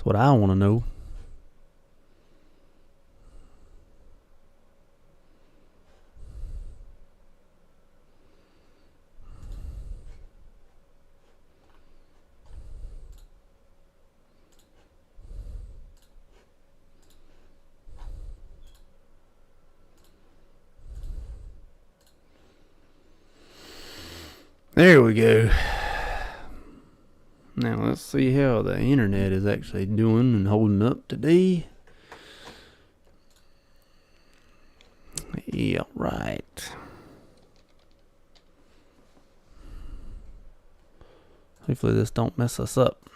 That's what I want to know. There we go. Now let's see how the internet is actually doing and holding up today. Yeah, right. Hopefully this don't mess us up.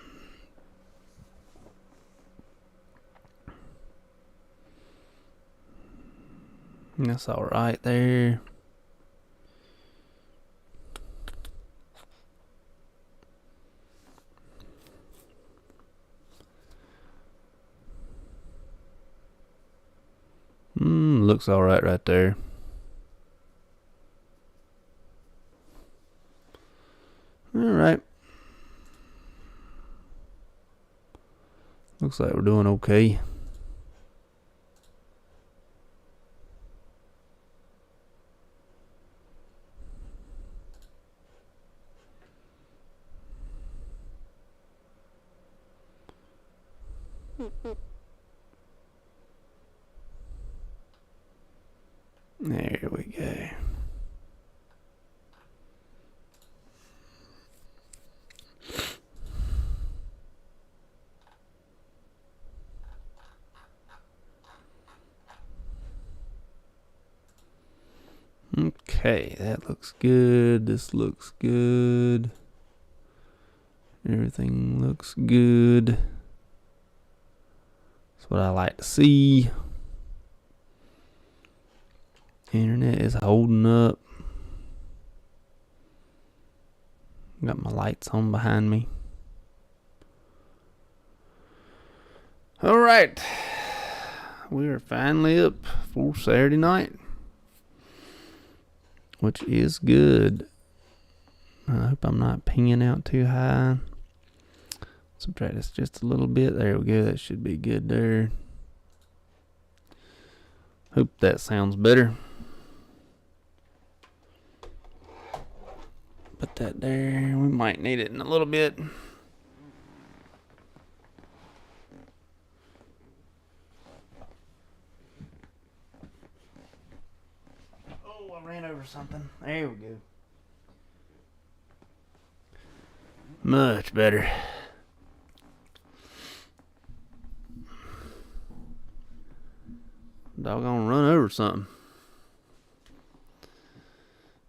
That's alright there. Looks alright right there. Alright. Looks like we're doing okay. There we go. Okay, that looks good. This looks good. Everything looks good. That's what I like to see. Internet is holding up. Got my lights on behind me. Alright. We are finally up for Saturday night, which is good. I hope I'm not pinging out too high. Subtract this just a little bit. There we go. That should be good there. Hope that sounds better. Put that there. We might need it in a little bit. Oh, I ran over something. There we go. Much better. Doggone run over something.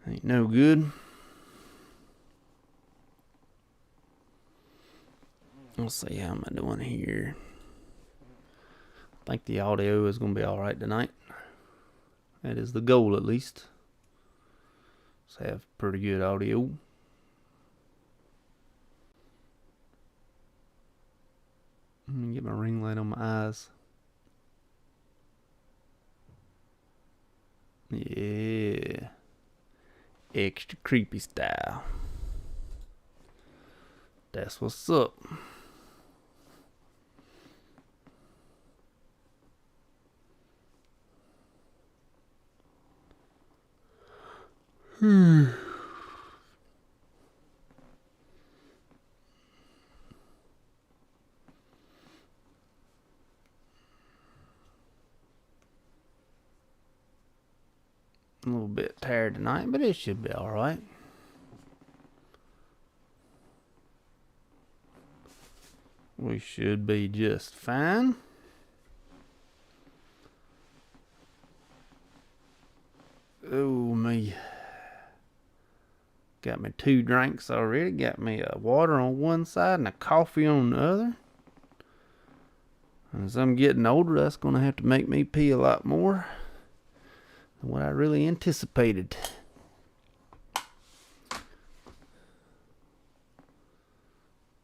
Ain't no good. Let's see how am I doing here. I think the audio is going to be alright tonight. That is the goal, at least. Let's have pretty good audio. Let me get my ring light on my eyes. Yeah. Extra creepy style. That's what's up. A little bit tired tonight, but it should be alright. We should be just fine. Oh, me. Got me 2 drinks already. Got me a water on one side and a coffee on the other. As I'm getting older, that's going to have to make me pee a lot more than what I really anticipated.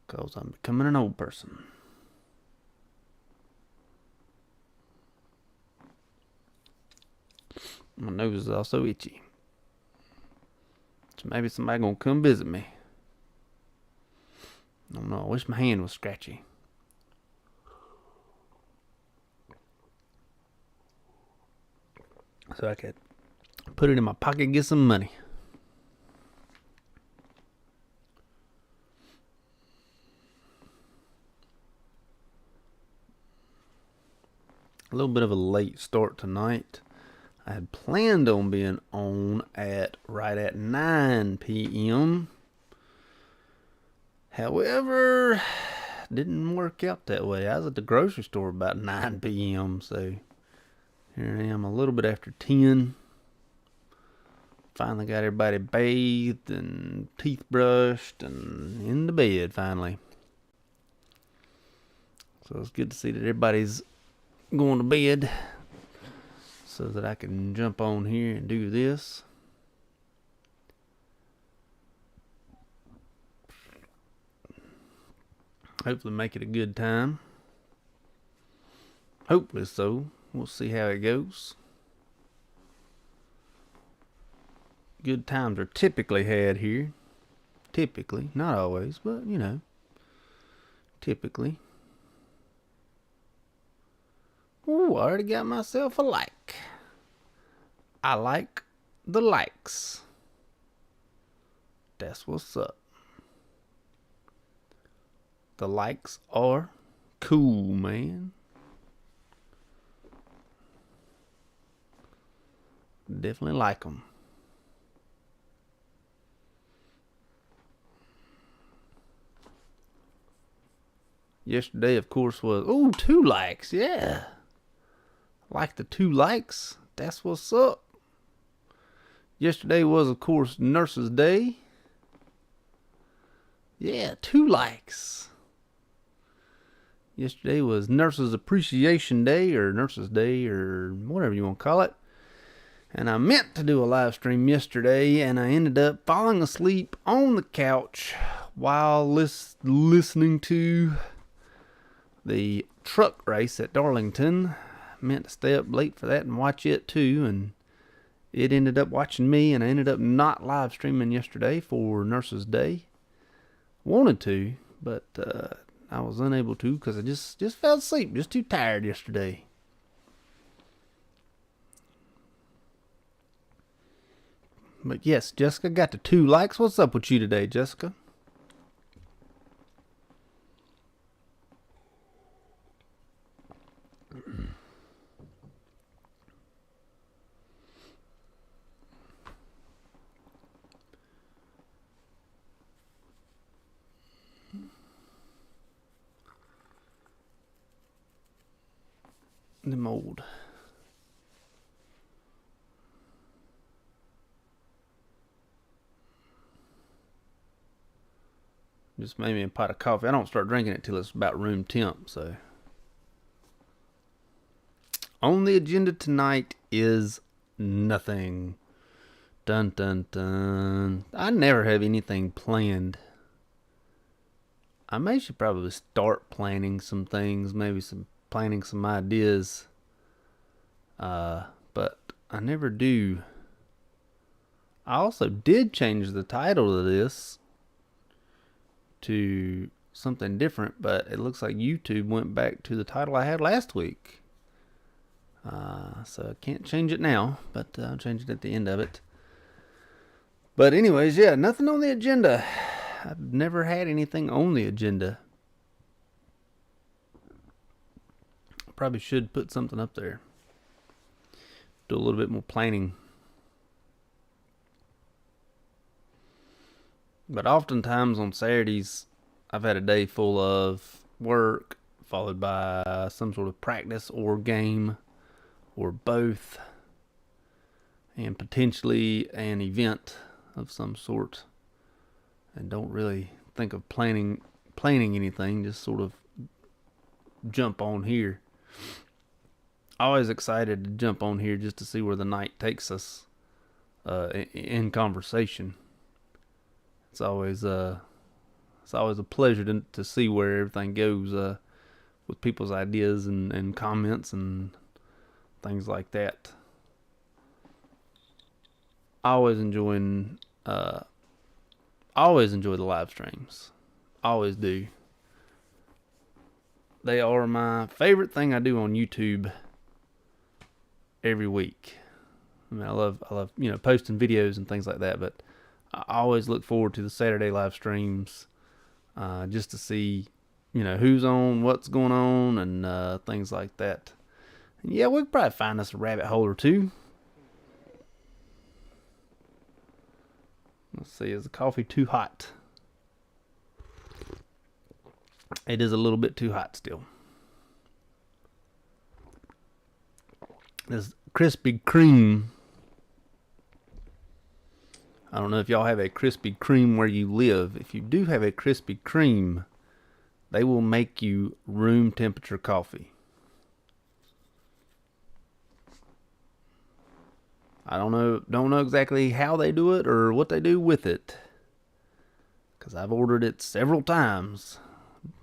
Because I'm becoming an old person. My nose is also itchy. So maybe somebody gonna come visit me. I don't know. I wish my hand was scratchy. so I could put it in my pocket and get some money. A little bit of a late start tonight. I had planned on being on right at 9 p.m. However, didn't work out that way. I was at the grocery store about 9 p.m. So here I am a little bit after 10. Finally got everybody bathed and teeth brushed and into bed finally. So it's good to see that everybody's going to bed so that I can jump on here and do this. Hopefully make it a good time. Hopefully so. We'll see how it goes. Good times are typically had here. Typically. Not always, but you know. Typically. Ooh, I already got myself a like. I like the likes. That's what's up. The likes are cool, man. Definitely like them. Yesterday, of course, was... Ooh, 2 likes. Yeah. Like the 2 likes. That's what's up. Yesterday was, of course, Nurses Day. Yeah, 2 likes. Yesterday was Nurses Appreciation Day, or Nurses Day, or whatever you want to call it. And I meant to do a live stream yesterday, and I ended up falling asleep on the couch while listening to the truck race at Darlington. Meant to stay up late for that and watch it too, and it ended up watching me, and I ended up not live streaming yesterday for Nurses Day. Wanted to, but I was unable to because I just fell asleep. Just too tired yesterday. But yes, Jessica got the 2 likes. What's up with you today, Jessica? The mold. Just made me a pot of coffee. I don't start drinking it till it's about room temp, so. On the agenda tonight is nothing. Dun dun dun. I never have anything planned. I should probably start planning some things, maybe planning some ideas. But I never do. I also did change the title of this to something different, but it looks like YouTube went back to the title I had last week. So I can't change it now, but I'll change it at the end of it. But anyways, yeah, nothing on the agenda. I've never had anything on the agenda. Probably should put something up there. Do a little bit more planning. But oftentimes on Saturdays, I've had a day full of work, followed by some sort of practice or game, or both, and potentially an event of some sort. And don't really think of planning anything, just sort of jump on here. Always excited to jump on here just to see where the night takes us in conversation. It's always a pleasure to see where everything goes with people's ideas and comments and things like that. I always enjoy the live streams. Always do. They are my favorite thing I do on YouTube every week. I mean, I love posting videos and things like that, but I always look forward to the Saturday live streams, just to see, who's on, what's going on, and things like that. And yeah, we could probably find us a rabbit hole or two. Let's see, is the coffee too hot? It is a little bit too hot still. This Krispy Kreme. I don't know if y'all have a Krispy Kreme where you live. If you do have a Krispy Kreme, they will make you room temperature coffee. I don't know exactly how they do it or what they do with it, because I've ordered it several times.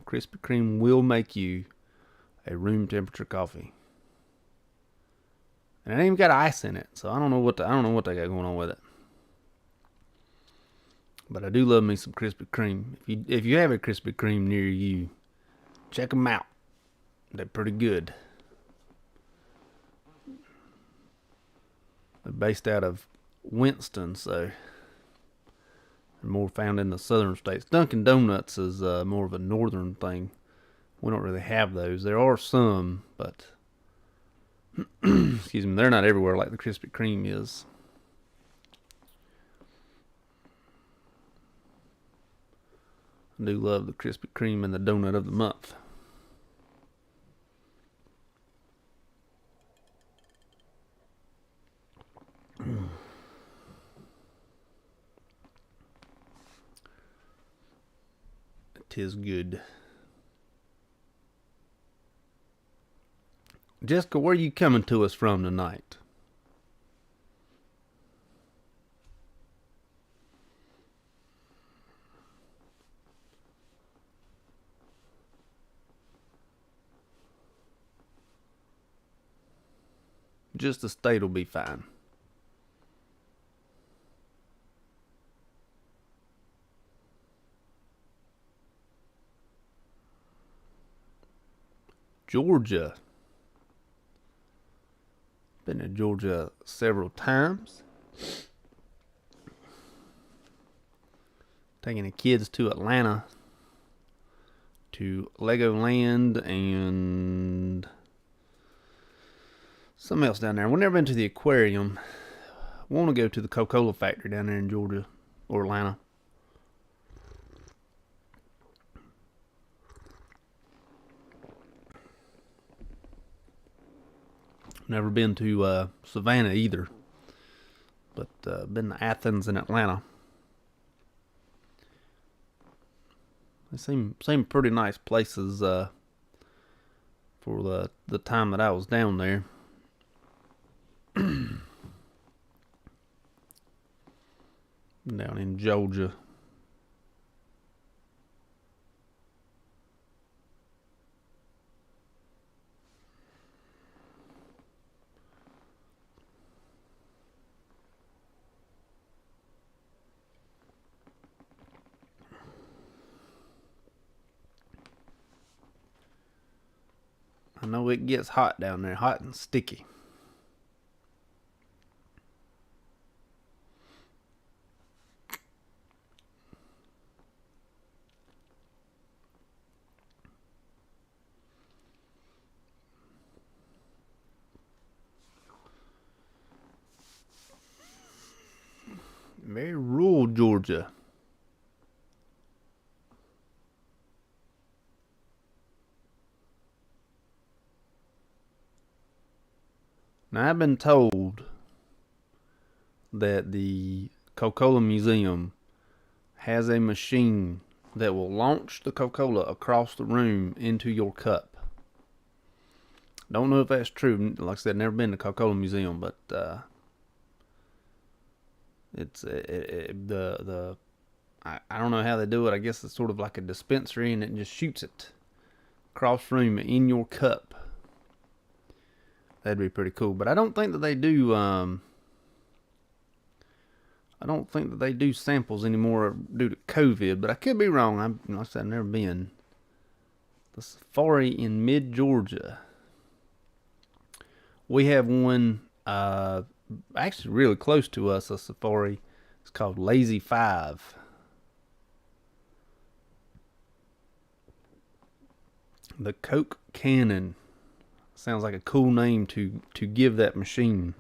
Krispy Kreme will make you a room temperature coffee. And it ain't even got ice in it, so I don't know what they got going on with it. But I do love me some Krispy Kreme. If you have a Krispy Kreme near you, check them out. They're pretty good. They're based out of Winston, so they're more found in the southern states. Dunkin' Donuts is more of a northern thing. We don't really have those. There are some, but excuse me, they're not everywhere like the Krispy Kreme is. I do love the Krispy Kreme and the donut of the month. It is good. Jessica, where are you coming to us from tonight? Just the state will be fine. Georgia. Been to Georgia several times. Taking the kids to Atlanta, to Legoland and something else down there. We've never been to the aquarium. I want to go to the Coca-Cola factory down there in Georgia or Atlanta. Never been to Savannah either, but been to Athens and Atlanta. They seem pretty nice places for the time that I was down there. Down in Georgia. I know it gets hot down there, hot and sticky. Very rural Georgia. Now, I've been told that the Coca-Cola Museum has a machine that will launch the Coca-Cola across the room into your cup. Don't know if that's true. Like I said, never been to the Coca-Cola Museum, but I don't know how they do it. I guess it's sort of like a dispensary, and it just shoots it across room in your cup. That'd be pretty cool. But I don't think that they do. I don't think that they do samples anymore due to COVID. But I could be wrong. Like I said, I've never been. The Safari in mid Georgia. We have one actually really close to us, a safari. It's called Lazy 5. The Coke Cannon. Sounds like a cool name to give that machine.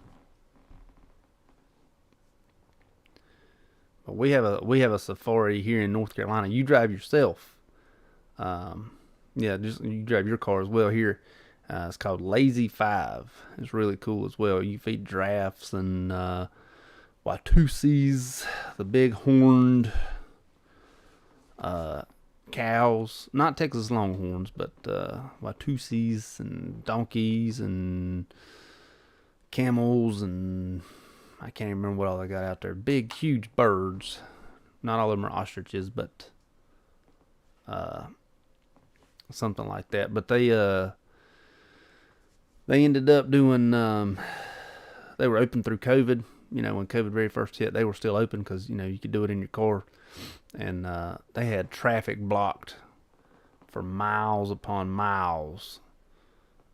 But we have a safari here in North Carolina. You drive yourself. Just you drive your car as well here. It's called Lazy 5. It's really cool as well. You feed giraffes and Watusis, the big horned cows, not Texas Longhorns, but Watusis and donkeys and camels, and I can't even remember what all they got out there. Big, huge birds. Not all of them are ostriches, but something like that. But they ended up doing. They were open through COVID. When COVID very first hit, they were still open because you could do it in your car, and they had traffic blocked for miles upon miles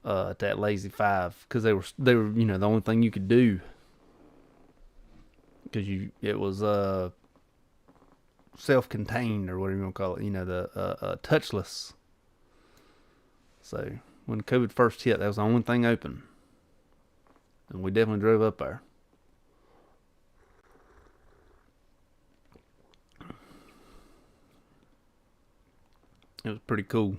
at that Lazy 5 because they were the only thing you could do because it was self-contained or whatever you want to call it. The touchless. So when COVID first hit, that was the only thing open, and we definitely drove up there. It was pretty cool.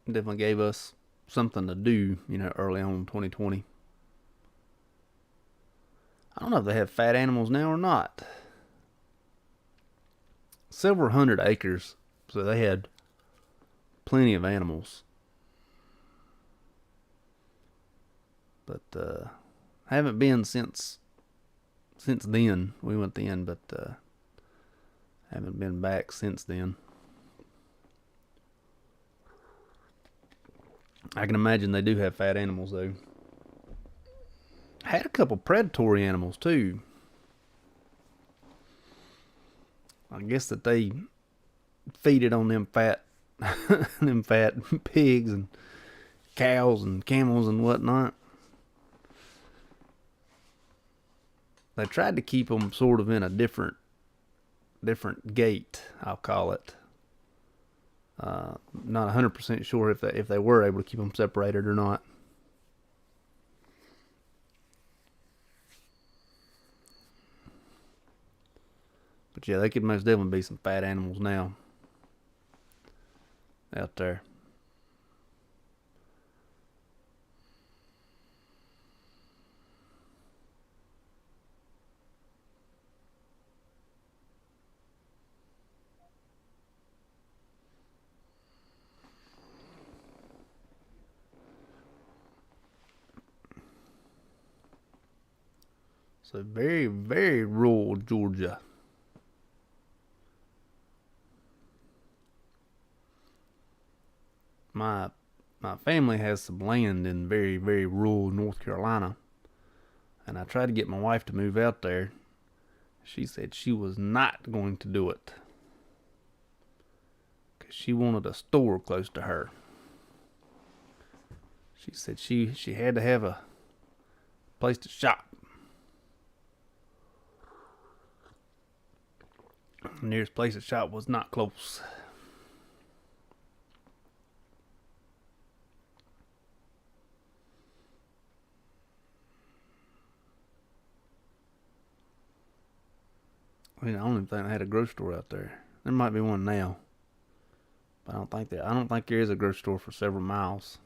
Definitely gave us something to do, early on in 2020. I don't know if they have fat animals now or not. Several hundred acres, so they had plenty of animals. But haven't been since then. We went then, but haven't been back since then. I can imagine they do have fat animals though. Had a couple predatory animals too. I guess that they feeded on them fat pigs and cows and camels and whatnot. They tried to keep them sort of in a different gate, I'll call it. Not 100% sure if they were able to keep them separated or not. But yeah, they could most definitely be some fat animals now out there. So very, very rural Georgia. My family has some land in very, very rural North Carolina. And I tried to get my wife to move out there. She said she was not going to do it. Because she wanted a store close to her. She said she had to have a place to shop. The nearest place to shop was not close. I don't even think I had a grocery store out there. There might be one now, but I don't think there is a grocery store for several miles.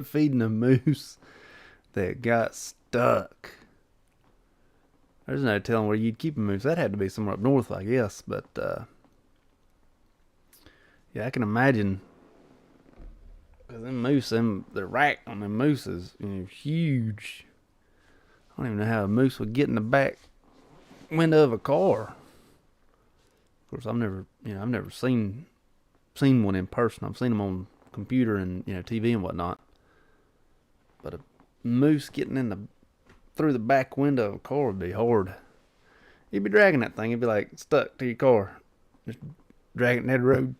Feeding a moose that got stuck. There's no telling where you'd keep a moose. That had to be somewhere up north, I guess. But yeah, I can imagine. Because them moose, the rack on them mooses, huge. I don't even know how a moose would get in the back window of a car. Of course, I've never seen one in person. I've seen them on computer and TV and whatnot. But a moose getting through the back window of a car would be hard. You'd be dragging that thing. It'd be like stuck to your car, just dragging it down the road.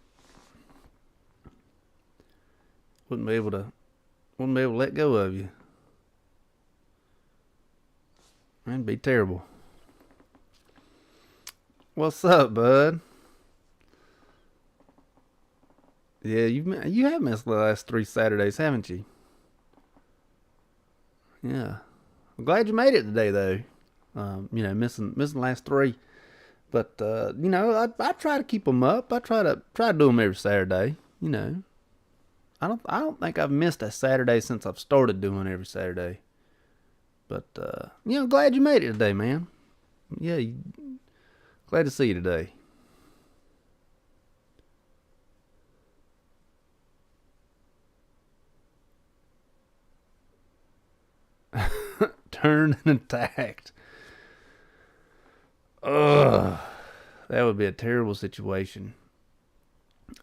Wouldn't be able to let go of you. That'd be terrible. What's up, bud? Yeah, you have missed the last 3 Saturdays, haven't you? Yeah. I'm glad you made it today, though. Missing the last 3. But I try to keep them up. I try to do them every Saturday. I don't think I've missed a Saturday since I've started doing every Saturday. But glad you made it today, man. Yeah, glad to see you today. Turned and attacked. Ugh, that would be a terrible situation.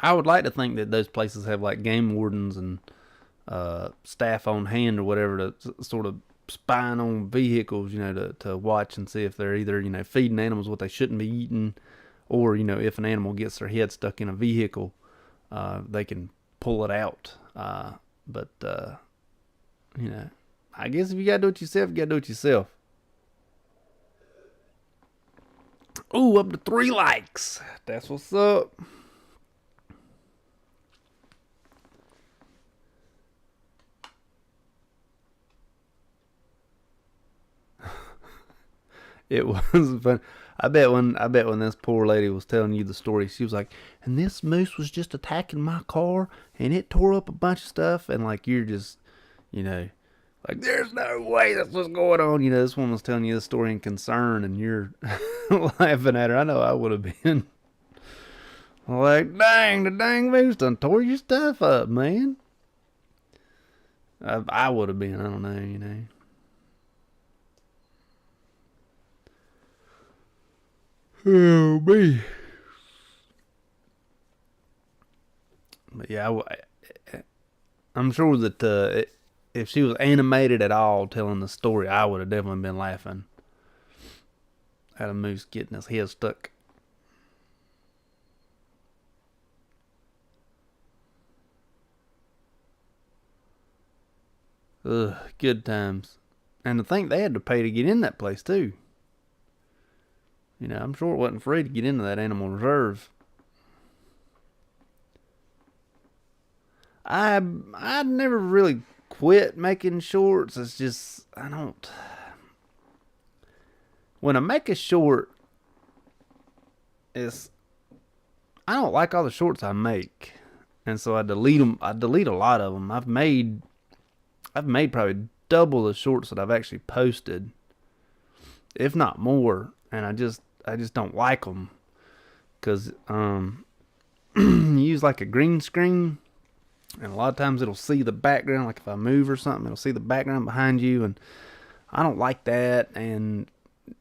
I would like to think that those places have like game wardens and staff on hand or whatever to sort of spying on vehicles, to watch and see if they're either, feeding animals what they shouldn't be eating, or, if an animal gets their head stuck in a vehicle, they can pull it out. But I guess if you gotta do it yourself, you gotta do it yourself. Ooh, up to 3 likes. That's what's up. It was fun. I bet when this poor lady was telling you the story, she was like, and this moose was just attacking my car and it tore up a bunch of stuff, and like you're just, like there's no way that's what's going on. This woman was telling you the story in concern and you're laughing at her. I know I would have been. Like, dang, the dang moose done tore your stuff up, man. I would have been, I don't know, Oh, me. But yeah, I'm sure that if she was animated at all telling the story, I would have definitely been laughing at a moose getting his head stuck. Ugh, good times. And to think they had to pay to get in that place too. I'm sure it wasn't free to get into that animal reserve. I'd never really quit making shorts. It's just, when I make a short, I don't like all the shorts I make. And so I delete them. I delete a lot of them. I've made probably double the shorts that I've actually posted, if not more. And I just don't like them because you use like a green screen, and a lot of times it'll see the background. Like if I move or something, it'll see the background behind you, and I don't like that. And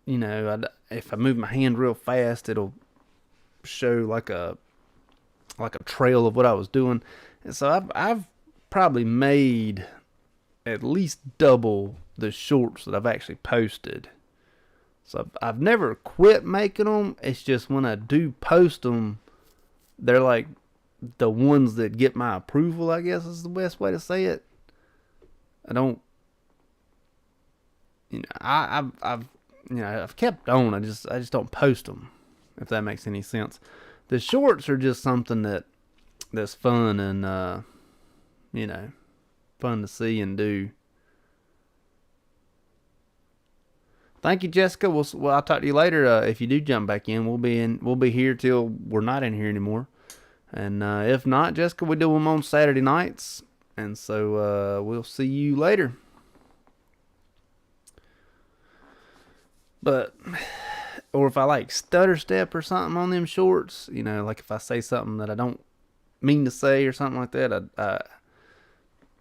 if I move my hand real fast, it'll show like a trail of what I was doing. And so I've probably made at least double the shorts that I've actually posted. So I've never quit making them. It's just when I do post them, they're like the ones that get my approval, I guess is the best way to say it. I don't, I've kept on. I just don't post them, if that makes any sense. The shorts are just something that's fun and fun to see and do. Thank you, Jessica. I'll talk to you later. If you do jump back in, we'll be here till we're not in here anymore. And if not, Jessica, we do them on Saturday nights. And so we'll see you later. But, or if I like stutter step or something on them shorts, like if I say something that I don't mean to say or something like that, I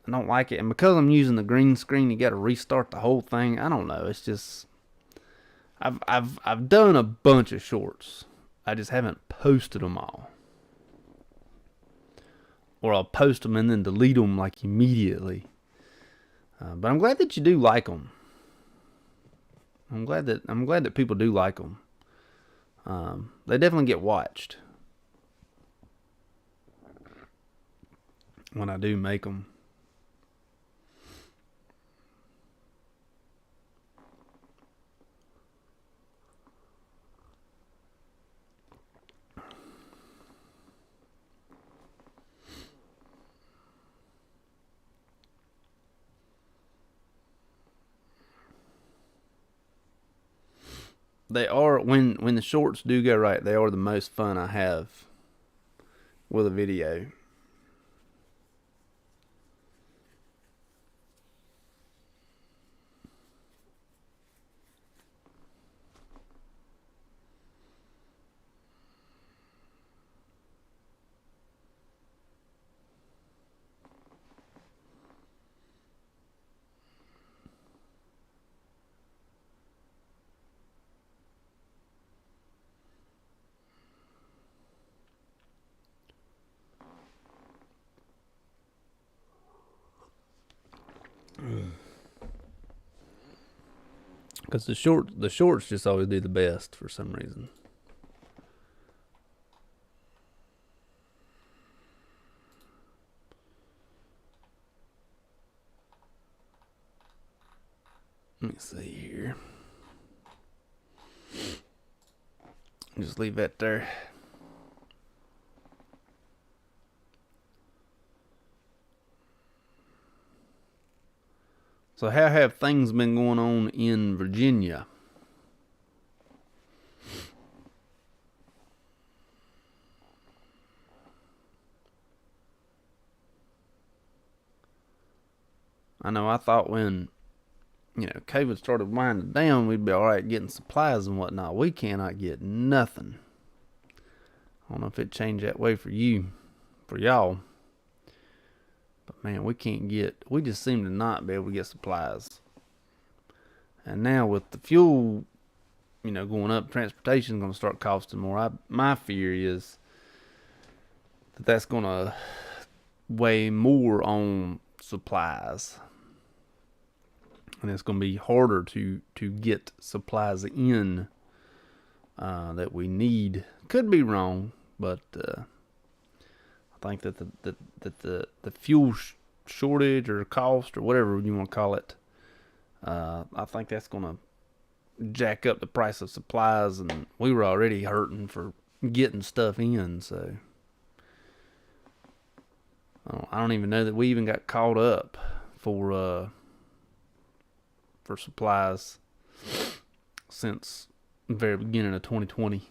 don't like it. And because I'm using the green screen, you got to restart the whole thing. I don't know. It's just, I've done a bunch of shorts. I just haven't posted them all. Or I'll post them and then delete them like immediately. But I'm glad that you do like them. I'm glad that people do like them. They definitely get watched when I do make them. They are, when the shorts do go right, they are the most fun I have with a video. Because the shorts just always do the best for some reason. Let me see here. Just leave that there. So how have things been going on in Virginia? I know I thought when, COVID started winding down, we'd be all right getting supplies and whatnot. We cannot get nothing. I don't know if it changed that way for y'all. But man, we just seem to not be able to get supplies. And now with the fuel, going up, transportation is going to start costing more. My fear is that that's going to weigh more on supplies. And it's going to be harder to get supplies in that we need. Could be wrong, but I think that the fuel shortage or cost or whatever you want to call it, I think that's going to jack up the price of supplies, and we were already hurting for getting stuff in. So I don't even know that we even got caught up for supplies since the very beginning of 2020.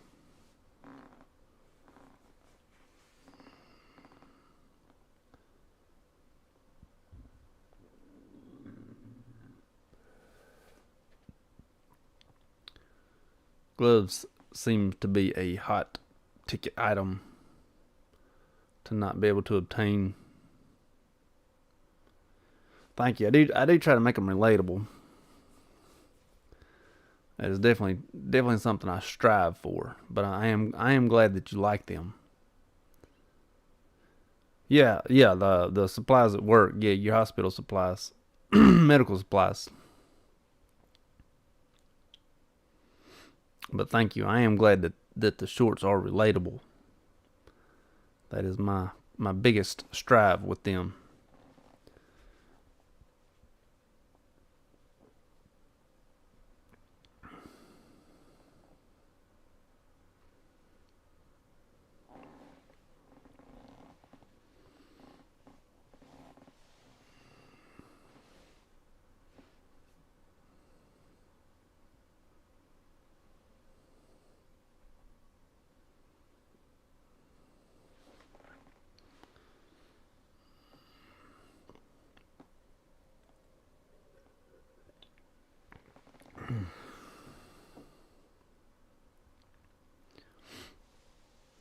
Gloves seem to be a hot ticket item to not be able to obtain. Thank you. I do try to make them relatable. That is definitely something I strive for. But I am glad that you like them. Yeah, the supplies at work. Yeah, your hospital supplies, medical supplies. But thank you. I am glad that the shorts are relatable. That is my biggest strive with them.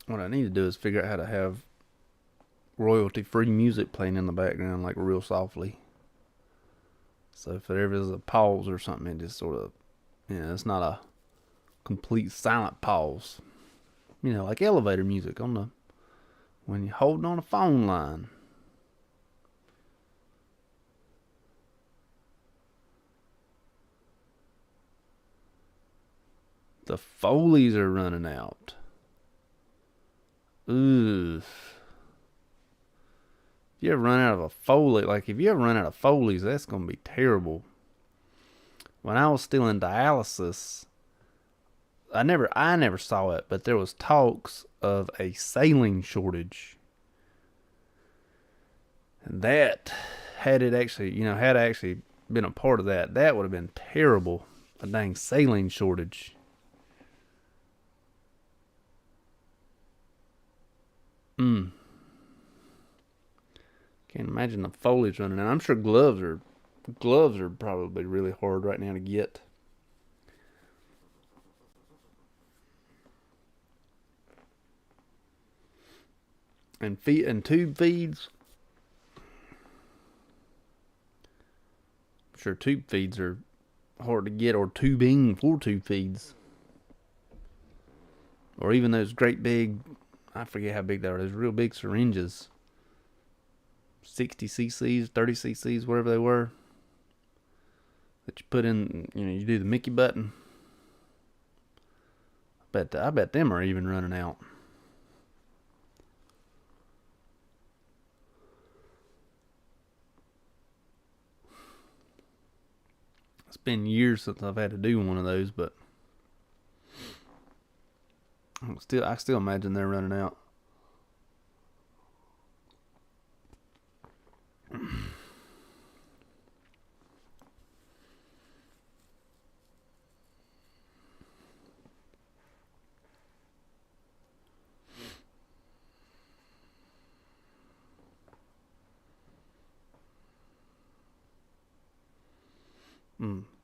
What I need to do is figure out how to have royalty-free music playing in the background, like real softly. So if there ever is a pause or something, it just sort of, it's not complete silent pause. You know, like elevator music when you're holding on a phone line. The Foleys are running out. Ugh. If you ever run out of a Foley, if you ever run out of Foleys, that's going to be terrible. When I was still in dialysis, I never saw it, but there was talks of a saline shortage. And that, had I actually been a part of that, that would have been terrible. A dang saline shortage. Can't imagine the foliage running out. I'm sure gloves are probably really hard right now to get. And tube feeds. I'm sure tube feeds are hard to get, or tubing for tube feeds. Or even those great big, I forget how big they are, those real big syringes. 60 cc's, 30 cc's, whatever they were. That you put in, you do the Mickey button. I bet them are even running out. It's been years since I've had to do one of those, but I still imagine they're running out.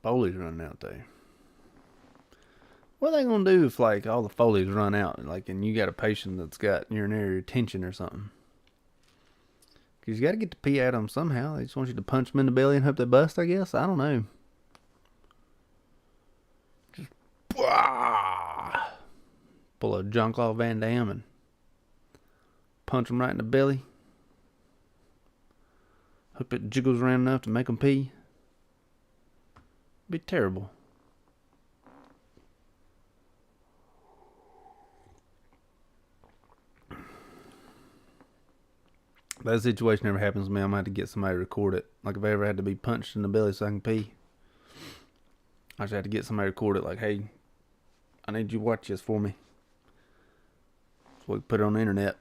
Foley's running out there. What are they gonna do if all the Foley's run out, and you got a patient that's got urinary retention or something? Because you got to get the pee out of them somehow. They just want you to punch them in the belly and hope they bust, I guess. I don't know. Just pull a Jean-Claude Van Damme and punch them right in the belly. Hope it jiggles around enough to make them pee. Be terrible. If that situation ever happens to me, I'm gonna have to get somebody to record it. Like if I ever had to be punched in the belly so I can pee, I just have to get somebody to record it. Hey, I need you to watch this for me, so we can put it on the internet.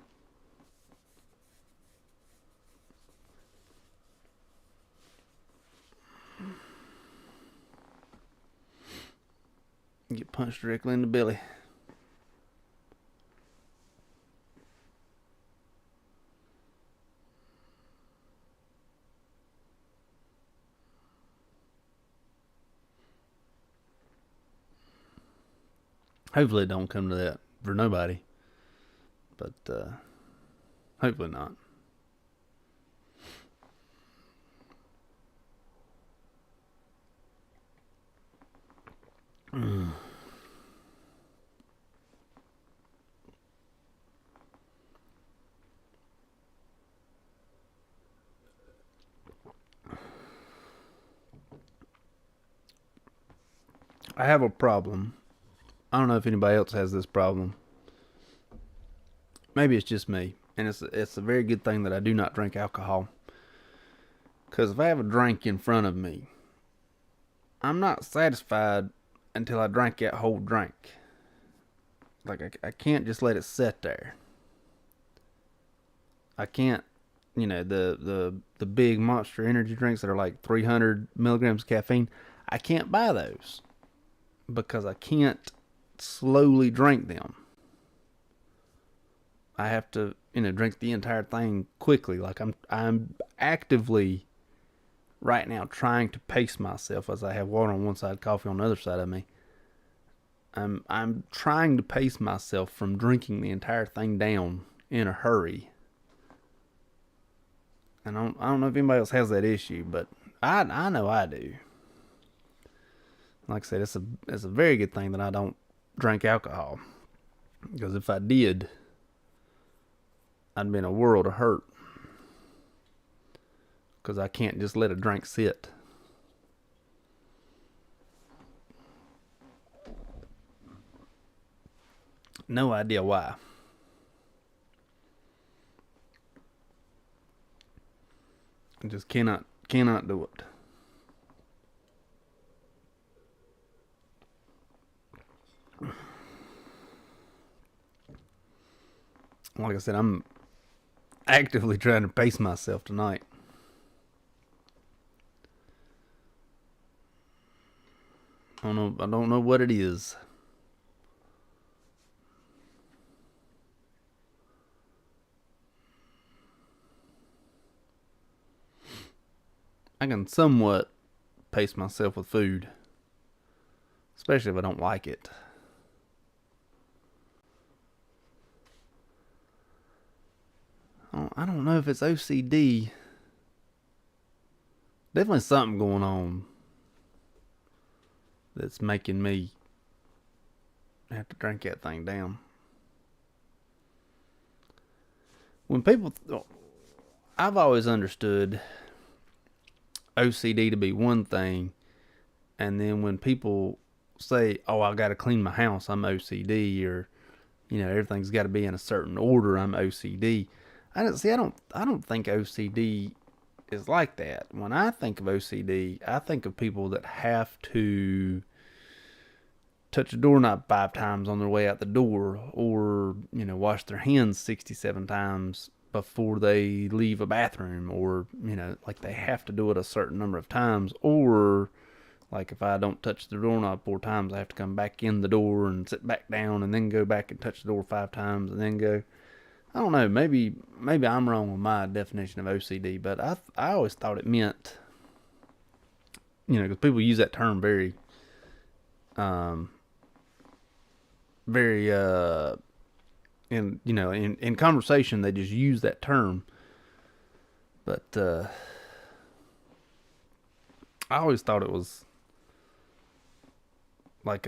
Get punched directly in the belly. Hopefully it don't come to that for nobody. But hopefully not. I have a problem. I don't know if anybody else has this problem. Maybe it's just me. And it's a very good thing that I do not drink alcohol. Because if I have a drink in front of me, I'm not satisfied until I drink that whole drink. I can't just let it sit there. I can't, the big Monster energy drinks that are 300 milligrams of caffeine, I can't buy those. Because I can't slowly drink them. I have to, drink the entire thing quickly. I'm actively right now trying to pace myself as I have water on one side, coffee on the other side of me. I'm trying to pace myself from drinking the entire thing down in a hurry. And I don't know if anybody else has that issue, but I know I do. Like I said, it's a very good thing that I don't drink alcohol. Because if I did, I'd be in a world of hurt. Because I can't just let a drink sit. No idea why. I just cannot do it. Like I said, I'm actively trying to pace myself tonight. I don't know what it is. I can somewhat pace myself with food, especially if I don't like it. I don't know if it's OCD. Definitely something going on that's making me have to drink that thing down. When people, I've always understood OCD to be one thing, and then when people say, "Oh, I got to clean my house," I'm OCD, or everything's got to be in a certain order, I'm OCD. I don't think OCD is like that. When I think of OCD, I think of people that have to touch the doorknob 5 times on their way out the door, or wash their hands 67 times before they leave a bathroom, or like they have to do it a certain number of times, or like if I don't touch the doorknob 4 times, I have to come back in the door and sit back down and then go back and touch the door 5 times and then go. I don't know. Maybe I'm wrong with my definition of OCD, but I always thought it meant, because people use that term very, in conversation they just use that term, but I always thought it was like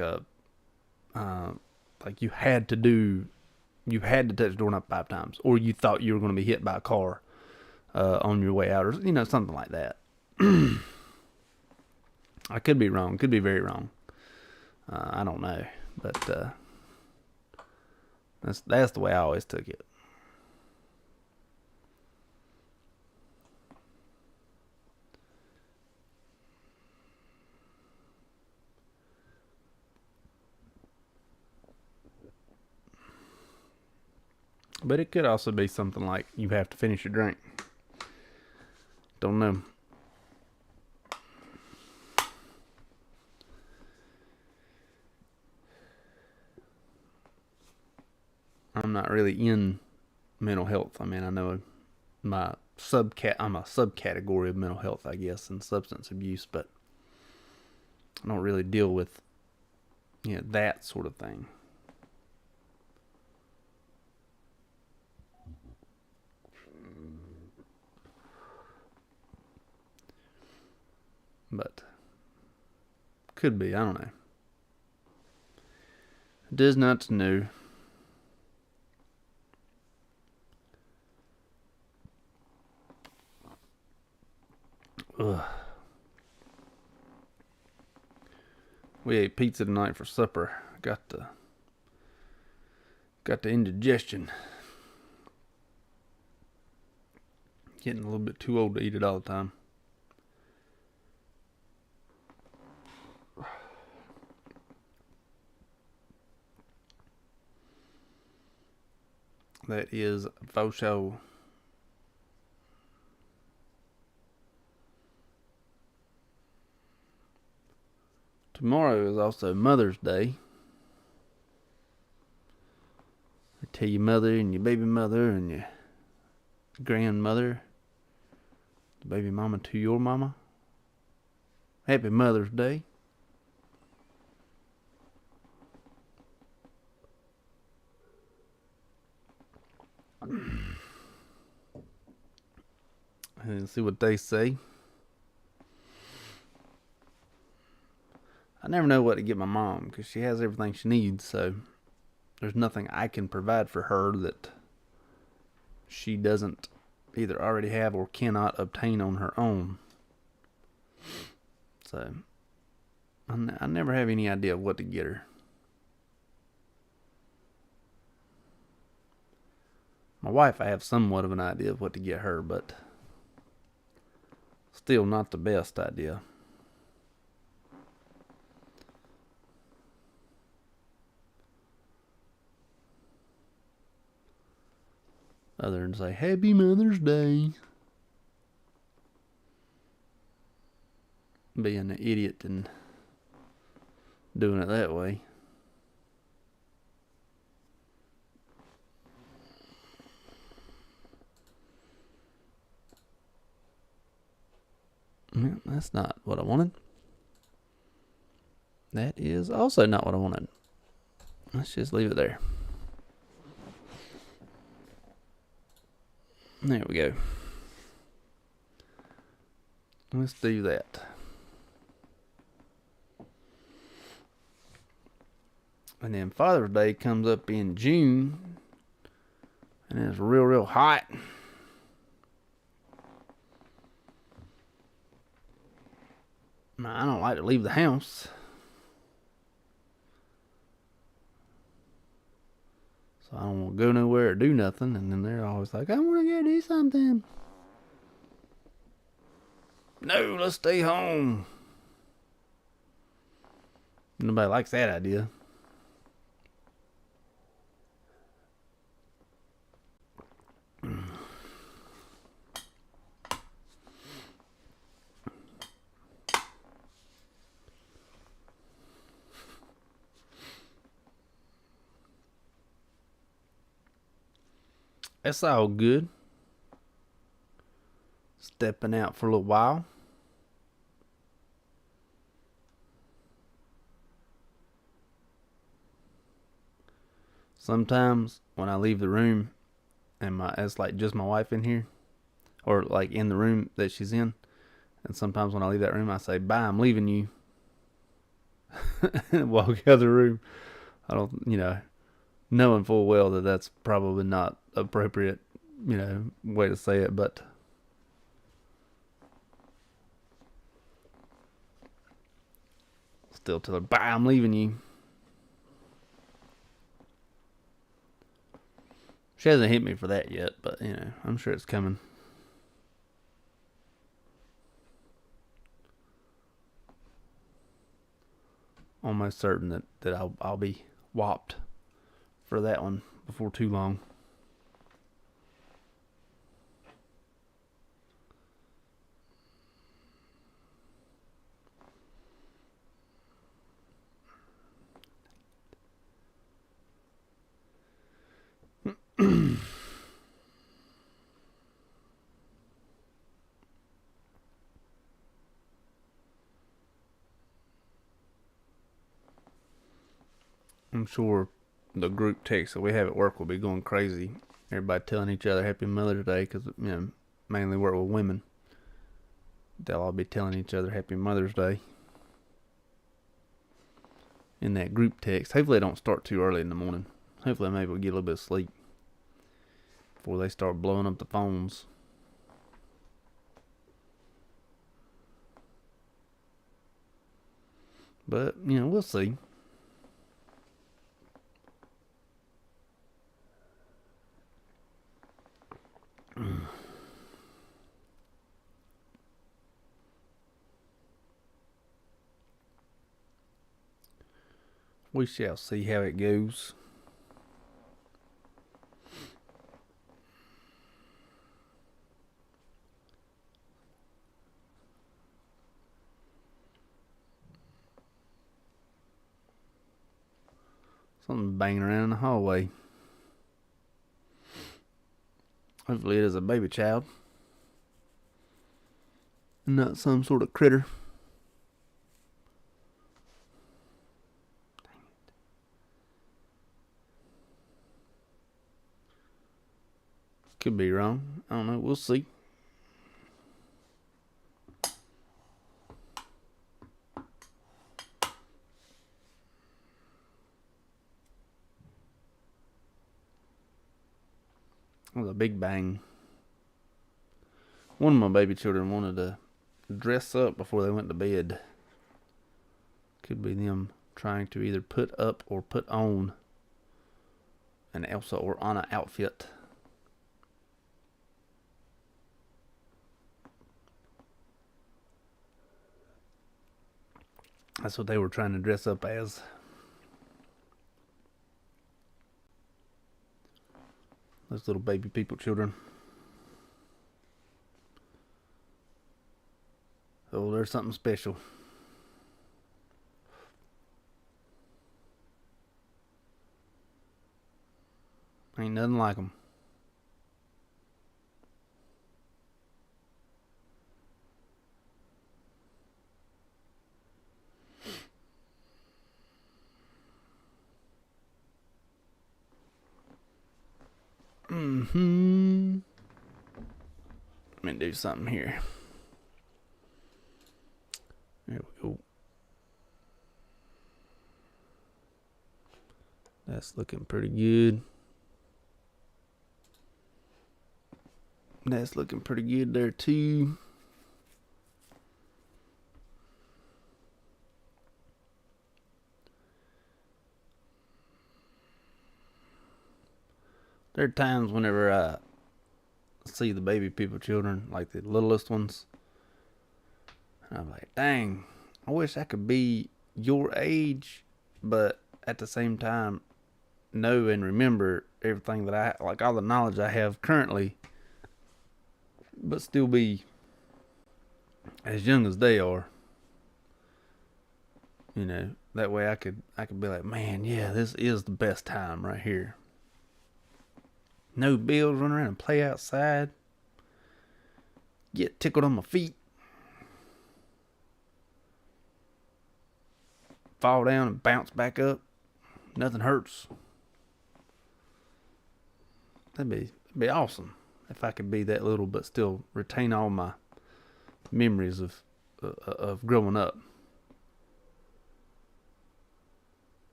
like you had to touch the doorknob 5 times, or you thought you were going to be hit by a car on your way out, or something like that. I could be wrong. Could be very wrong. I don't know, but that's the way I always took it. But it could also be something like you have to finish your drink. Don't know. I'm not really in mental health. I mean, I know I'm a subcategory of mental health, I guess, and substance abuse, but I don't really deal with that sort of thing. But could be, I don't know. It is not new. Ugh. We ate pizza tonight for supper. Got the indigestion. Getting a little bit too old to eat it all the time. That is faux show. Tomorrow is also Mother's Day. I tell your mother and your baby mother and your grandmother, the baby mama to your mama, Happy Mother's Day. And see what they say. I never know what to get my mom because she has everything she needs, so there's nothing I can provide for her that she doesn't either already have or cannot obtain on her own. So I never have any idea of what to get her. My wife, I have somewhat of an idea of what to get her, but still not the best idea. Other than say, Happy Mother's Day. Being an idiot and doing it that way. Yeah, that's not what I wanted. That is also not what I wanted. Let's just leave it there. There we go. Let's do that. And then Father's Day comes up in June. And it's real hot. I don't like to leave the house. So I don't want to go nowhere or do nothing. And then they're always like, I want to go do something. No, let's stay home. Nobody likes that idea. That's all good. Stepping out for a little while. Sometimes when I leave the room and it's like just my wife in here, or like in the room that she's in, and sometimes when I leave that room I say, bye, I'm leaving you. And walk out of the room. I don't, knowing full well that that's probably not appropriate, way to say it, but still tell her, bye, I'm leaving you. She hasn't hit me for that yet, but, I'm sure it's coming. Almost certain that I'll be whopped for that one before too long. I'm sure the group text that we have at work will be going crazy. Everybody telling each other Happy Mother's Day because, mainly work with women. They'll all be telling each other Happy Mother's Day in that group text. Hopefully they don't start too early in the morning. Hopefully I'm able to get a little bit of sleep before they start blowing up the phones. But, we'll see. We shall see how it goes. Something banging around in the hallway. Hopefully it is a baby child. Not some sort of critter. Could be wrong. I don't know. We'll see. It was a big bang. One of my baby children wanted to dress up before they went to bed. Could be them trying to either put up or put on an Elsa or Anna outfit. That's what they were trying to dress up as. Those little baby people children. Oh, there's something special. Ain't nothing like them. Let me do something here. There we go. That's looking pretty good. That's looking pretty good there too. There are times whenever I see the baby people children, like the littlest ones, and I'm like, dang, I wish I could be your age, but at the same time know and remember everything that I like, all the knowledge I have currently, but still be as young as they are. You know, that way I could be like, man, yeah, this is the best time right here. No bills, run around and play outside. Get tickled on my feet. Fall down and bounce back up. Nothing hurts. That'd be awesome if I could be that little, but still retain all my memories of growing up.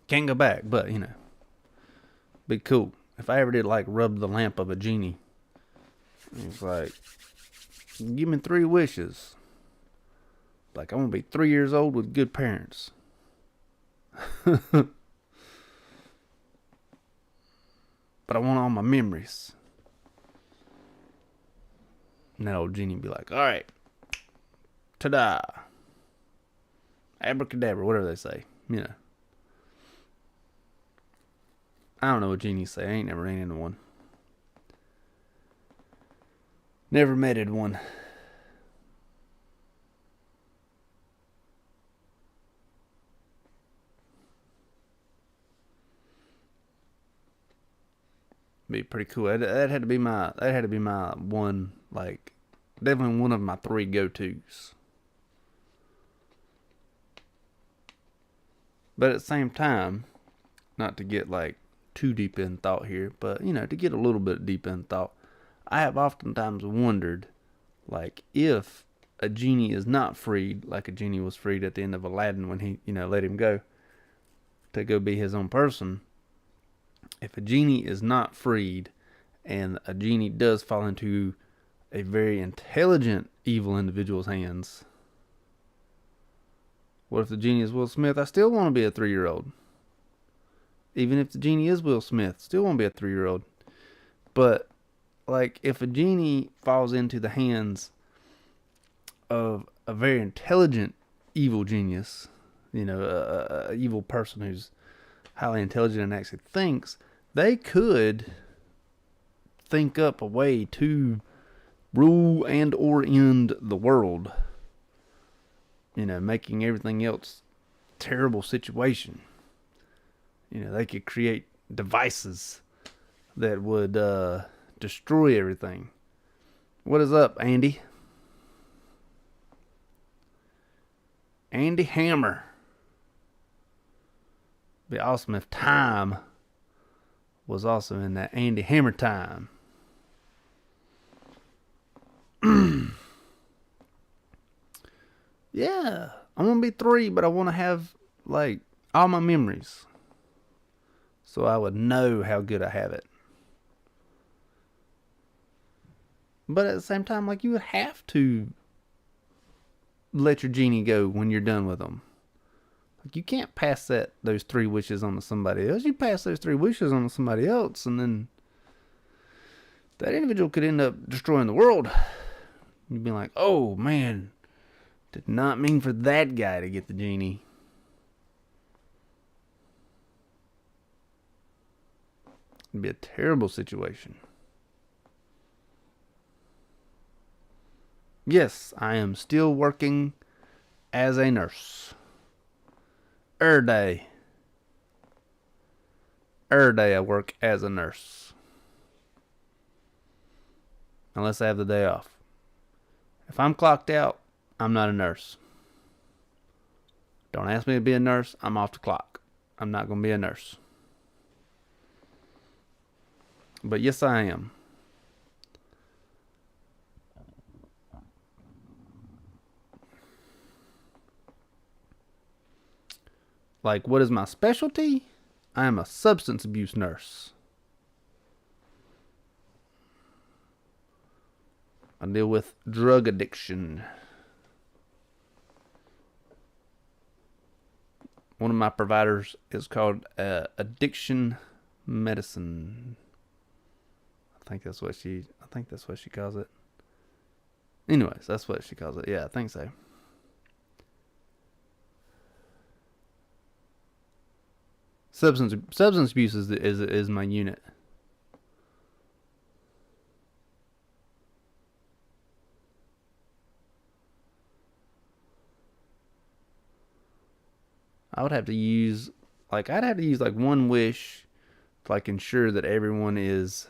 Can't go back, but you know, be cool. If I ever did like rub the lamp of a genie, it's like, give me 3 wishes. Like, I want to be 3 years old with good parents. But I want all my memories. And that old genie would be like, alright, ta-da, abracadabra, whatever they say, you know. I don't know what genies say. I ain't never ran into one. Never met one. Be pretty cool. That had to be my one, like, definitely one of my 3 go-tos. But at the same time, not to get like too deep in thought here, but you know, to get a little bit deep in thought, I have oftentimes wondered, like, if a genie is not freed, like a genie was freed at the end of Aladdin when he, you know, let him go to go be his own person. If a genie is not freed and a genie does fall into a very intelligent evil individual's hands, what if the genie is Will Smith? I still want to be a 3-year-old. Even if the genie is Will Smith, still want to be a 3-year-old. But, like, if a genie falls into the hands of a very intelligent evil genius, you know, a evil person who's highly intelligent and actually thinks, they could think up a way to rule and or end the world. You know, making everything else terrible situation. You know, they could create devices that would destroy everything. What is up, Andy? Andy Hammer. Be awesome if time was also in that Andy Hammer time. Yeah, I want to be 3, but I want to have, like, all my memories. so I would know how good I have it. But at the same time, like, you would have to let your genie go when you're done with them. Like, you can't pass those 3 wishes on to somebody else. You pass those 3 wishes on to somebody else, and then that individual could end up destroying the world. You'd be like, oh man, did not mean for that guy to get the genie. It'd be a terrible situation. Yes, I am still working as a nurse. Every day I work as a nurse. Unless I have the day off. If I'm clocked out, I'm not a nurse. Don't ask me to be a nurse. I'm off the clock. I'm not going to be a nurse. But yes, I am. Like, what is my specialty? I am a substance abuse nurse. I deal with drug addiction. One of my providers is called addiction medicine. I think that's what she calls it. Anyways, that's what she calls it. Yeah, I think so. Substance abuse is my unit. I'd have to use like one wish to like ensure that everyone is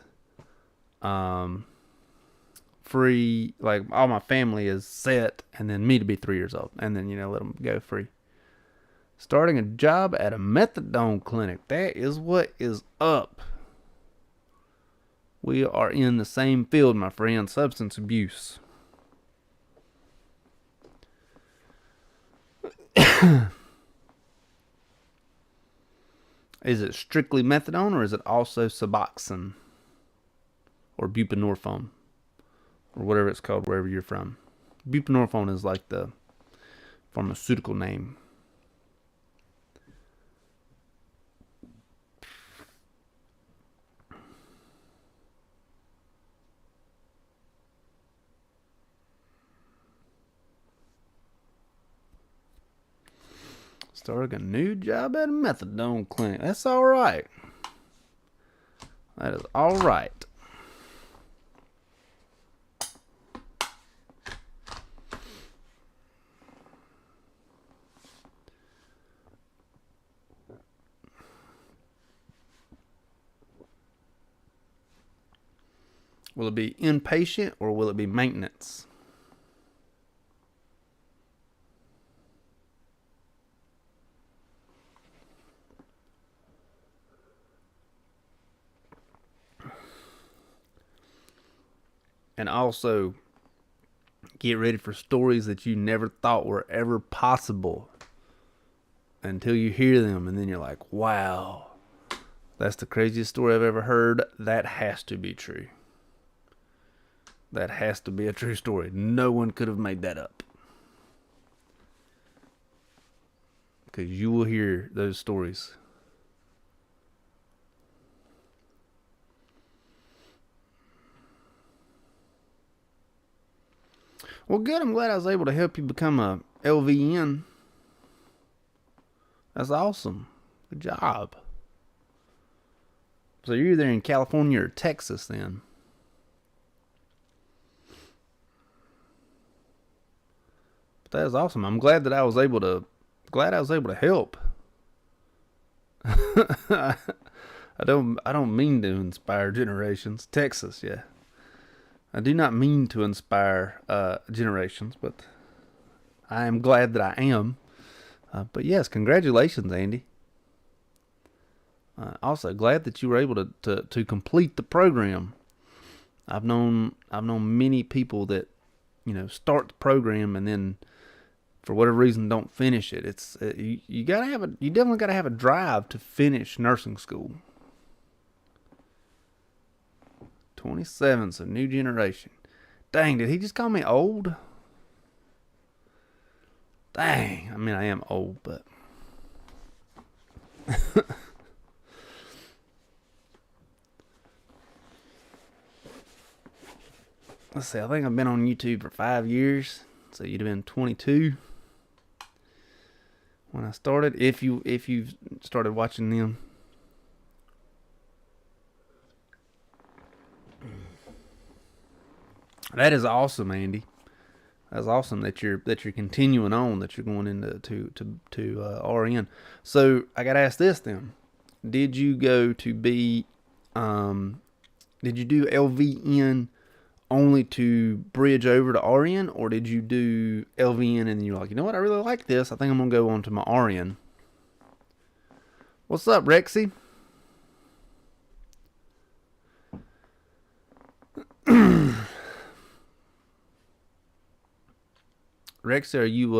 free, like all my family is set, and then me to be 3 years old, and then let them go free. Starting a job at a methadone clinic. That is what is up. We are in the same field, my friend. Substance abuse. Is it strictly methadone, or is it also Suboxone or buprenorphine or whatever it's called wherever you're from? Buprenorphine is like the pharmaceutical name. Starting a new job at a methadone clinic. That's all right. That is all right. Will it be inpatient or will it be maintenance? And also, get ready for stories that you never thought were ever possible until you hear them, and then you're like, wow, that's the craziest story I've ever heard. That has to be true. That has to be a true story. No one could have made that up. Because you will hear those stories. Well, good. I'm glad I was able to help you become a LVN. That's awesome. Good job. So you're either in California or Texas then. But that is awesome. I'm glad that I was able to help. I don't mean to inspire generations. Texas, yeah. I do not mean to inspire generations, but I am glad that I am. But yes, congratulations, Andy. Also, glad that you were able to complete the program. I've known many people that start the program and then for whatever reason don't finish it. You definitely gotta have a drive to finish nursing school. 27, so new generation. Dang, did he just call me old? Dang, I mean, I am old, but... Let's see, I think I've been on YouTube for 5 years, so you'd have been 22 when I started, if you started watching them. That is awesome, Andy. That's awesome that you're continuing on, that you're going into to RN. So I got to ask this then: did you go to be, did you do LVN only to bridge over to RN, or did you do LVN and you're like, you know what, I really like this, I think I'm gonna go on to my RN? What's up, Rexy? Rexy, are you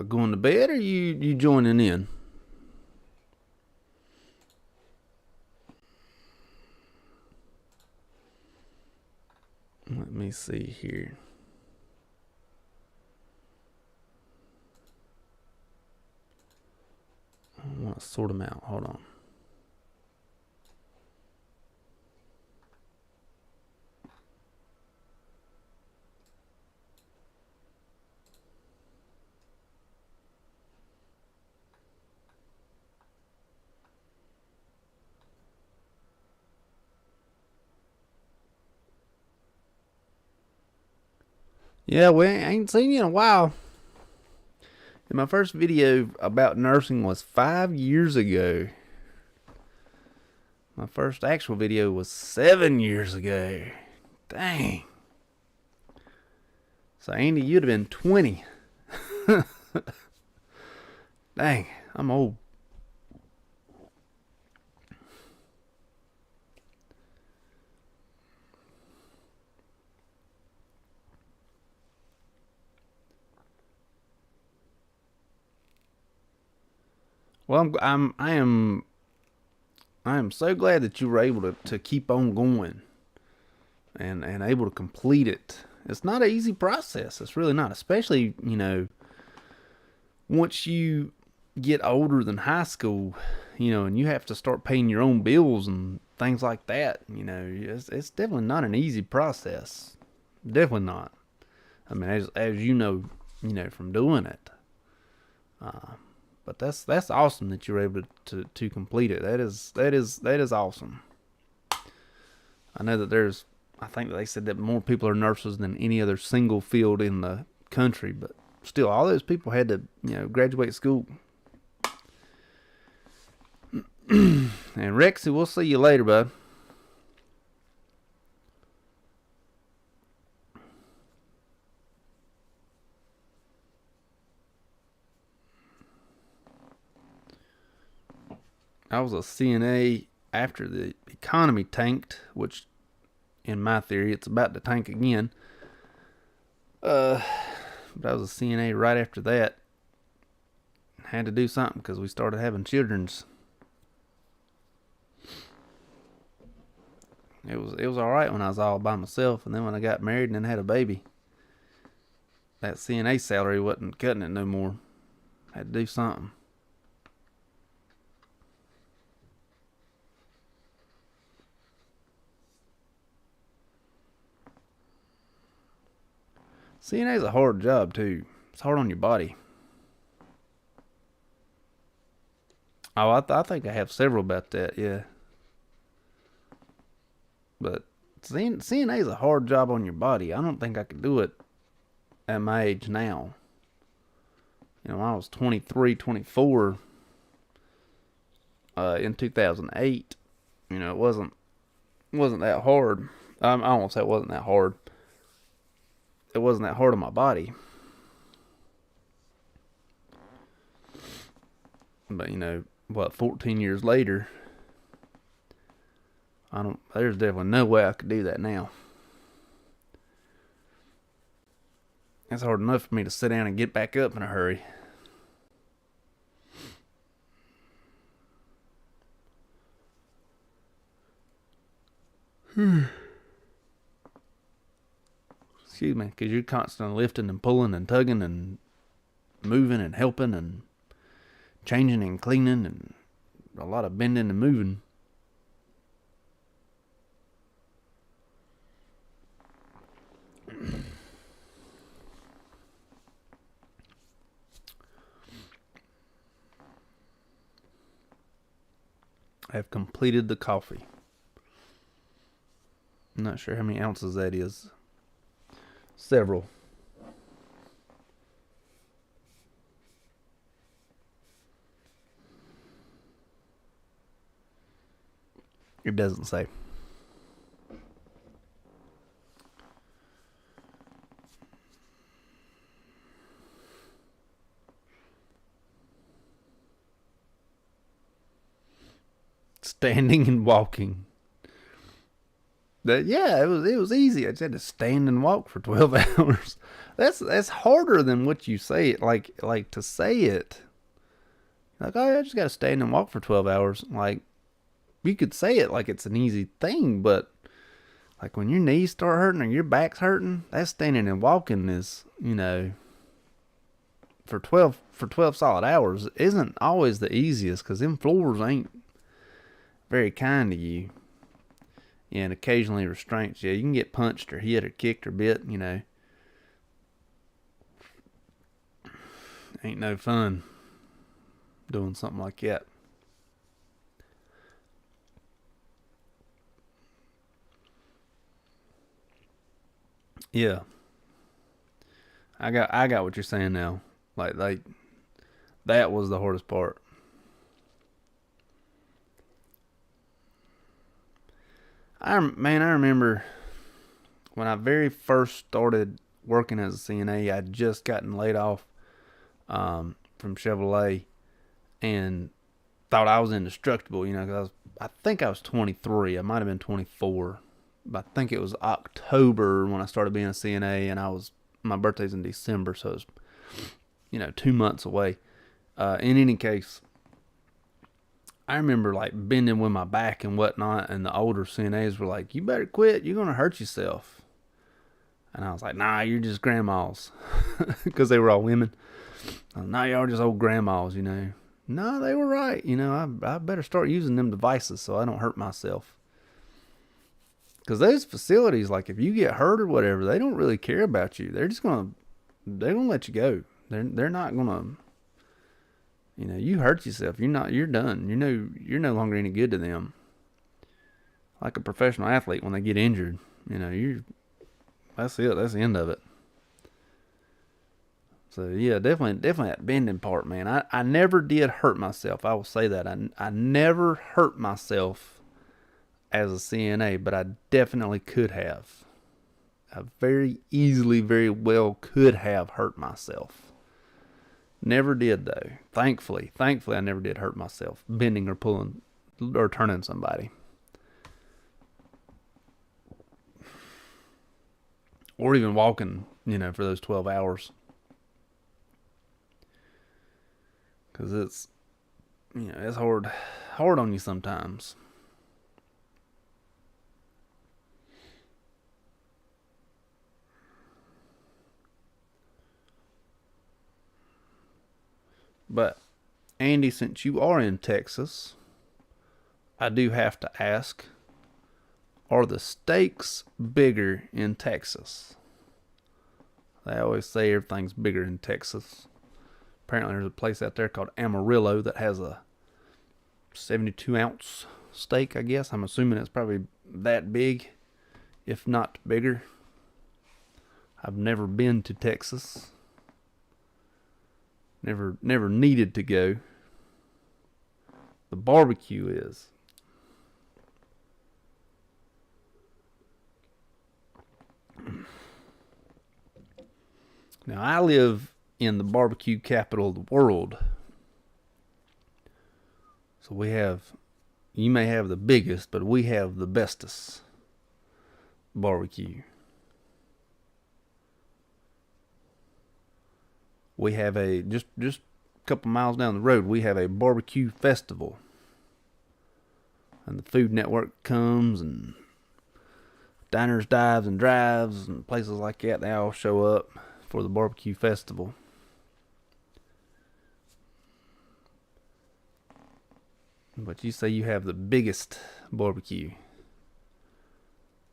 going to bed, or you joining in? Let me see here. I want to sort them out. Hold on. Yeah, we ain't seen you in a while. And my first video about nursing was 5 years ago. My first actual video was 7 years ago. Dang. So, Andy, you'd have been 20. Dang, I'm old. Well, I am so glad that you were able to keep on going and able to complete it. It's not an easy process. It's really not, especially, once you get older than high school, and you have to start paying your own bills and things like that. It's definitely not an easy process. Definitely not. I mean, as you know, from doing it. But that's awesome that you're able to complete it. That is awesome. I know that I think they said that more people are nurses than any other single field in the country, but still, all those people had to, graduate school. And Rexy, we'll see you later, bud. I was a CNA after the economy tanked, which, in my theory, it's about to tank again. But I was a CNA right after that. Had to do something because we started having children's. It was all right when I was all by myself, and then when I got married and then had a baby, that CNA salary wasn't cutting it no more. Had to do something. CNA is a hard job too. It's hard on your body. Oh, I think I have several about that, yeah. But CNA is a hard job on your body. I don't think I could do it at my age now. When I was 23, 24 in 2008, it wasn't that hard. I won't say it wasn't that hard. It wasn't that hard on my body. But 14 years later, there's definitely no way I could do that now. It's hard enough for me to sit down and get back up in a hurry. Excuse me, because you're constantly lifting and pulling and tugging and moving and helping and changing and cleaning and a lot of bending and moving. I have completed the coffee. I'm not sure how many ounces that is. Several. It doesn't say. Standing and walking. Yeah, it was easy. I just had to stand and walk for 12 hours. That's harder than what you say it. Like to say it. Like, oh, I just got to stand and walk for 12 hours. Like, you could say it like it's an easy thing, but like when your knees start hurting or your back's hurting, that standing and walking is, for 12 solid hours isn't always the easiest, because them floors ain't very kind to you. Yeah, and occasionally restraints. Yeah, you can get punched or hit or kicked or bit, Ain't no fun doing something like that. Yeah. I got what you're saying now. Like that was the hardest part. I remember when I very first started working as a CNA, I'd just gotten laid off from Chevrolet and thought I was indestructible, because I think I was 23. I might have been 24. But I think it was October when I started being a CNA, and my birthday's in December, so it was, 2 months away. In any case, I remember like bending with my back and whatnot, and the older CNAs were like, "You better quit. You're gonna hurt yourself." And I was like, "Nah, you're just grandmas," because they were all women. "Nah, y'all just old grandmas, No, they were right. I better start using them devices so I don't hurt myself. Because those facilities, like if you get hurt or whatever, they don't really care about you. They're gonna let you go. They're not gonna. You hurt yourself. You're done. You're no longer any good to them. Like a professional athlete, when they get injured, that's it. That's the end of it. So yeah, definitely that bending part, man. I never did hurt myself. I will say that. I never hurt myself as a CNA, but I definitely could have. I very easily, very well could have hurt myself. Never did though. Thankfully, I never did hurt myself bending or pulling or turning somebody. Or even walking, for those 12 hours. Because it's hard on you sometimes. But Andy, since you are in Texas, I do have to ask, are the steaks bigger in Texas? They always say everything's bigger in Texas. Apparently there's a place out there called Amarillo that has a 72-ounce steak, I guess. I'm assuming it's probably that big, if not bigger. I've never been to Texas. Never needed to go. The barbecue is. Now, I live in the barbecue capital of the world. So you may have the biggest, but we have the bestest barbecue. We have just a couple miles down the road, we have a barbecue festival. And the Food Network comes, and diners, dives, and drives, and places like that, they all show up for the barbecue festival. But you say you have the biggest barbecue,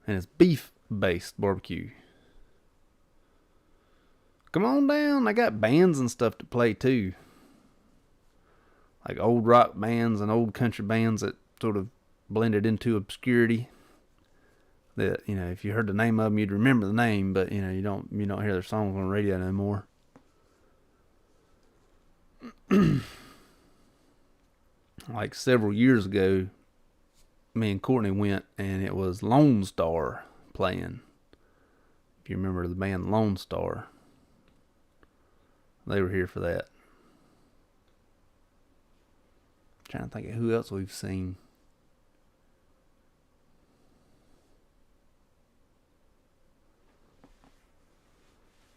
and it's beef-based barbecue. Come on down. They got bands and stuff to play too, like old rock bands and old country bands that sort of blended into obscurity. That, you know, if you heard the name of them, you'd remember the name, but you know, you don't hear their songs on the radio anymore. Like several years ago, me and Courtney went, and it was Lone Star playing. If you remember the band Lone Star, they were here for that. I'm trying to think of who else we've seen.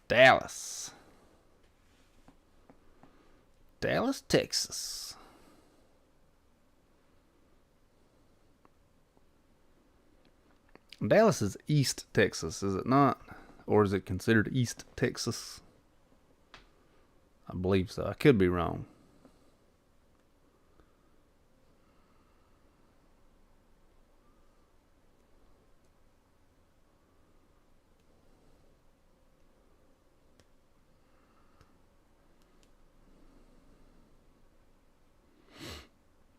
Dallas, Texas. Dallas is East Texas, is it not? Or is it considered East Texas? I believe so. I could be wrong.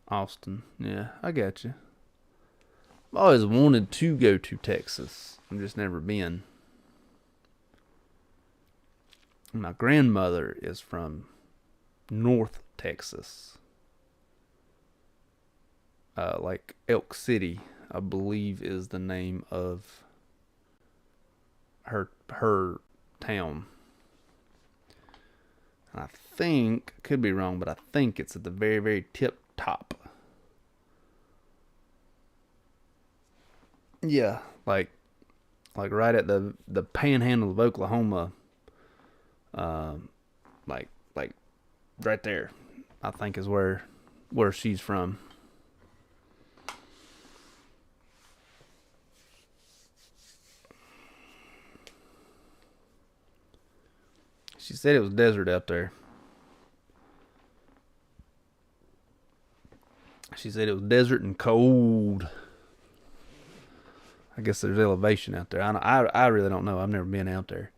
Austin. Yeah, I got you. I've always wanted to go to Texas. I've just never been. My grandmother is from North Texas. Like Elk City, I believe, is the name of her town. And I think, could be wrong, but I think it's at the very, very tip top. Yeah, like right at the panhandle of Oklahoma. Like right there, I think is where she's from. She said it was desert out there. She said it was desert and cold. I guess there's elevation out there. I really don't know. I've never been out there.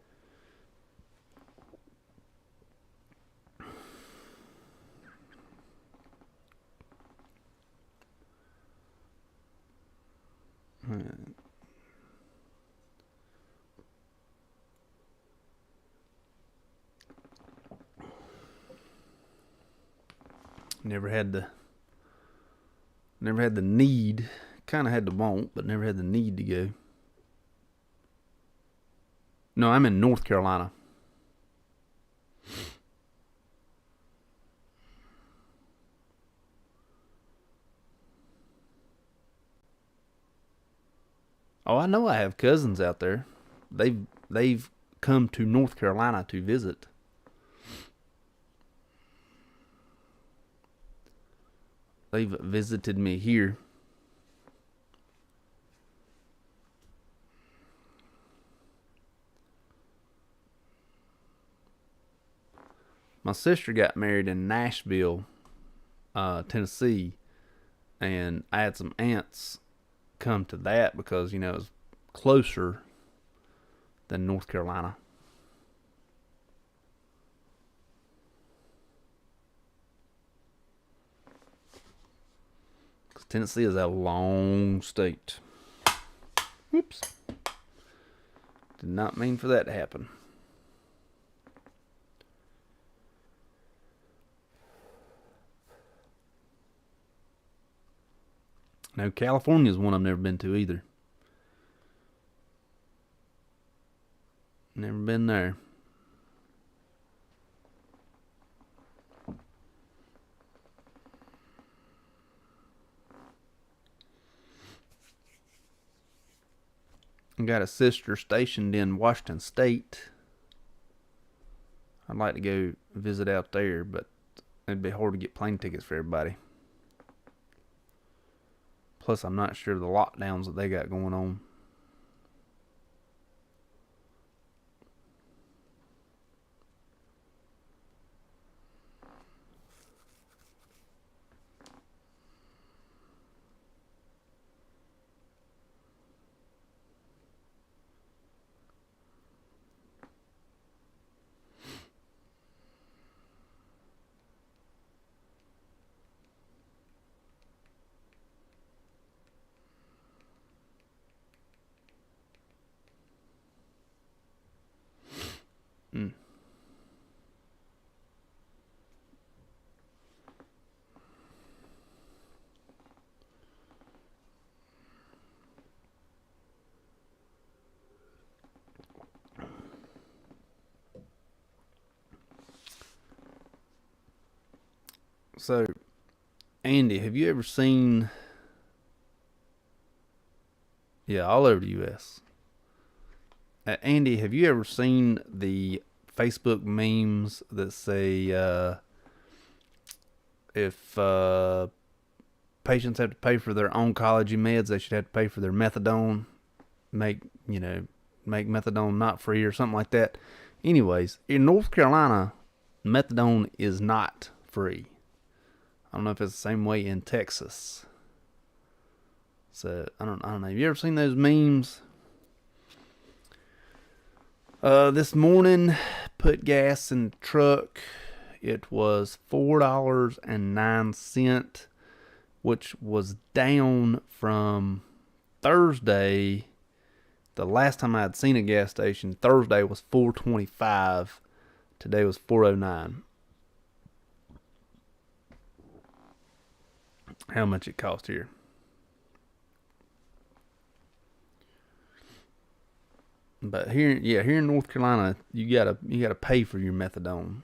Never had the need. Kind of had the want, but never had the need to go. No, I'm in North Carolina. Oh, I know I have cousins out there. They've come to North Carolina to visit. They've visited me here. My sister got married in Nashville, Tennessee, and I had some aunts come to that because, you know, it was closer than North Carolina. Because Tennessee is a long state. Oops. Did not mean for that to happen. No, California is one I've never been to either. Never been there. I got a sister stationed in Washington State. I'd like to go visit out there, but it'd be hard to get plane tickets for everybody. Plus, I'm not sure of the lockdowns that they got going on. So, Andy, have you ever seen? Yeah, all over the U.S. Andy, have you ever seen the Facebook memes that say if patients have to pay for their oncology meds, they should have to pay for their methadone? Make methadone not free or something like that. Anyways, in North Carolina, methadone is not free. I don't know if it's the same way in Texas. So I don't know. Have you ever seen those memes? This morning, put gas in the truck. It was $4.09, which was down from Thursday. The last time I had seen a gas station, Thursday was $4.25. Today was $4.09. How much it cost here? But here in North Carolina, you gotta pay for your methadone.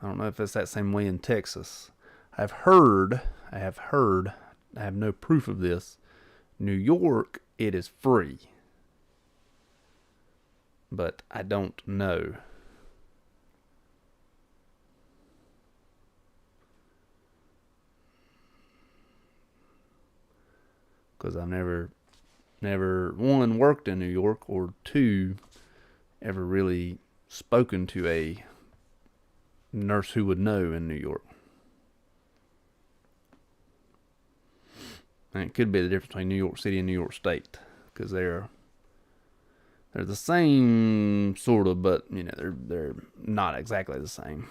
I don't know if it's that same way in Texas. I have heard, I have no proof of this. New York, it is free. But I don't know. Because I've never, one, worked in New York, or two, ever really spoken to a nurse who would know in New York. And it could be the difference between New York City and New York State, because they're the same sort of, but they're not exactly the same.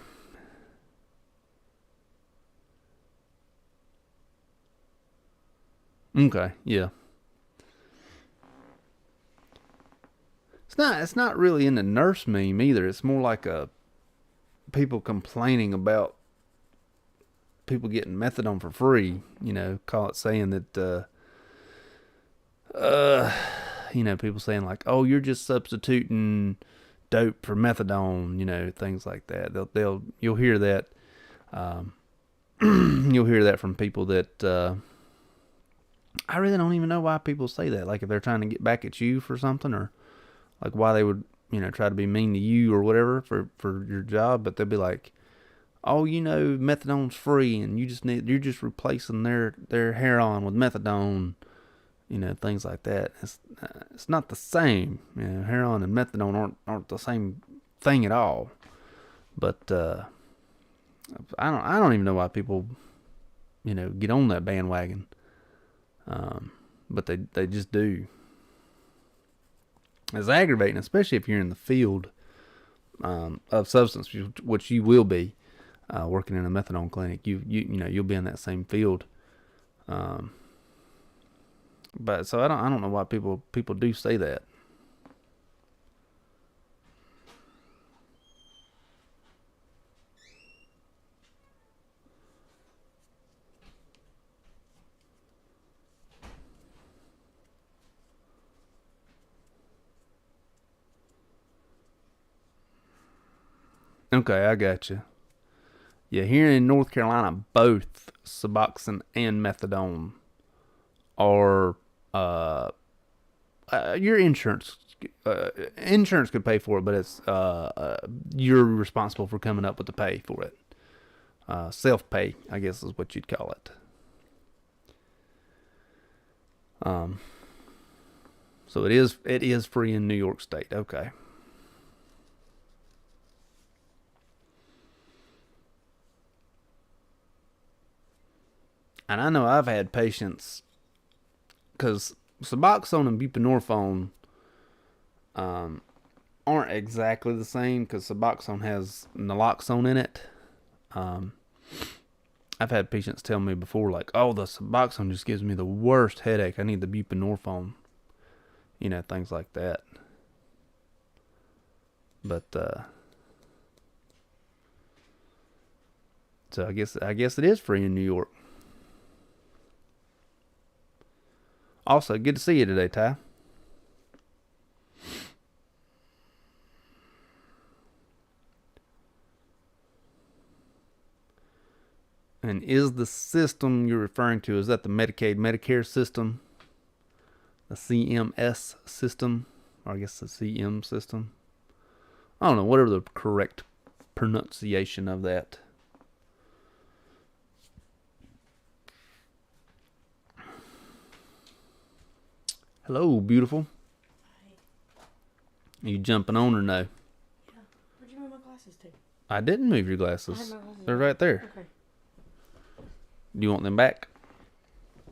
Okay, yeah. It's not really in the nurse meme either. It's more like people complaining about people getting methadone for free. Call it saying that people saying like, "Oh, you're just substituting dope for methadone," things like that. You'll hear that. You'll hear that from people that I really don't even know why people say that. Like if they're trying to get back at you for something, or like why they would try to be mean to you or whatever for your job. But they'll be like, "Oh, methadone's free, and you're just replacing their heroin with methadone." Things like that. It's not the same. Heroin and methadone aren't the same thing at all. But I don't even know why people get on that bandwagon. But they just do. It's aggravating, especially if you're in the field of substance, which you will be working in a methadone clinic. You'll be in that same field. But so I don't know why people do say that. Okay, I got you. Yeah, here in North Carolina, both Suboxone and methadone are your insurance. Insurance could pay for it, but it's you're responsible for coming up with the pay for it. Self-pay, I guess, is what you'd call it. So it is free in New York State. Okay. And I know I've had patients, because Suboxone and buprenorphine aren't exactly the same, because Suboxone has naloxone in it. I've had patients tell me before, like, "Oh, the Suboxone just gives me the worst headache. I need the buprenorphine." Things like that. But so I guess it is free in New York. Also, good to see you today, Ty. And is the system you're referring to, is that the Medicaid, Medicare system? The CMS system? Or I guess the CM system? I don't know, whatever the correct pronunciation of that. Hello, beautiful. Hi. Are you jumping on or no? Yeah. Where'd you move my glasses to? I didn't move your glasses. I had my glasses. They're right there. Okay. Do you want them back?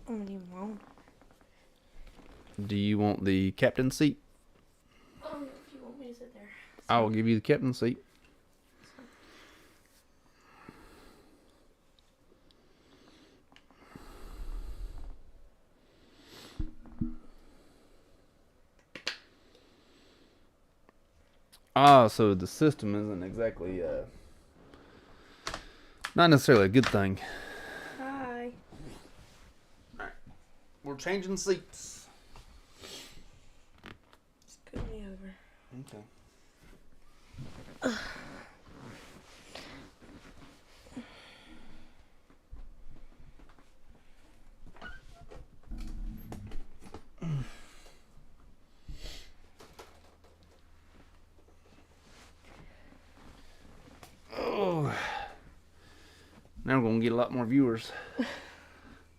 What do you want? Do you want the captain's seat? If you want me to sit there. I will give you the captain's seat. So the system isn't exactly, not necessarily a good thing. Hi. Alright, we're changing seats. Scoot me over. Okay. Now we're going to get a lot more viewers.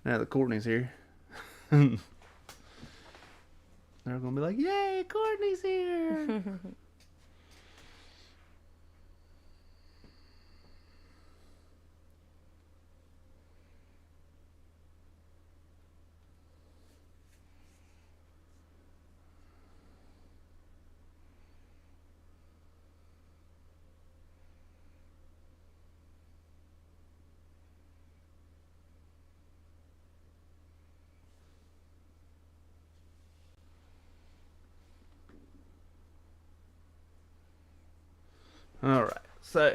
Now that Courtney's here. They're going to be like, yay, Courtney's here. All right, so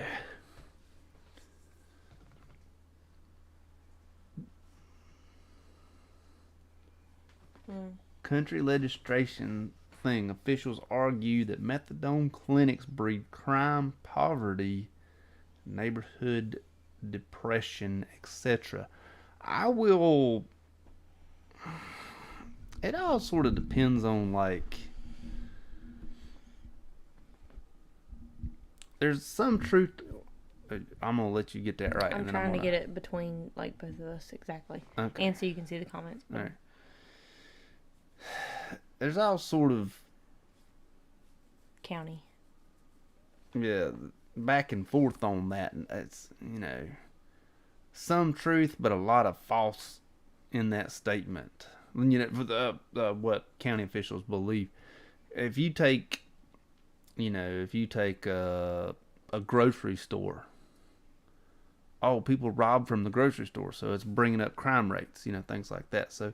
country legislation thing. Officials argue that methadone clinics breed crime, poverty, neighborhood depression, etc. I will. It all sort of depends on like. There's some truth. I'm gonna let you get that right. I'm trying to get it between like both of us exactly, okay. And so you can see the comments. All right. There's all sort of county. Yeah, back and forth on that. It's some truth, but a lot of false in that statement. What county officials believe. If you take a grocery store, people rob from the grocery store, so it's bringing up crime rates, things like that. So,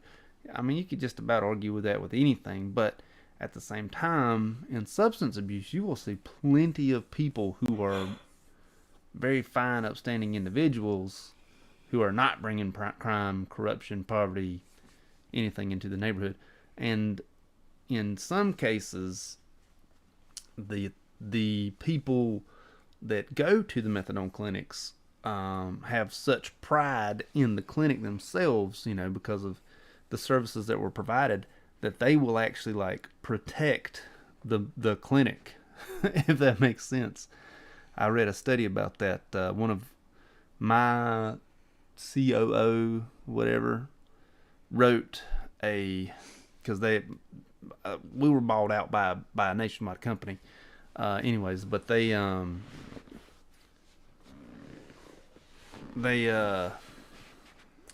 I mean, you could just about argue with that with anything, but at the same time, in substance abuse, you will see plenty of people who are very fine, upstanding individuals who are not bringing crime, corruption, poverty, anything into the neighborhood. And in some cases, the people that go to the methadone clinics have such pride in the clinic themselves, because of the services that were provided, that they will actually like protect the clinic, if that makes sense. I read a study about that. One of my COO, whatever, wrote because we were bought out by a nationwide company. Anyways, but they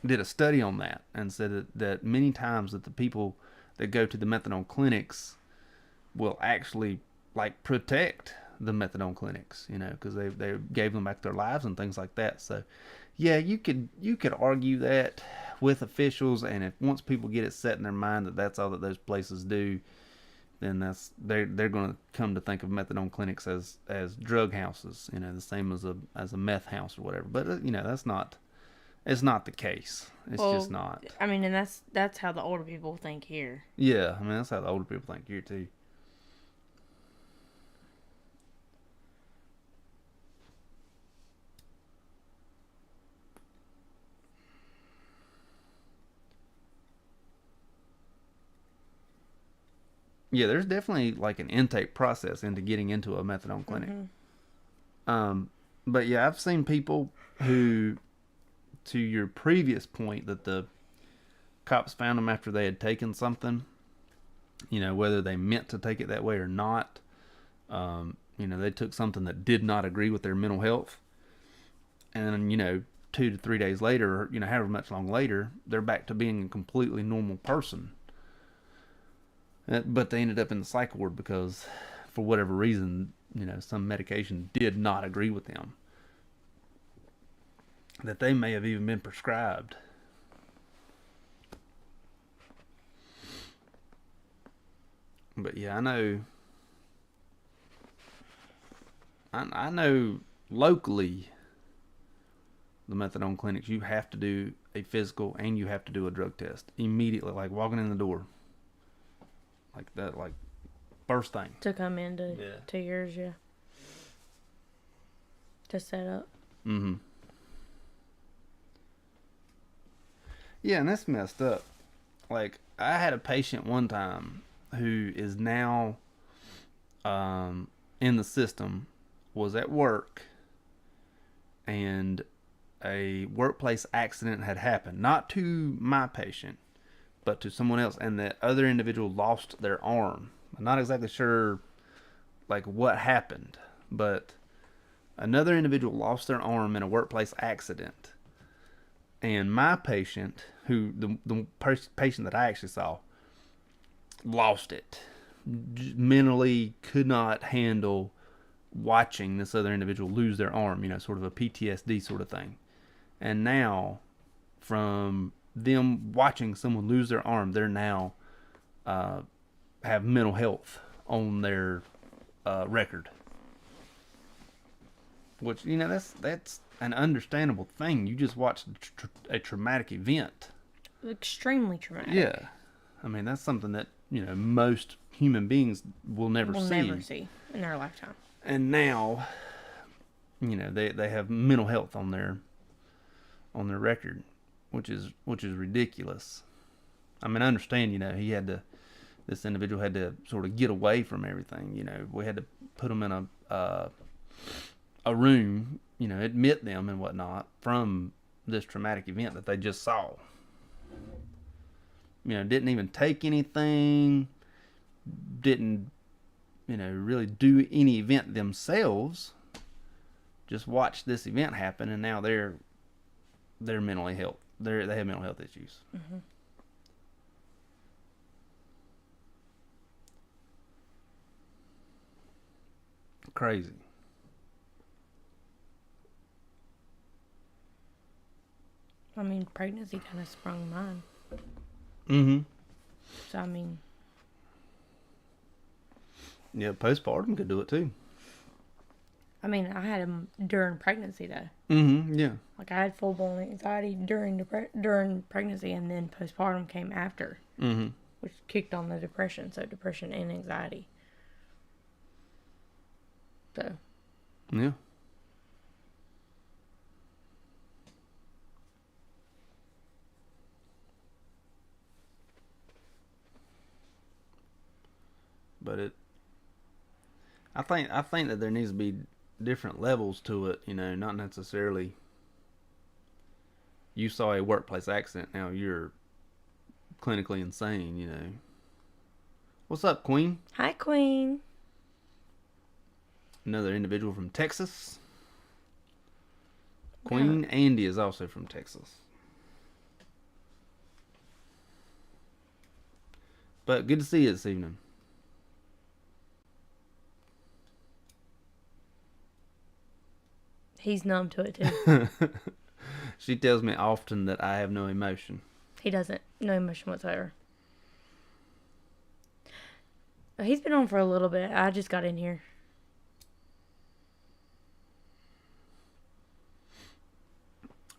did a study on that and said that many times that the people that go to the methadone clinics will actually like protect the methadone clinics, because they gave them back their lives and things like that. So, yeah, you could argue that with officials, and if once people get it set in their mind that that's all that those places do, then they're going to come to think of methadone clinics as drug houses, the same as a meth house or whatever. But that's not. It's not the case. It's just not. I mean, and that's how the older people think here. Yeah, I mean that's how the older people think here too. Yeah, there's definitely like an intake process into getting into a methadone clinic. But yeah, I've seen people who, to your previous point, that the cops found them after they had taken something, whether they meant to take it that way or not. They took something that did not agree with their mental health. And then, 2 to 3 days later, however much long later, they're back to being a completely normal person. But they ended up in the psych ward because, for whatever reason, some medication did not agree with them. That they may have even been prescribed. But yeah, I know locally, the methadone clinics, you have to do a physical and you have to do a drug test immediately, like walking in the door. Like that, like first thing. To come into 2 years, yeah. To set up. Mm-hmm. Yeah, and that's messed up. Like, I had a patient one time who is now in the system, was at work, and a workplace accident had happened. Not to my patient, but to someone else, and that other individual lost their arm. I'm not exactly sure like what happened, but another individual lost their arm in a workplace accident. And my patient, who the patient that I actually saw, lost it. Mentally could not handle watching this other individual lose their arm, sort of a PTSD sort of thing. And now, from them watching someone lose their arm, they're now have mental health on their record. Which, that's an understandable thing. You just watched a traumatic event. Extremely traumatic. Yeah. I mean, that's something that, most human beings will never see in their lifetime. And now, they have mental health on their record, which is ridiculous. I mean, I understand, this individual had to sort of get away from everything. We had to put them in a room, admit them and whatnot from this traumatic event that they just saw. Didn't even take anything, didn't, really do any event themselves. Just watched this event happen, and now they're mentally health. They have mental health issues. Mm-hmm. Crazy. I mean, pregnancy kind of sprung mine. Mm-hmm. So, I mean... Yeah, postpartum could do it, too. I mean, I had them during pregnancy, though. Mm-hmm, yeah. Like, I had full-blown anxiety during pregnancy, and then postpartum came after. Mm-hmm. Which kicked on the depression. So, depression and anxiety. So... Yeah. But I think that there needs to be different levels to it, not necessarily you saw a workplace accident, now you're clinically insane, What's up, Queen? Hi, Queen. Another individual from Texas. Queen Andy is also from Texas. But good to see you this evening. He's numb to it, too. She tells me often that I have no emotion. He doesn't. No emotion whatsoever. He's been on for a little bit. I just got in here.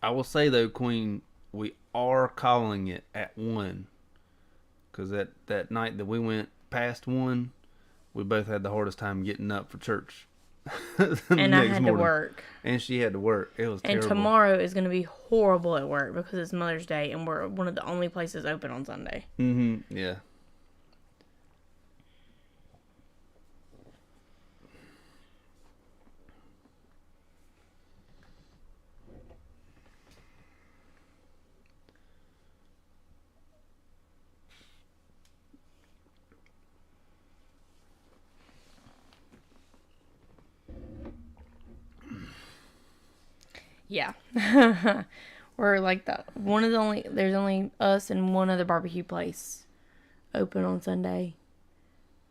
I will say, though, Queen, we are calling it at 1. Because that night that we went past 1, we both had the hardest time getting up for church. And I had to work. And she had to work. It was terrible. And tomorrow is going to be horrible at work because it's Mother's Day and we're one of the only places open on Sunday. Mm-hmm. Yeah. Yeah. We're like there's only us and one other barbecue place open on Sunday.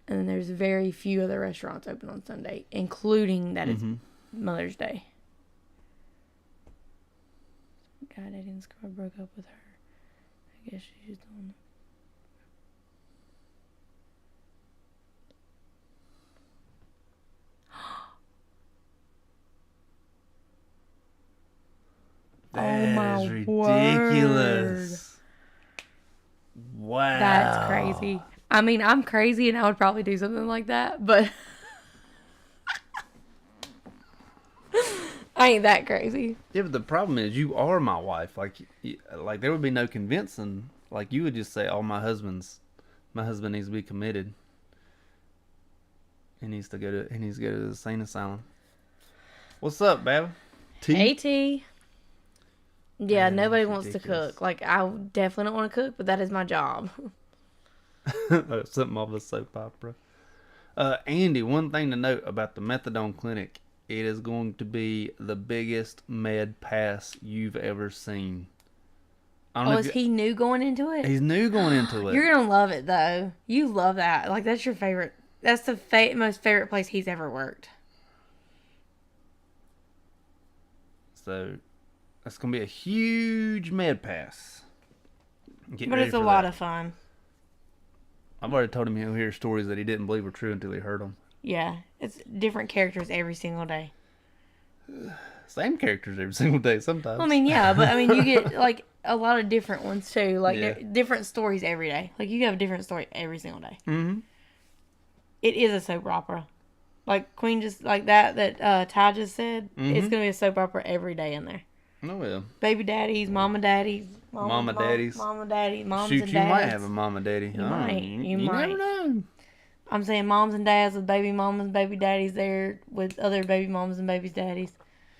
And then there's very few other restaurants open on Sunday, including that it's Mother's Day. God, Eddie's car broke up with her. I guess she's the one. Oh my ridiculous. Word. Wow. That's crazy. I mean, I'm crazy and I would probably do something like that, but I ain't that crazy. Yeah, but the problem is you are my wife. Like there would be no convincing. Like you would just say, "Oh, my husband needs to be committed. He needs to go to the insane asylum." What's up, babe? T? Hey, T. Yeah, Man, nobody that's wants ridiculous. to cook. Like, I definitely don't want to cook, but that is my job. Something off a soap opera. Andy, one thing to note about the methadone clinic: it is going to be the biggest med pass you've ever seen. I don't know Is he new going into it? He's new going into it. You're going to love it, though. You love that. Like, that's your favorite. That's the most favorite place he's ever worked. So, that's going to be a huge med pass. But it's a lot of fun. I've already told him he'll hear stories that he didn't believe were true until he heard them. Yeah. It's different characters every single day. Same characters every single day sometimes. I mean, yeah, but I mean, you get, like, a lot of different ones, too. Like, Yeah. different stories every day. Like, you have a different story every single day. Mm-hmm. It is a soap opera. Like Queen just, like that Ty just said, it's going to be a soap opera every day in there. Oh, yeah. Baby daddies, mama daddies. Mama daddies. Mama daddy, moms Shoot, and you dads. might have a mama daddy. You might. You might. never know. I'm saying moms and dads with baby mamas and baby daddies there with other baby mamas and baby daddies.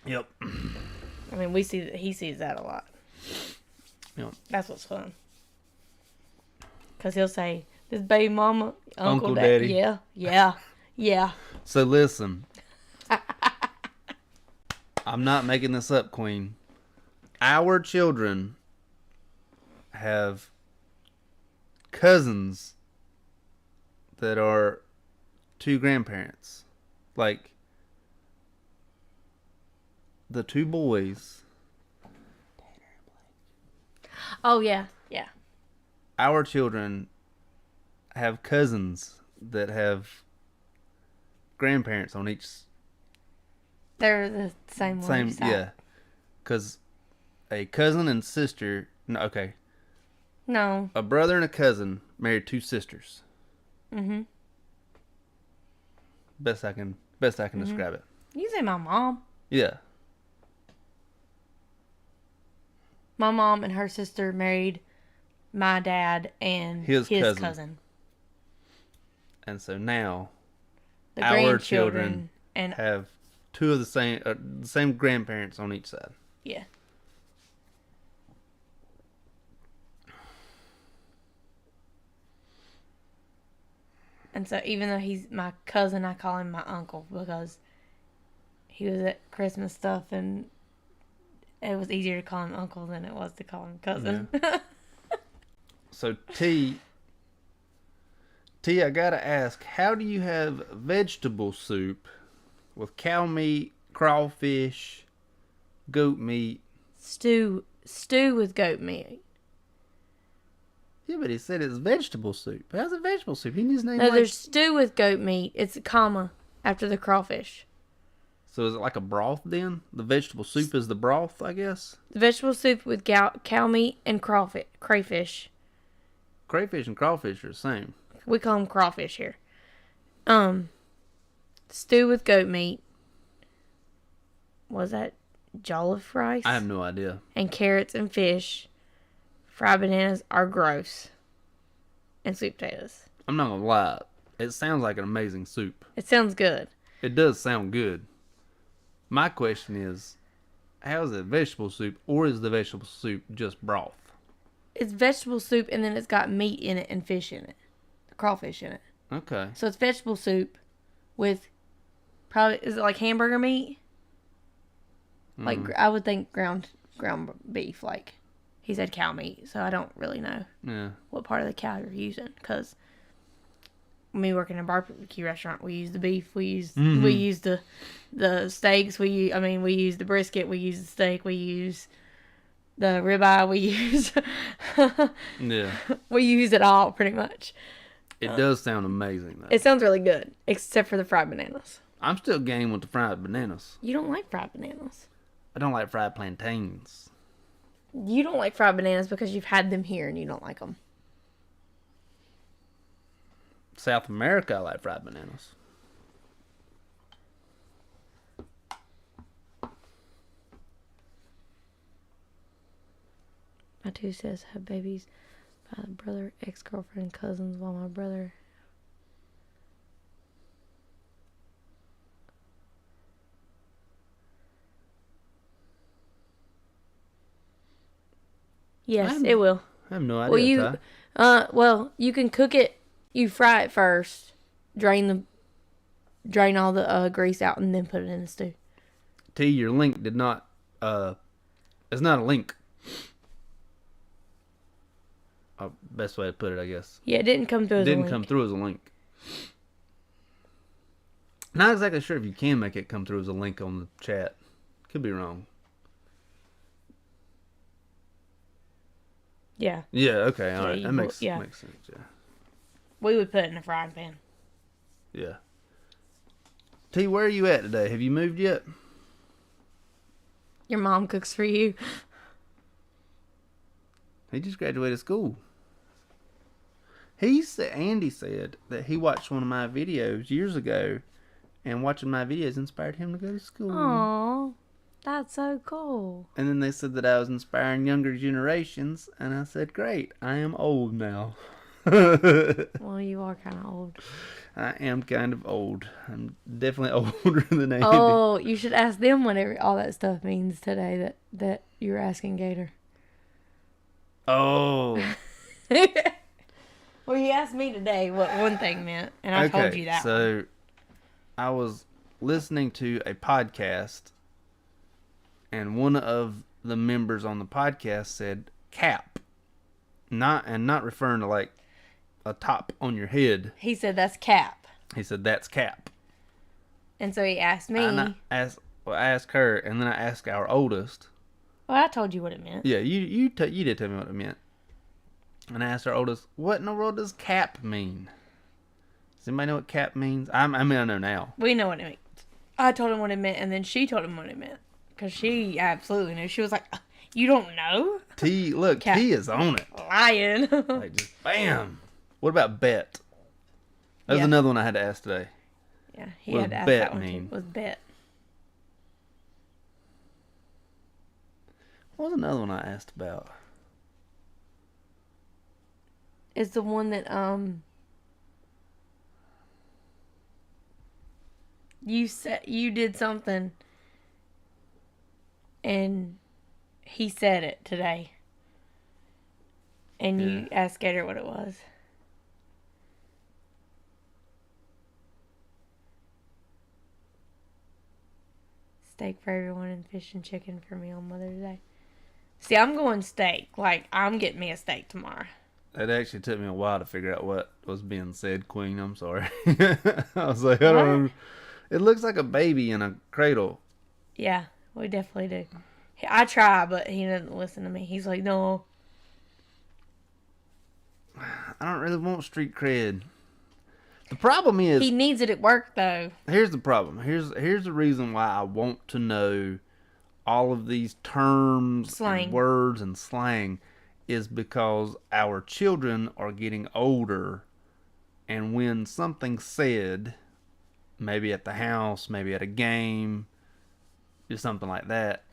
Yep. I mean, he sees that a lot. Yep. That's what's fun. Because he'll say, this baby mama, Uncle Daddy. Daddy. Yeah. So listen. I'm not making this up, Queen. Our children have cousins that are two grandparents. Like, the two boys. Oh, yeah. Our children have cousins that have grandparents on each. They're the same one. Same, yeah. Because a cousin and sister. No, okay. No. A brother and a cousin married two sisters. Mm-hmm. Best I can describe it. You say my mom. Yeah. My mom and her sister married my dad and His cousin. cousin. And so now The our grandchildren children and have two of the same grandparents on each side. yeah. And so even though he's my cousin, I call him my uncle because he was at Christmas stuff and it was easier to call him uncle than it was to call him cousin. Yeah. So T, I gotta ask, how do you have vegetable soup with cow meat, crawfish, goat meat? Stew with goat meat. Yeah, but he said it's vegetable soup. How's it vegetable soup? He needs to name No, there's stew with goat meat. It's a comma after the crawfish. So is it like a broth then? The vegetable soup is the broth, I guess? The vegetable soup with cow meat and crayfish. Crayfish and crawfish are the same. We call them crawfish here. Stew with goat meat. Was that jollof rice? I have no idea. And carrots and fish. Fried bananas are gross. And sweet potatoes. I'm not gonna lie. It sounds like an amazing soup. It sounds good. It does sound good. My question is, how is it vegetable soup, or is the vegetable soup just broth? It's vegetable soup and then it's got meat in it and fish in it. Crawfish in it. Okay. So it's vegetable soup with probably, is it like hamburger meat? Like I would think ground beef. Like he said cow meat, so I don't really know Yeah. what part of the cow you're using. Because when we work in a barbecue restaurant, we use the beef. We use the steaks. We use the brisket. We use the steak. We use the ribeye. We use Yeah. we use it all pretty much. It does sound amazing, though. It sounds really good, except for the fried bananas. I'm still game with the fried bananas. You don't like fried bananas. I don't like fried plantains. You don't like fried bananas because you've had them here and you don't like them. South America, I like fried bananas. My two says have babies by the brother, ex-girlfriend, cousins, while my brother... Yes, it will. I have no idea. Well, you can cook it. You fry it first, drain all the grease out, and then put it in the stew. T, your link did not. It's not a link. Best way to put it, I guess. Yeah, it didn't come through as a link. Didn't come through as a link. Not exactly sure if you can make it come through as a link on the chat. Could be wrong. Yeah. Yeah, okay, all right. That makes sense, yeah. We would put it in a frying pan. Yeah. T, where are you at today? Have you moved yet? Your mom cooks for you. He just graduated school. Andy said that he watched one of my videos years ago, and watching my videos inspired him to go to school. Aww, that's so cool. And then they said that I was inspiring younger generations, and I said, great, I am old now. Well, you are kind of old. I am kind of old. I'm definitely older than Andy. Oh, you should ask them what all that stuff means today that you were asking Gator. Oh. Well, he asked me today what one thing meant, and I told you that. So I was listening to a podcast, and one of the members on the podcast said cap. Not referring to like a top on your head. He said that's cap. He said that's cap. And so he asked me. And I asked her, and then I asked our oldest. Well, I told you what it meant. Yeah, you did tell me what it meant. And I asked our oldest, what in the world does cap mean? Does anybody know what cap means? I know now. We know what it means. I told him what it meant, and then she told him what it meant. Because she absolutely knew. She was like, you don't know? T is on it. Lying. Like, just bam. What about bet? That was another one I had to ask today. Yeah, he had to ask that one too. Was bet. What was another one I asked about? It's the one that you said you did something and he said it today. And you asked Gator what it was. Steak for everyone and fish and chicken for me on Mother's Day. See, I'm going steak. Like, I'm getting me a steak tomorrow. It actually took me a while to figure out what was being said, Queen. I'm sorry. I was like, I don't know. It looks like a baby in a cradle. Yeah, we definitely do. I try, but he doesn't listen to me. He's like, no. I don't really want street cred. The problem is... He needs it at work, though. Here's the problem. Here's the reason why I want to know all of these terms, and words, and slang, is because our children are getting older, and when something's said, maybe at the house, maybe at a game, just something like that,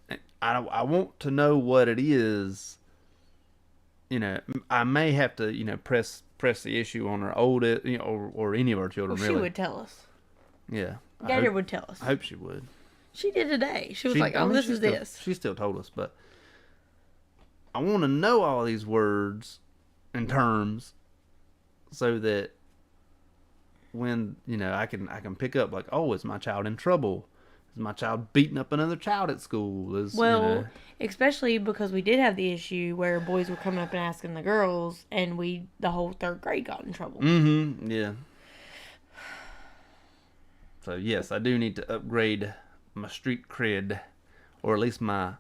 I want to know what it is. You know, I may have to, press the issue on our oldest, or any of our children, really. She would tell us. Yeah. Gator would tell us. I hope she would. She did today. She was like, this is this. She still told us, but I want to know all these words and terms so that when, I can pick up like, oh, is my child in trouble? Is my child beating up another child at school? Well, especially because we did have the issue where boys were coming up and asking the girls, and the whole third grade got in trouble. Mm-hmm. Yeah. So yes, I do need to upgrade my street cred, or at least my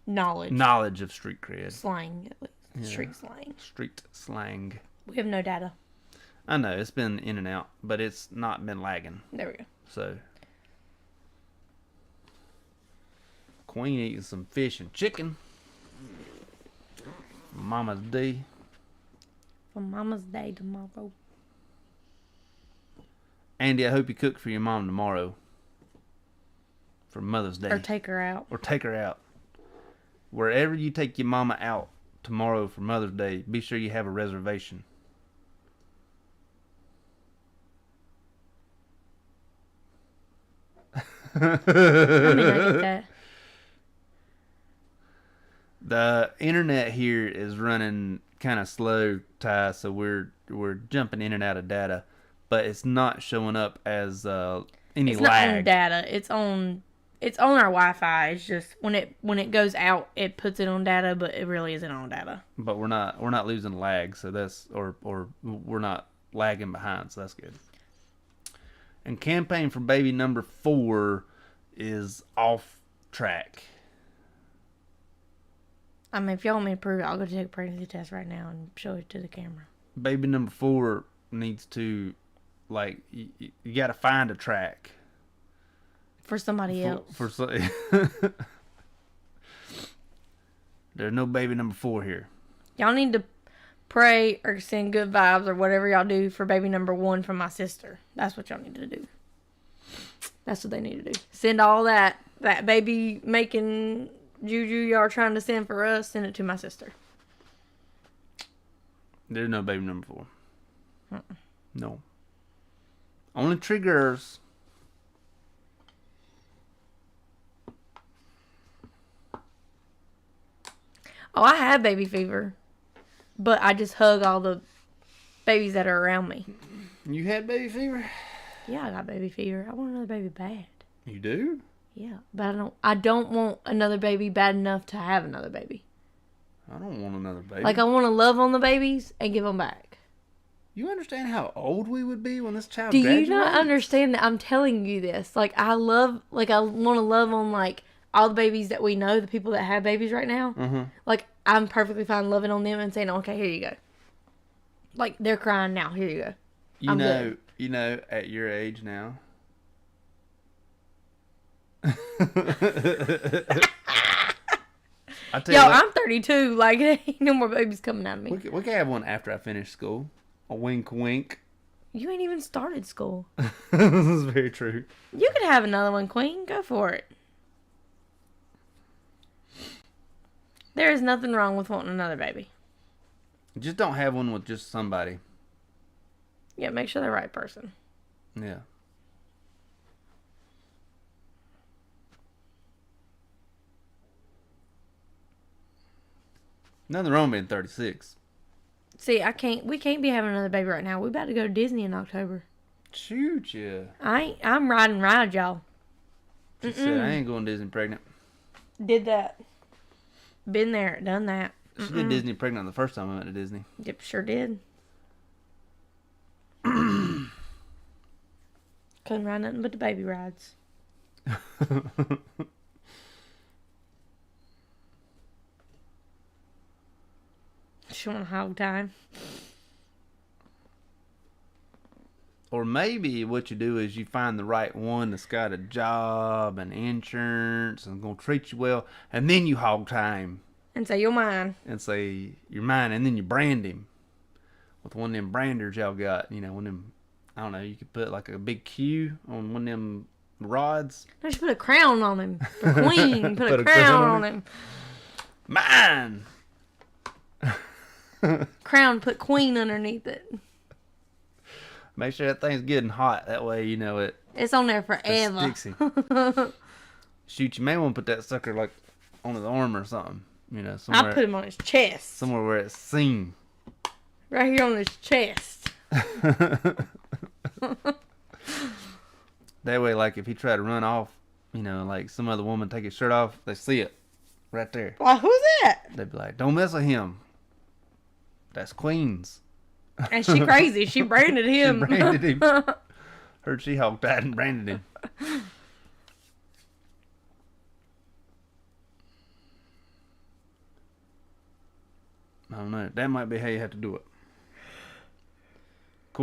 knowledge of street cred. Slang, at least. Yeah. Street slang. Street slang. We have no data. I know, it's been in and out, but it's not been lagging. There we go. So, Queen eating some fish and chicken. Mama's Day. For Mama's Day tomorrow. Andy, I hope you cook for your mom tomorrow. For Mother's Day. Or take her out. Wherever you take your mama out tomorrow for Mother's Day, be sure you have a reservation. I get that. The internet here is running kind of slow, Ty, so we're jumping in and out of data, but it's not showing up as any it's lag. It's not on data. It's on our Wi-Fi. It's just when it goes out, it puts it on data, but it really isn't on data. But we're not losing lag, so that's or we're not lagging behind, so that's good. And campaign for baby number 4 is off track. I mean, if y'all want me to prove it, I'll go take a pregnancy test right now and show it to the camera. Baby number 4 needs to, like, you got to find a track. For somebody else. There's no baby number 4 here. Y'all need to pray or send good vibes or whatever y'all do for baby number 1 from my sister. That's what y'all need to do. That's what they need to do. Send all that baby making juju y'all are trying to send for us, send it to my sister. There's no baby number 4. No. Only 3 girls. Oh, I have baby fever. But I just hug all the babies that are around me. You had baby fever? Yeah, I got baby fever. I want another baby bad. You do? Yeah, but I don't want another baby bad enough to have another baby. I don't want another baby. Like, I want to love on the bababies and give them back. You understand how old we would be when this child Do graduates? you not understand that I'm telling you this? Like, I want to love on, like, all the babies that we know, the people that have babies right now. Mm-hmm. Like, I'm perfectly fine loving on them and saying, okay, here you go. Like, they're crying now. Here you go. You know, at your age now. I'm 32. Like, ain't no more babies coming out of me. We can have one after I finish school. A wink, wink. You ain't even started school. This is very true. You could have another one, Queen. Go for it. There is nothing wrong with wanting another baby. Just don't have one with just somebody. Yeah, make sure they're the right person. Yeah. Nothing wrong being 36. See, we can't be having another baby right now. We about to go to Disney in October. Shoot, yeah. I'm riding ride, y'all. She said, I ain't going Disney pregnant. Did that. Been there, done that. She did Disney pregnant the first time I went to Disney. Yep, sure did. Couldn't ride nothing but the baby rides. She want hog time. Or maybe what you do is you find the right one that's got a job and insurance and going to treat you well, and then you hog time. And say, you're mine. And say, you're mine, and then you brand him with one of them branders y'all got. You know, one of them, I don't know, you could put like a big Q on one of them rods. No, just put a crown on him. For Queen, put a crown on him. Mine! Crown, put Queen underneath it. Make sure that thing's getting hot. That way, you know it's on there forever. Shoot, you may want to put that sucker like on his arm or something. You know, somewhere. I put him on his chest. Somewhere where it's seen. Right here on his chest. That way, like if he tried to run off You know, like some other woman take his shirt off, they see it right there. Like, who's that? They'd be like, don't mess with him. That's Queen's. And she crazy. She branded him. She branded him. Heard She-Hulk died and branded him. I don't know. That might be how you have to do it. Of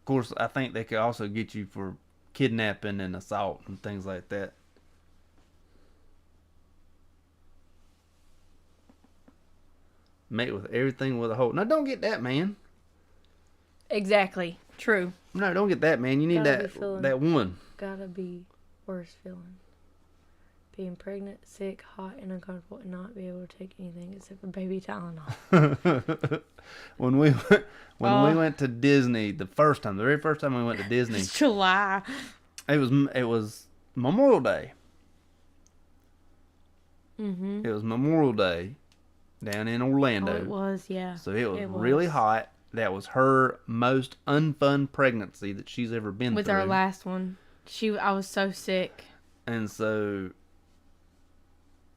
course, I think they could also get you for kidnapping and assault and things like that. Mate with everything with a hole. No, don't get that, man. Exactly. True. No, don't get that, man. You need Gotta be that one. Gotta be worse feeling. Being pregnant, sick, hot, and uncomfortable, and not be able to take anything except for baby Tylenol. when we went to Disney the very first time we went to Disney, It's July. it was Memorial Day. Mm-hmm. It was Memorial Day down in Orlando. Oh, it was, yeah. So it was really hot. That was her most unfun pregnancy that she's ever been With through. our last one, I was so sick. And so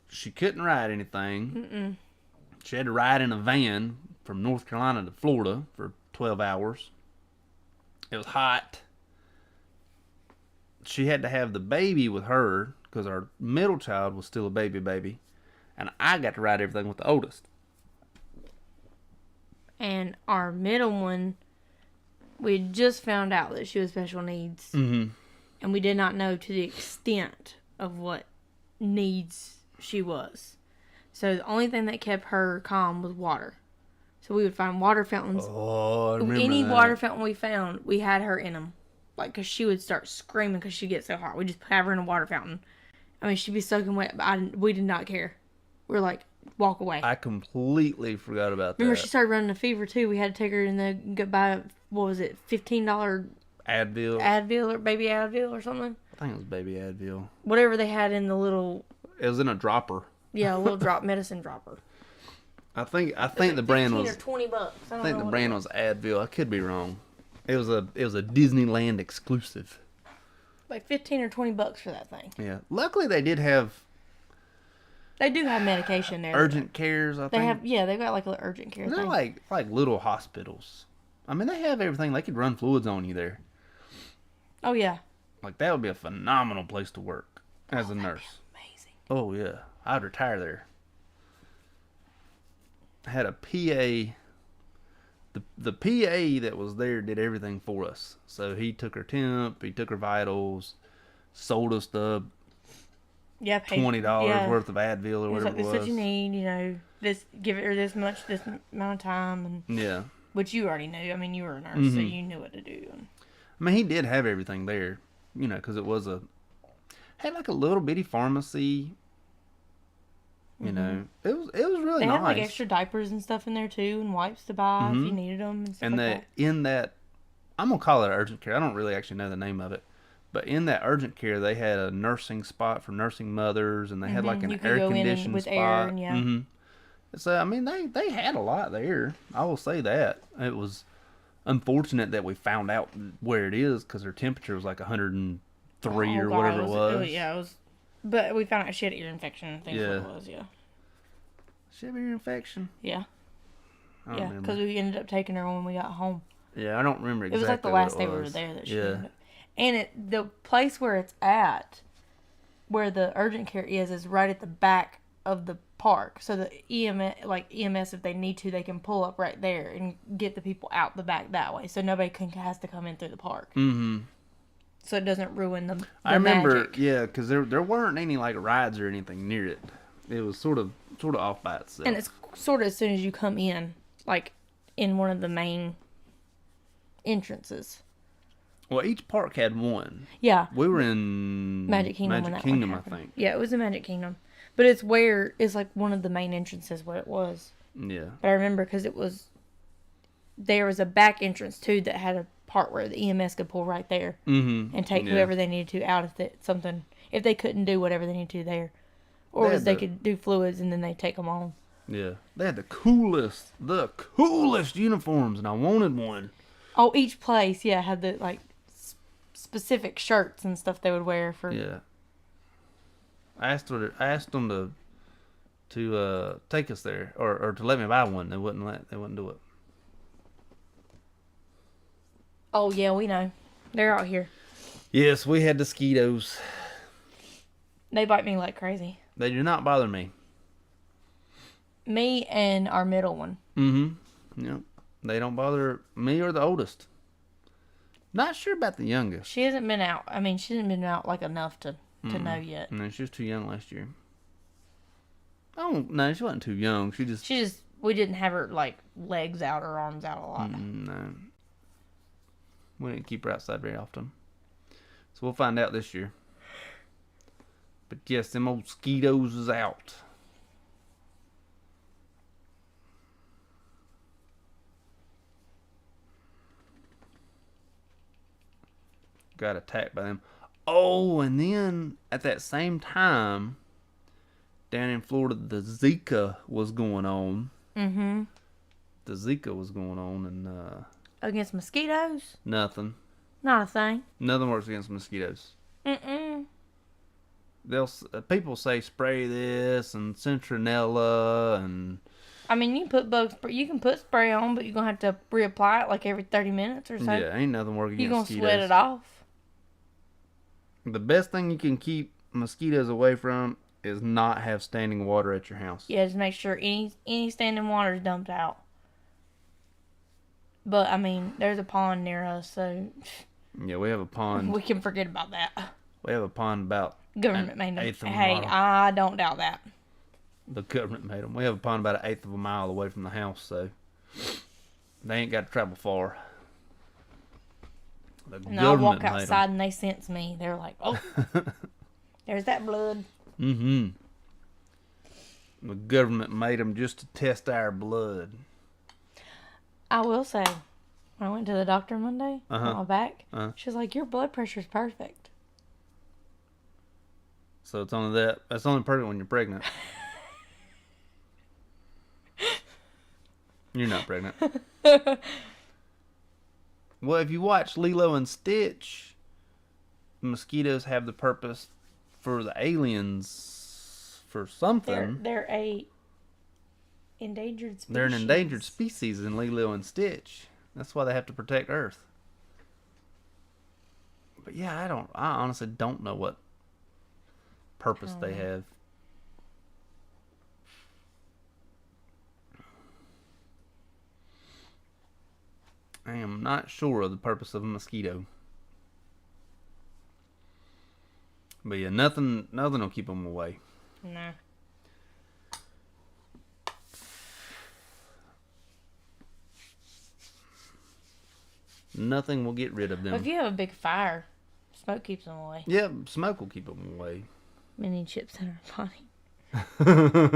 she couldn't ride anything. Mm-mm. She had to ride in a van from North Carolina to Florida for 12 hours. It was hot. She had to have the baby with her because our middle child was still a baby. And I got to ride everything with the oldest. And our middle one, we just found out that she was special needs. Mm-hmm. And we did not know to the extent of what needs she was. So the only thing that kept her calm was water. So we would find water fountains. Oh, I remember Any that. water fountain we found, we had her in them. Like, because she would start screaming because she'd get so hot. We just have her in a water fountain. I mean, she'd be soaking wet, but we did not care. We were like, walk away. I completely forgot about that. Remember, she started running a fever, too. We had to take her in the, buy, what was it, $15 Advil. or baby Advil or something? I think it was baby Advil. Whatever they had in the little... It was in a dropper. Yeah, a little medicine dropper. I think the brand was... $15 or $20. I think the brand was Advil. I could be wrong. It was a Disneyland exclusive. Like $15 or $20 for that thing. Yeah. Luckily, they did have... They do have medication there. Urgent cares, I think. They've got like an urgent care They're thing. like little hospitals. I mean, they have everything. They could run fluids on you there. Oh, yeah. Like, that would be a phenomenal place to work as a nurse. Amazing. Oh, yeah. I'd retire there. I had a PA. The PA that was there did everything for us. So he took her temp, he took her vitals, sold us the Yeah, $20 worth of Advil or whatever like, it was. This is what you need, give her this amount of time, and Yeah. which you already knew. I mean, you were a nurse, so you knew what to do. I mean, he did have everything there, because it was had like a little bitty pharmacy. You know, it was really They nice. had like extra diapers and stuff in there too, and wipes to buy if you needed them and stuff And like that. in that, I'm gonna call it urgent care. I don't really actually know the name of it, but in that urgent care, they had a nursing spot for nursing mothers, and they had like an You could air go in conditioned with spot. air and yeah. So I mean, they had a lot there. I will say that it was unfortunate that we found out where it is because her temperature was like 103 or whatever it was. Yeah, it was. But we found out she had ear infection. I think what it was. Yeah. She have ear infection. Yeah. I don't Yeah, remember. because we ended up taking her when we got home. Yeah, I don't remember exactly. It was like the last day we were there that she ended up. And the place where it's at, where the urgent care is right at the back of the park. So the EMS, if they need to, they can pull up right there and get the people out the back that way. So nobody has to come in through the park. Mm-hmm. So it doesn't ruin the I remember, magic. yeah, because there weren't any like rides or anything near it. It was sort of off by itself. And it's sort of as soon as you come in, like in one of the main entrances. Well, each park had one. Yeah. We were in Magic Kingdom when that one I happened. think. Yeah, it was in Magic Kingdom. But it's like one of the main entrances where it was. Yeah. But I remember because there was a back entrance too that had a part where the EMS could pull right there and take whoever they needed to out if they couldn't do whatever they needed to there. Or they could do fluids and then they take them on. Yeah. They had the coolest uniforms, and I wanted one. Oh, each place, had the like specific shirts and stuff they would wear for. Yeah. I asked them to take us there or to let me buy one. They wouldn't do it. Oh yeah, we know. They're out here. Yes, we had mosquitoes. They bite me like crazy. They do not bother me. Me and our middle one. Mm-hmm. Yep. They don't bother me or the oldest. Not sure about the youngest. She hasn't been out. I mean, she hasn't been out like enough to know yet. No, she was too young last year. Oh no, she wasn't too young. We didn't have her like legs out or arms out a lot. No. We didn't keep her outside very often. So we'll find out this year. But yes, them old mosquitoes is out. Got attacked by them. Oh, and then at that same time, down in Florida, the Zika was going on. Mm-hmm. The Zika was going on, and against mosquitoes? nothing. Not a thing. Nothing works against mosquitoes. Mm-mm. People say spray this and citronella and. I mean, you can put spray on, but you're gonna have to reapply it like every 30 minutes or so. Yeah, ain't nothing working against mosquitoes. You're gonna sweat it off. The best thing you can keep mosquitoes away from is not have standing water at your house. Yeah, just make sure any standing water is dumped out. But I mean, there's a pond near us, so yeah, we have a pond. We can forget about that. We have a pond about government made them. Hey, I don't doubt that. The government made them. We have a pond about 1/8 of a mile away from the house, so they ain't got to travel far. I walk outside and they sense me. They're like, "Oh, there's that blood." Mm-hmm. The government made them just to test our blood. I will say, when I went to the doctor Monday on my back, she was like, "Your blood pressure's perfect." So it's only that. That's only perfect when you're pregnant. You're not pregnant. Well, if you watch Lilo and Stitch, mosquitoes have the purpose for the aliens for something. They're a endangered species. They're an endangered species in Lilo and Stitch. That's why they have to protect Earth. But yeah, I honestly don't know what purpose they have. I am not sure of the purpose of a mosquito. But yeah, nothing will keep them away. No. Nothing will get rid of them. If you have a big fire, smoke keeps them away. Yeah, smoke will keep them away. Many chips in our body.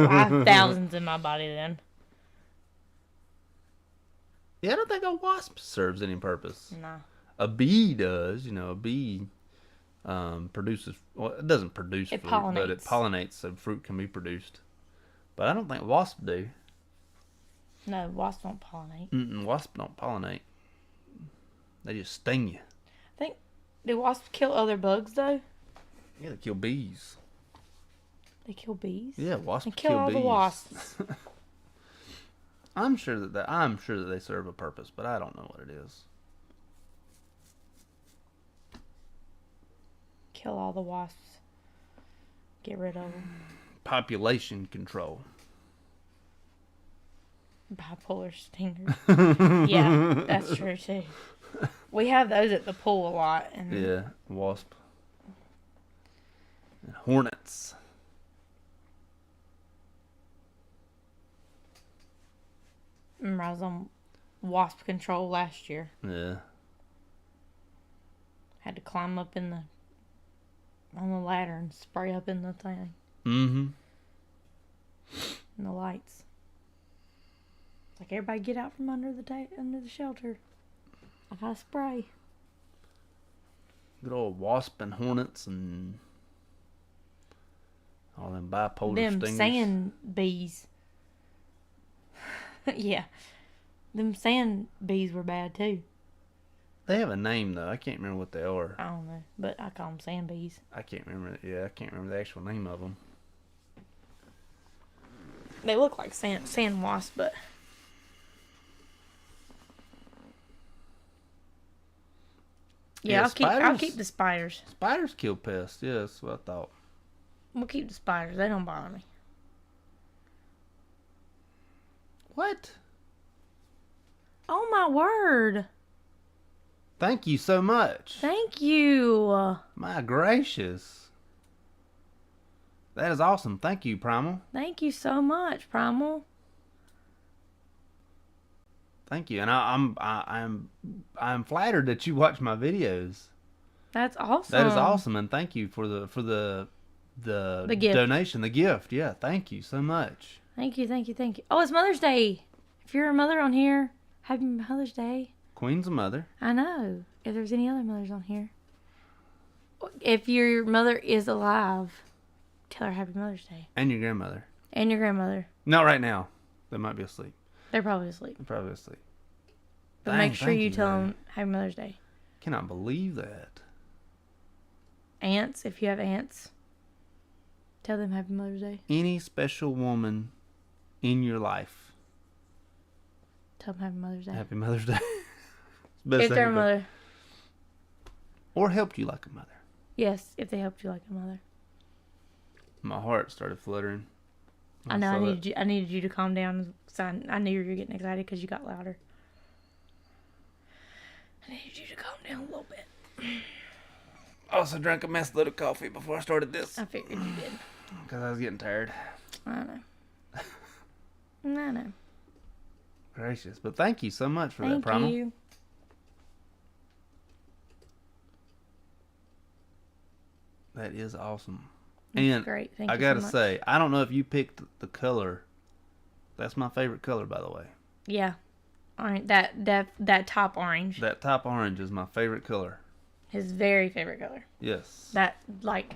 I have thousands in my body then. Yeah, I don't think a wasp serves any purpose. No. A bee does. A bee produces. Well, it doesn't produce fruit, but it pollinates, so fruit can be produced. But I don't think wasps do. No, wasps don't pollinate. Wasps don't pollinate. They just sting you. Do wasps kill other bugs though? Yeah, they kill bees. They kill bees? Yeah, wasps they kill all bees. The wasps. I'm sure that they serve a purpose, but I don't know what it is. Kill all the wasps. Get rid of them. Population control. Bipolar stingers. Yeah, that's true too. We have those at the pool a lot. And yeah, wasp. And hornets. Remember, I was on wasp control last year. Yeah. Had to climb up on the ladder and spray up in the thing. Mm-hmm. And the lights. It's like, everybody get out from under the shelter. I gotta spray. Good old wasp and hornets and all them bipolar them stingers. Sand bees. Yeah. Them sand bees were bad too. They have a name though. I can't remember what they are. I don't know, but I call them sand bees. I can't remember. Yeah, I can't remember the actual name of them. They look like sand wasps, but yeah, I'll keep the spiders. Spiders kill pests. Yeah, that's what I thought. We'll keep the spiders. They don't bother me. What? Oh my word! Thank you so much. Thank you. My gracious. That is awesome. Thank you, Primal. Thank you so much, Primal. Thank you, and I'm flattered that you watch my videos. That's awesome. That is awesome, and thank you for the gift. donation, the gift. Yeah, thank you so much. Thank you. Oh, it's Mother's Day. If you're a mother on here, happy Mother's Day. Queen's a mother. I know. If there's any other mothers on here, if your mother is alive, tell her happy Mother's Day. And your grandmother. And your grandmother. Not right now. They might be asleep. They're probably asleep. But make sure you tell them happy Mother's Day. Cannot believe that. Aunts, if you have aunts, tell them happy Mother's Day. Any special woman in your life. Tell them happy Mother's Day. Happy Mother's Day. If they're a mother. Or helped you like a mother. Yes, if they helped you like a mother. My heart started fluttering. I know. I needed you to calm down. I knew you were getting excited because you got louder. I needed you to calm down a little bit. I also drank a mess load of coffee before I started this. I figured you did. Because I was getting tired. I know. I know. Gracious. But thank you so much for that, Primal. Thank you. That is awesome. That's and great. Thank I you gotta so much. say, I don't know if you picked the color. That's my favorite color, by the way. Yeah. Orange, that top orange. That top orange is my favorite color. His very favorite color. Yes. That, like,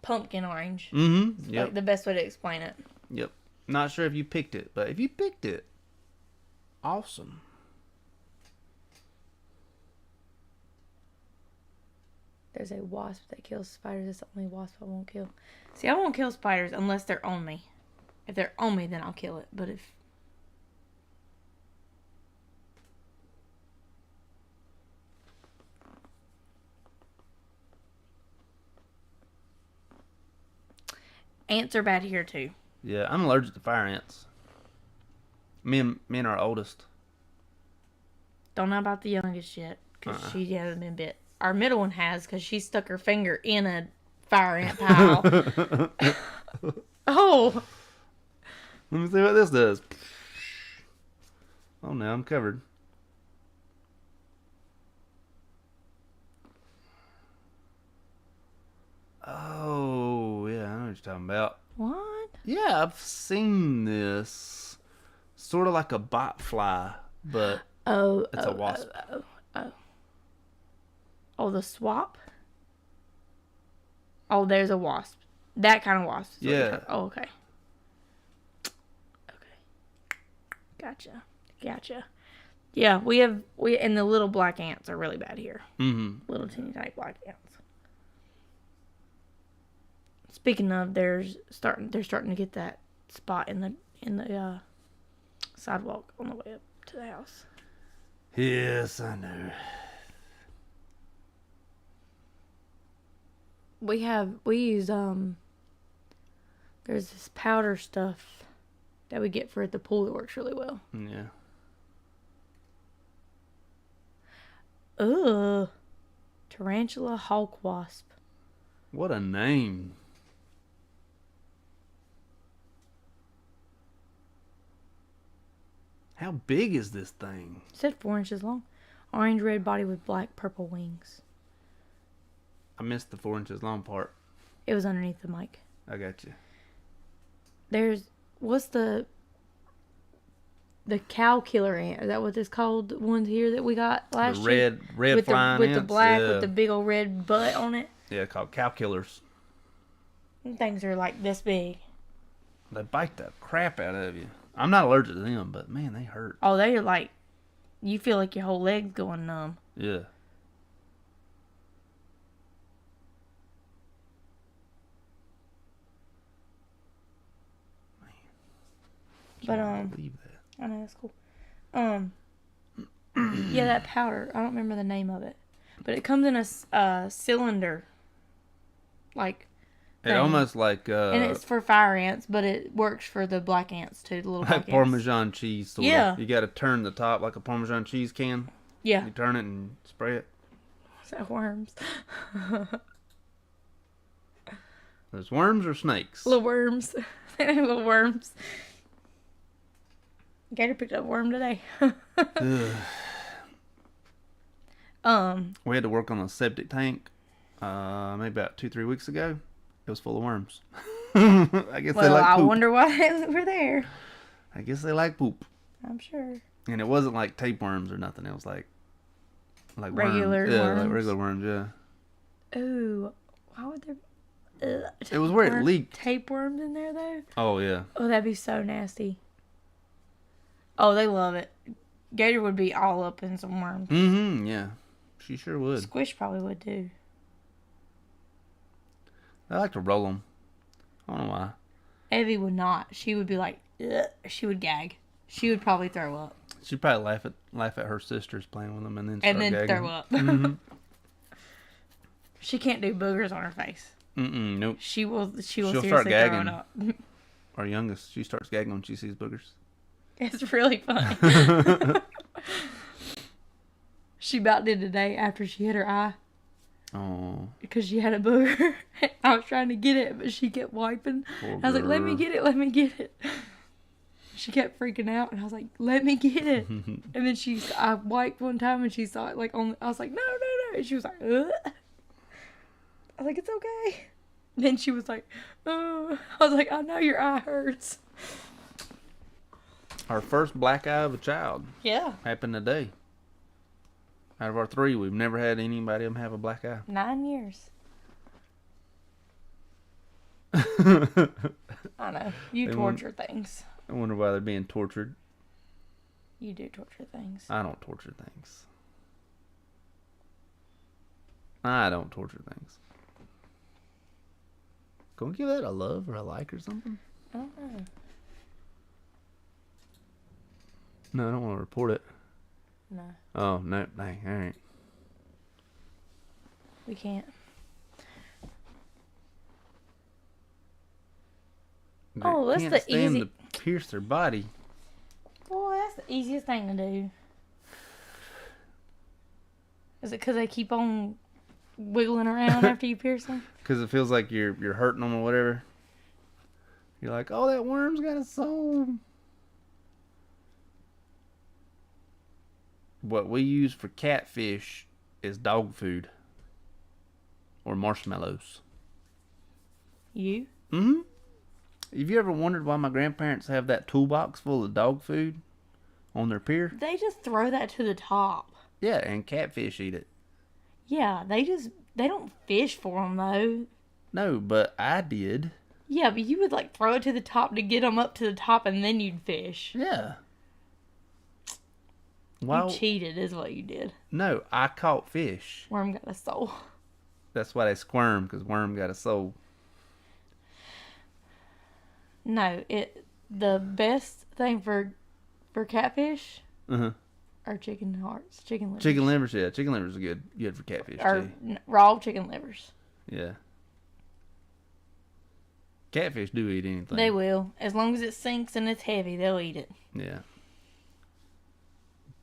pumpkin orange. Mm-hmm. Yep. Like the best way to explain it. Yep. Not sure if you picked it, but if you picked it, awesome. There's a wasp that kills spiders. That's the only wasp I won't kill. See, I won't kill spiders unless they're on me. If they're on me, then I'll kill it. But if... Ants are bad here, too. Yeah, I'm allergic to fire ants. Me and our oldest. Don't know about the youngest yet. Because she hasn't been bit. Our middle one has, because she stuck her finger in a fire ant pile. Oh! Let me see what this does. Oh, now I'm covered. Oh, yeah, I know what you're talking about. What? Yeah, I've seen this. Sort of like a bot fly, but it's a wasp. Oh, the swap? Oh, there's a wasp. That kind of wasp. Yeah. Oh, okay. Okay. Gotcha. Yeah, and the little black ants are really bad here. Mm-hmm. Little teeny tiny black ants. Speaking of, they're starting to get that spot in the sidewalk on the way up to the house. Yes, I know. We use there's this powder stuff that we get for at the pool that works really well. Yeah. Ugh. Tarantula hawk wasp. What a name. How big is this thing? It said 4 inches long. Orange red body with black purple wings. I missed the 4 inches long part. It was underneath the mic. I got you. What's the cow killer ant? Is that what it's called? The ones here that we got last year? The red flying with the ants, black yeah. with the big old red butt on it. Yeah, called cow killers. Them things are like this big. They bite the crap out of you. I'm not allergic to them, but man, they hurt. Oh, they're like, you feel like your whole leg's going numb. Yeah. But Can't believe that. I know that's cool. Yeah, that powder. I don't remember the name of it, but it comes in a cylinder, like. It Thing. almost like and it's for fire ants, but it works for the black ants too, the little like black ants. Parmesan cheese sort Yeah. of. You got to turn the top like a Parmesan cheese can. Yeah. You turn it and spray it. Is that worms? There's worms or snakes? Little worms. Little worms. Gator picked up a worm today. We had to work on a septic tank maybe about 2-3 weeks ago. It was full of worms. I guess they like poop. I wonder why they were there. I guess they like poop. I'm sure. And it wasn't like tapeworms or nothing. It was like regular worms. Yeah, worms. like regular worms, yeah. Ooh. Why would there... It was where it leaked. Tapeworms in there, though? Oh, yeah. Oh, that'd be so nasty. Oh, they love it. Gator would be all up in some worms. Mm-hmm, yeah. She sure would. Squish probably would, too. I like to roll them. I don't know why. Evie would not. She would be like, ugh. She would gag. She would probably throw up. She'd probably laugh at her sisters playing with them and then start gagging. Throw up. Mm-hmm. She can't do boogers on her face. Nope. She will She'll seriously start throw gagging. it up. Our youngest, she starts gagging when she sees boogers. It's really funny. She about did today after she hit her eye. Oh. Because she had a booger. I was trying to get it, but she kept wiping. I was like, let me get it, let me get it. She kept freaking out, and I was like, let me get it. And then I wiped one time, and she saw it like on. I was like, no. And she was like, ugh. I was like, it's okay. And then she was like, oh. I was like, I know your eye hurts. Our first black eye of a child. Yeah. Happened today. Out of our 3, we've never had anybody of them have a black eye. 9 years. I know. You torture things. I wonder why they're being tortured. You do torture things. I don't torture things. I don't torture things. Can we give that a love or a like or something? I don't know. No, I don't want to report it. No. Oh, no. Dang. All right. We can't. Oh, that's can't the stand easy... to pierce their body. Boy, that's the easiest thing to do. Is it because they keep on wiggling around after you pierce them? Because it feels like you're hurting them or whatever. You're like, oh, that worm's got a soul. What we use for catfish is dog food. Or marshmallows. You? Mm-hmm. Have you ever wondered why my grandparents have that toolbox full of dog food on their pier? They just throw that to the top. Yeah, and catfish eat it. Yeah, they don't fish for them, though. No, but I did. Yeah, but you would, like, throw it to the top to get them up to the top, and then you'd fish. Yeah. You cheated is what you did. No, I caught fish. Worm got a soul. That's why they squirm, because worm got a soul. No, the best thing for catfish are chicken hearts, chicken livers. Chicken livers, yeah. Chicken livers are good for catfish, or too. Raw chicken livers. Yeah. Catfish do eat anything. They will. As long as it sinks and it's heavy, they'll eat it. Yeah.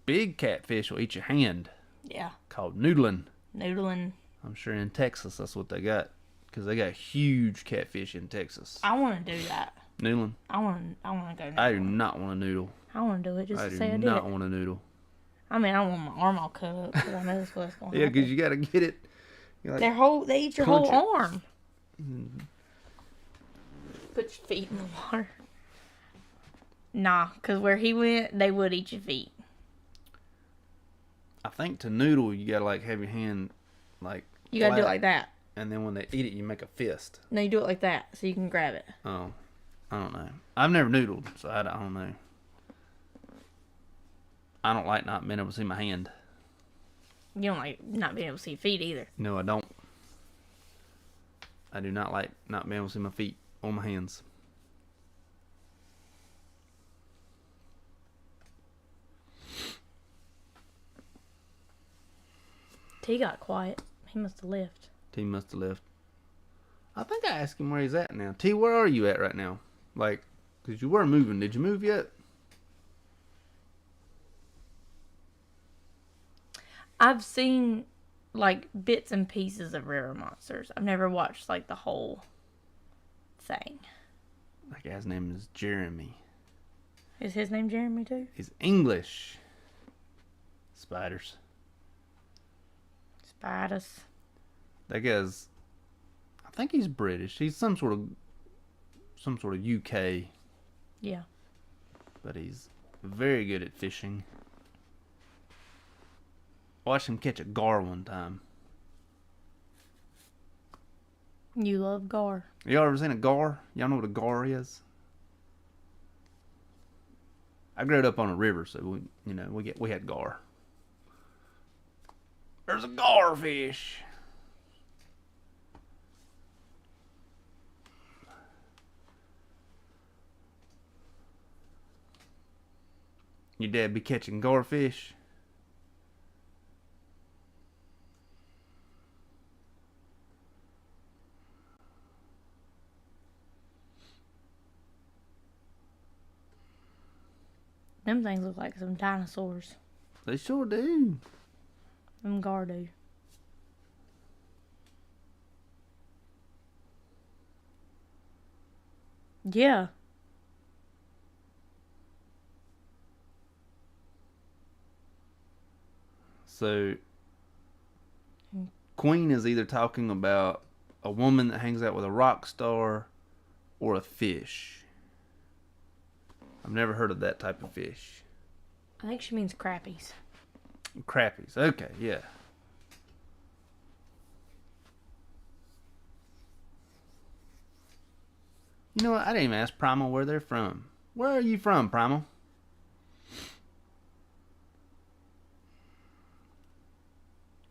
Big catfish will eat your hand. Yeah. Called noodling. Noodling. I'm sure in Texas that's what they got. Because they got huge catfish in Texas. I want to do that. Noodling? I want to go noodle. I do not want to noodle. I want to do it just to say I do did not it. want to noodle. I mean, I want my arm all cut up because I know that's what's going to Yeah, happen. because you got to get it. Like, they eat your whole it. arm. Put your feet in the water. Nah, because where he went, they would eat your feet. I think to noodle, you got to like have your hand like You got to do it flat, like that. And then when they eat it, you make a fist. No, you do it like that so you can grab it. Oh, I don't know. I've never noodled, so I don't know. I don't like not being able to see my hand. You don't like not being able to see your feet either. No, I don't. I do not like not being able to see my feet or my hands. T got quiet. He must have left. T must have left. I think I asked him where he's at now. T, where are you at right now? Like, because you were moving. Did you move yet? I've seen, like, bits and pieces of River Monsters. I've never watched, like, the whole thing. That guy's name is Jeremy. Is his name Jeremy, too? He's English. Spiders. Spiders. That guy's... I think he's British. He's some sort of UK. Yeah. But he's very good at fishing. Watched him catch a gar one time. You love gar. Y'all ever seen a gar? Y'all know what a gar is? I grew up on a river, so we had gar. There's a gar fish. Your dad be catching gar fish? Them things look like some dinosaurs. They sure do. Them gar do. Yeah. So, Queen is either talking about a woman that hangs out with a rock star or a fish. I've never heard of that type of fish. I think she means crappies. Crappies. Okay, yeah. You know what? I didn't even ask Primal where they're from. Where are you from, Primal?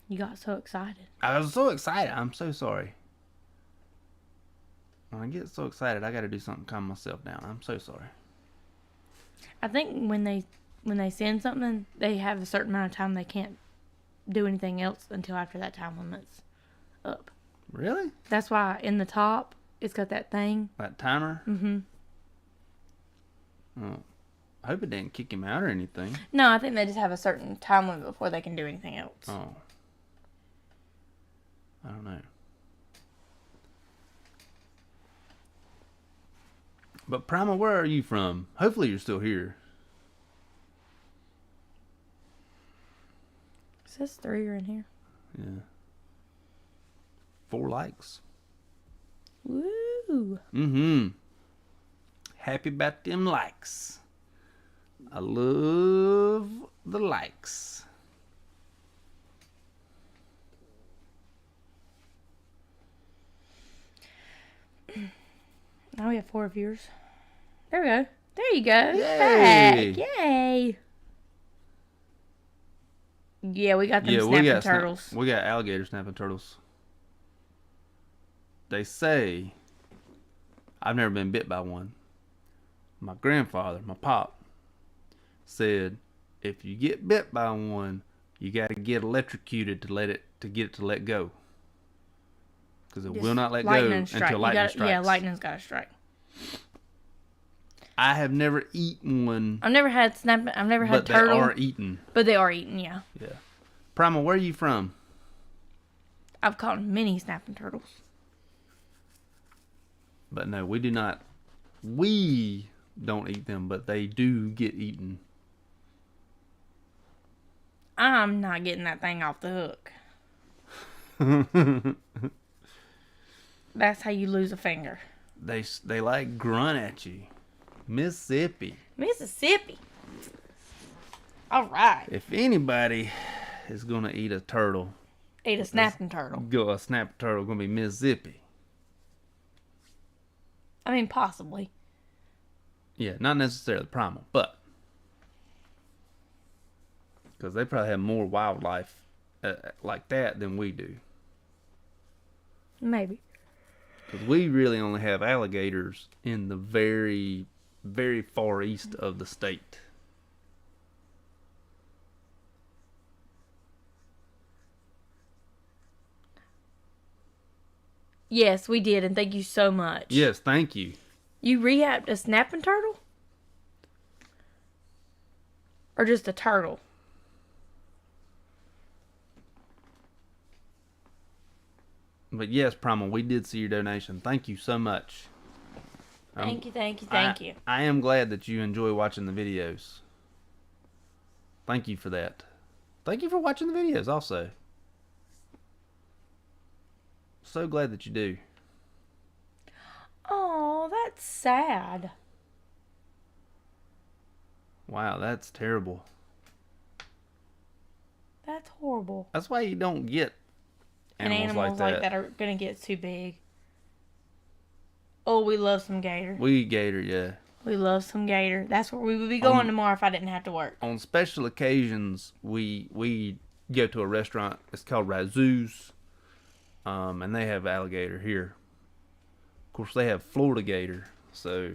You got so excited. I was so excited. I'm so sorry. When I get so excited, I got to do something to calm myself down. I'm so sorry. I think when they send something, they have a certain amount of time they can't do anything else until after that time limit's up. Really? That's why in the top it's got that thing. That timer? Mm-hmm. Oh, I hope it didn't kick him out or anything. No, I think they just have a certain time limit before they can do anything else. Oh. I don't know. But Primal, where are you from? Hopefully you're still here. It says 3 are in here. Yeah. 4 likes. Woo! Mm-hmm. Happy about them likes. I love the likes. Now we have 4 viewers. There we go. There you go. Yay! Back. Yay! Yeah, we got them snapping turtles. We got alligator snapping turtles. They say, I've never been bit by one. My grandfather, my pop, said if you get bit by one, you got to get electrocuted to get it to let go. Because it will not let go until lightning strikes. Yeah, lightning's got to strike. I have never eaten one. I've never had turtle. But they are eaten. But they are eaten, yeah. Yeah. Primal, where are you from? I've caught many snapping turtles. But no, we do not. We don't eat them, but they do get eaten. I'm not getting that thing off the hook. That's how you lose a finger. They like grunt at you. Mississippi. All right. If anybody is gonna eat a turtle, Eat a snapping turtle. a snap turtle, gonna be Mississippi. I mean, possibly. Yeah, not necessarily Primal, but because they probably have more wildlife like that than we do. Maybe. Because we really only have alligators in the very, very far east of the state. Yes, we did, and thank you so much. Yes, thank you. You rehabbed a snapping turtle? Or just a turtle? But yes, Primal, we did see your donation. Thank you so much. Thank you. I am glad that you enjoy watching the videos. Thank you for that. Thank you for watching the videos also. So glad that you do. Oh, that's sad. Wow, that's terrible. That's horrible. That's why you don't get animals like that are gonna get too big. Oh, we love some gator. We eat gator, yeah. We love some gator. That's where we would be going tomorrow if I didn't have to work. On special occasions, we go to a restaurant. It's called Razoo's, and they have alligator here. Of course, they have Florida gator, so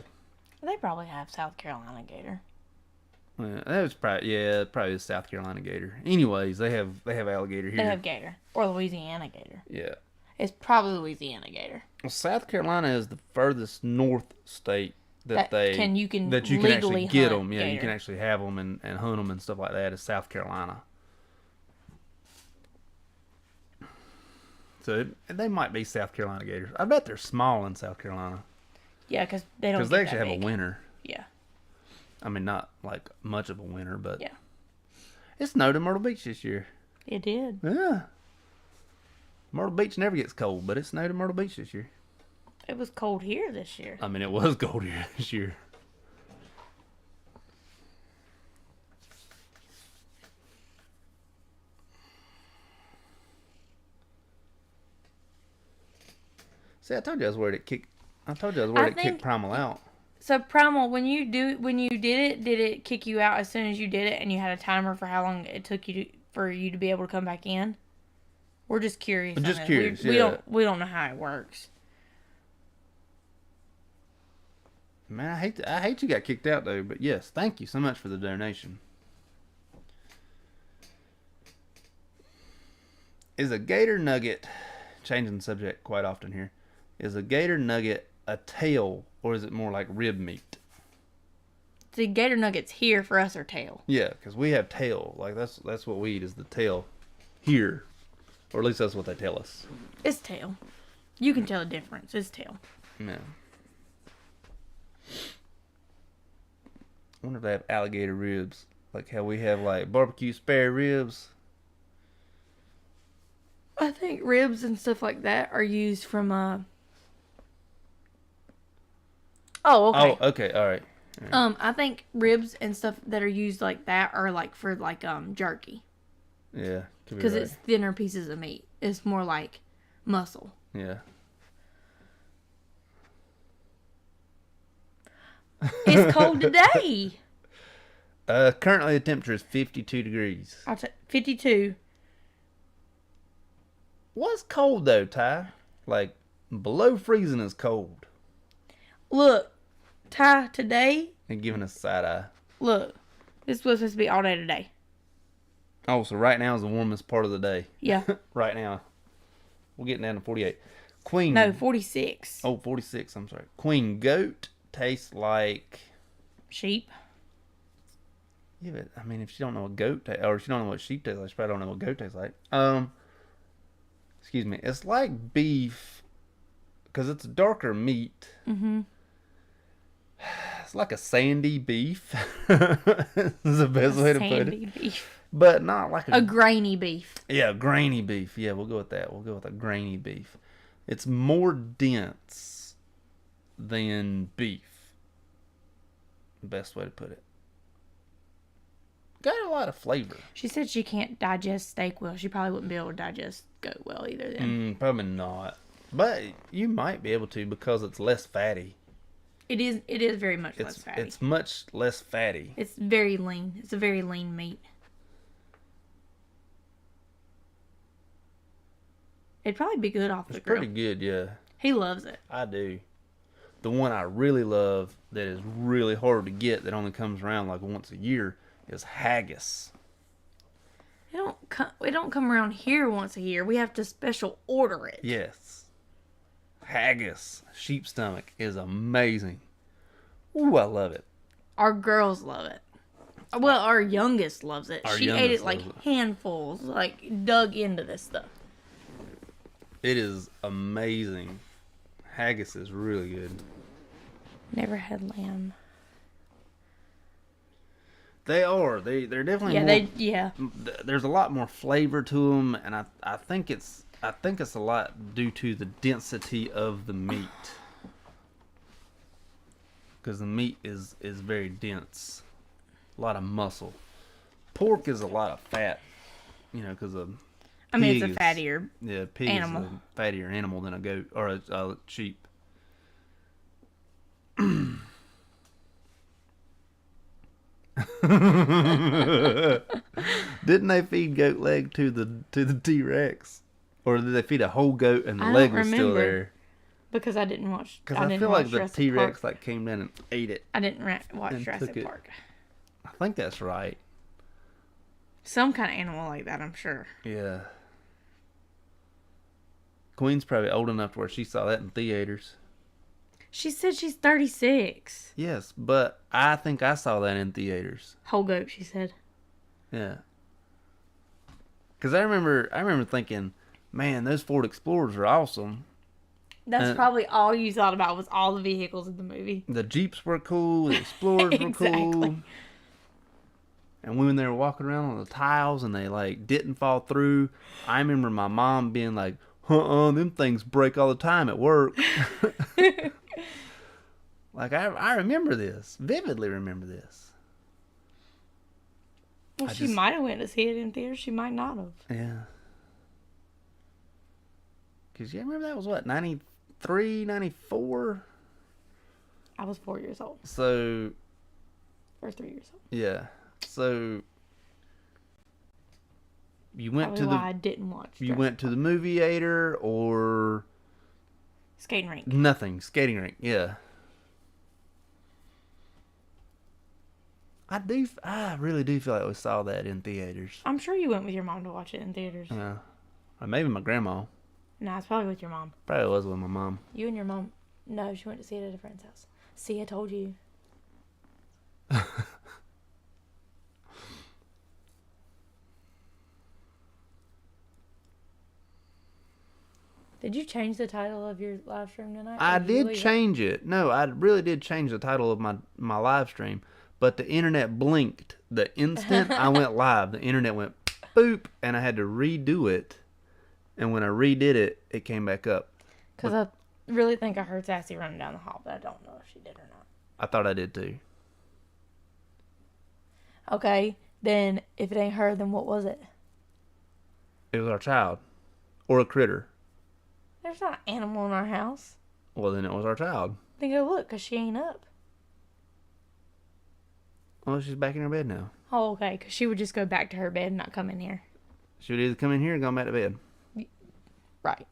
They probably have South Carolina gator. that was probably the South Carolina gator. Anyways, they have alligator here. They have gator or Louisiana gator. Yeah. It's probably Louisiana gator. Well, South Carolina is the furthest north state that you can actually get them. Yeah, gator. you can actually have them and hunt them and stuff like that. Is South Carolina. So they might be South Carolina gators. I bet they're small in South Carolina. Yeah, because they don't. Because they actually have a winter. Yeah. I mean, not like much of a winter, but yeah, it snowed in Myrtle Beach this year. It did. Yeah. Myrtle Beach never gets cold, but it snowed in Myrtle Beach this year. It was cold here this year. I mean, it was cold here this year. See, I told you I was worried it kicked. I told you I was worried it kicked Primal out. So Primal, when you did it kick you out as soon as you did it, and you had a timer for how long it took for you to be able to come back in? We're just curious. I'm just curious. We don't know how it works. Man, I hate you got kicked out though. But yes, thank you so much for the donation. Is a gator nugget, changing the subject quite often here, is a gator nugget a tail or is it more like rib meat? The gator nuggets here for us are tail. Yeah, because we have tail. Like that's what we eat is the tail here, or at least that's what they tell us. It's tail. You can tell the difference. It's tail. Yeah. I wonder if they have alligator ribs, like how we have like barbecue spare ribs. I think ribs and stuff like that are used from Oh, okay. Oh, okay, all right. I think ribs and stuff that are used like that are like for like jerky. Yeah, because it's thinner pieces of meat. It's more like muscle. Yeah. It's cold today. Currently the temperature is 52 degrees. 52. What's cold though, Ty? Like below freezing is cold. Look, Ty, today. And giving us side eye. Look, this was supposed to be all day today. Oh, so right now is the warmest part of the day. Yeah. Right now. We're getting down to 48. Queen. No, 46. Oh, 46. I'm sorry. Queen goat tastes like sheep. Yeah, but I mean, if you don't know what goat or if you don't know what sheep tastes like, you probably don't know what goat tastes like. Excuse me. It's like beef because it's a darker meat. Mm-hmm. It's like a sandy beef. Is the best way to put it. Sandy beef. But not like a grainy beef. Yeah, grainy beef. Yeah, we'll go with that. We'll go with a grainy beef. It's more dense than beef. Best way to put it. Got a lot of flavor. She said she can't digest steak well. She probably wouldn't be able to digest goat well either then. Probably not. But you might be able to because it's less fatty. It is very much less fatty. It's much less fatty. It's very lean. It's a very lean meat. It'd probably be good off the It's grill. pretty good, yeah. He loves it. I do. The one I really love that is really hard to get that only comes around like once a year is haggis. It don't come around here once a year. We have to special order it. Yes. Haggis, sheep stomach, is amazing. Ooh, I love it. Our girls love it. Well, our youngest loves it. Our She ate youngest it like loves it. handfuls, like dug into this stuff. It is amazing. Haggis is really good. Never had lamb. They are. They're definitely Yeah, more. There's a lot more flavor to them, and I think it's a lot due to the density of the meat, because the meat is very dense, a lot of muscle. Pork is a lot of fat, because of. I mean, it's pig a is- fattier. Yeah, pig animal. is a fattier animal than a goat or a sheep. Didn't they feed goat leg to the T-Rex, or did they feed a whole goat and the I leg don't was still remember. there? Because I didn't watch. Because I didn't feel watch like the Jurassic T-Rex Park. like came down and ate it. I didn't watch and Jurassic took it. Park. I think that's right. Some kind of animal like that, I'm sure. Yeah. Queen's probably old enough to where she saw that in theaters. She said she's 36. Yes, but I think I saw that in theaters. Whole goat, she said. Yeah. Because I remember thinking, man, those Ford Explorers are awesome. That's probably all you thought about was all the vehicles in the movie. The Jeeps were cool. The Explorers were cool. Exactly. And when they were walking around on the tiles and they like didn't fall through, I remember my mom being like, them things break all the time at work. Like I remember this. Vividly remember this. Well, I she just- might have went to see it in theaters. She might not have. Yeah. Because you remember that was what, 93, 94? I was 4 years old. So, Or 3 years old. yeah. So, you went Probably to why I didn't watch you Jurassic went to the movie theater or Skating rink. nothing, skating rink, yeah. I really do feel like we saw that in theaters. I'm sure you went with your mom to watch it in theaters. Yeah. Or maybe my grandma. No, it's probably with your mom. Probably was with my mom. You and your mom. No, she went to see it at a friend's house. See, I told you. Did you change the title of your live stream tonight? I Or you did leave it? change it. No, I really did change the title of my live stream. But the internet blinked. The instant I went live, the internet went boop, and I had to redo it. And when I redid it, it came back up. Because I really think I heard Sassy running down the hall, but I don't know if she did or not. I thought I did too. Okay, then if it ain't her, then what was it? It was our child. Or a critter. There's not an animal in our house. Well, then it was our child. Then go look, because she ain't up. Well, she's back in her bed now. Oh, okay, because she would just go back to her bed and not come in here. She would either come in here or go back to bed. Right.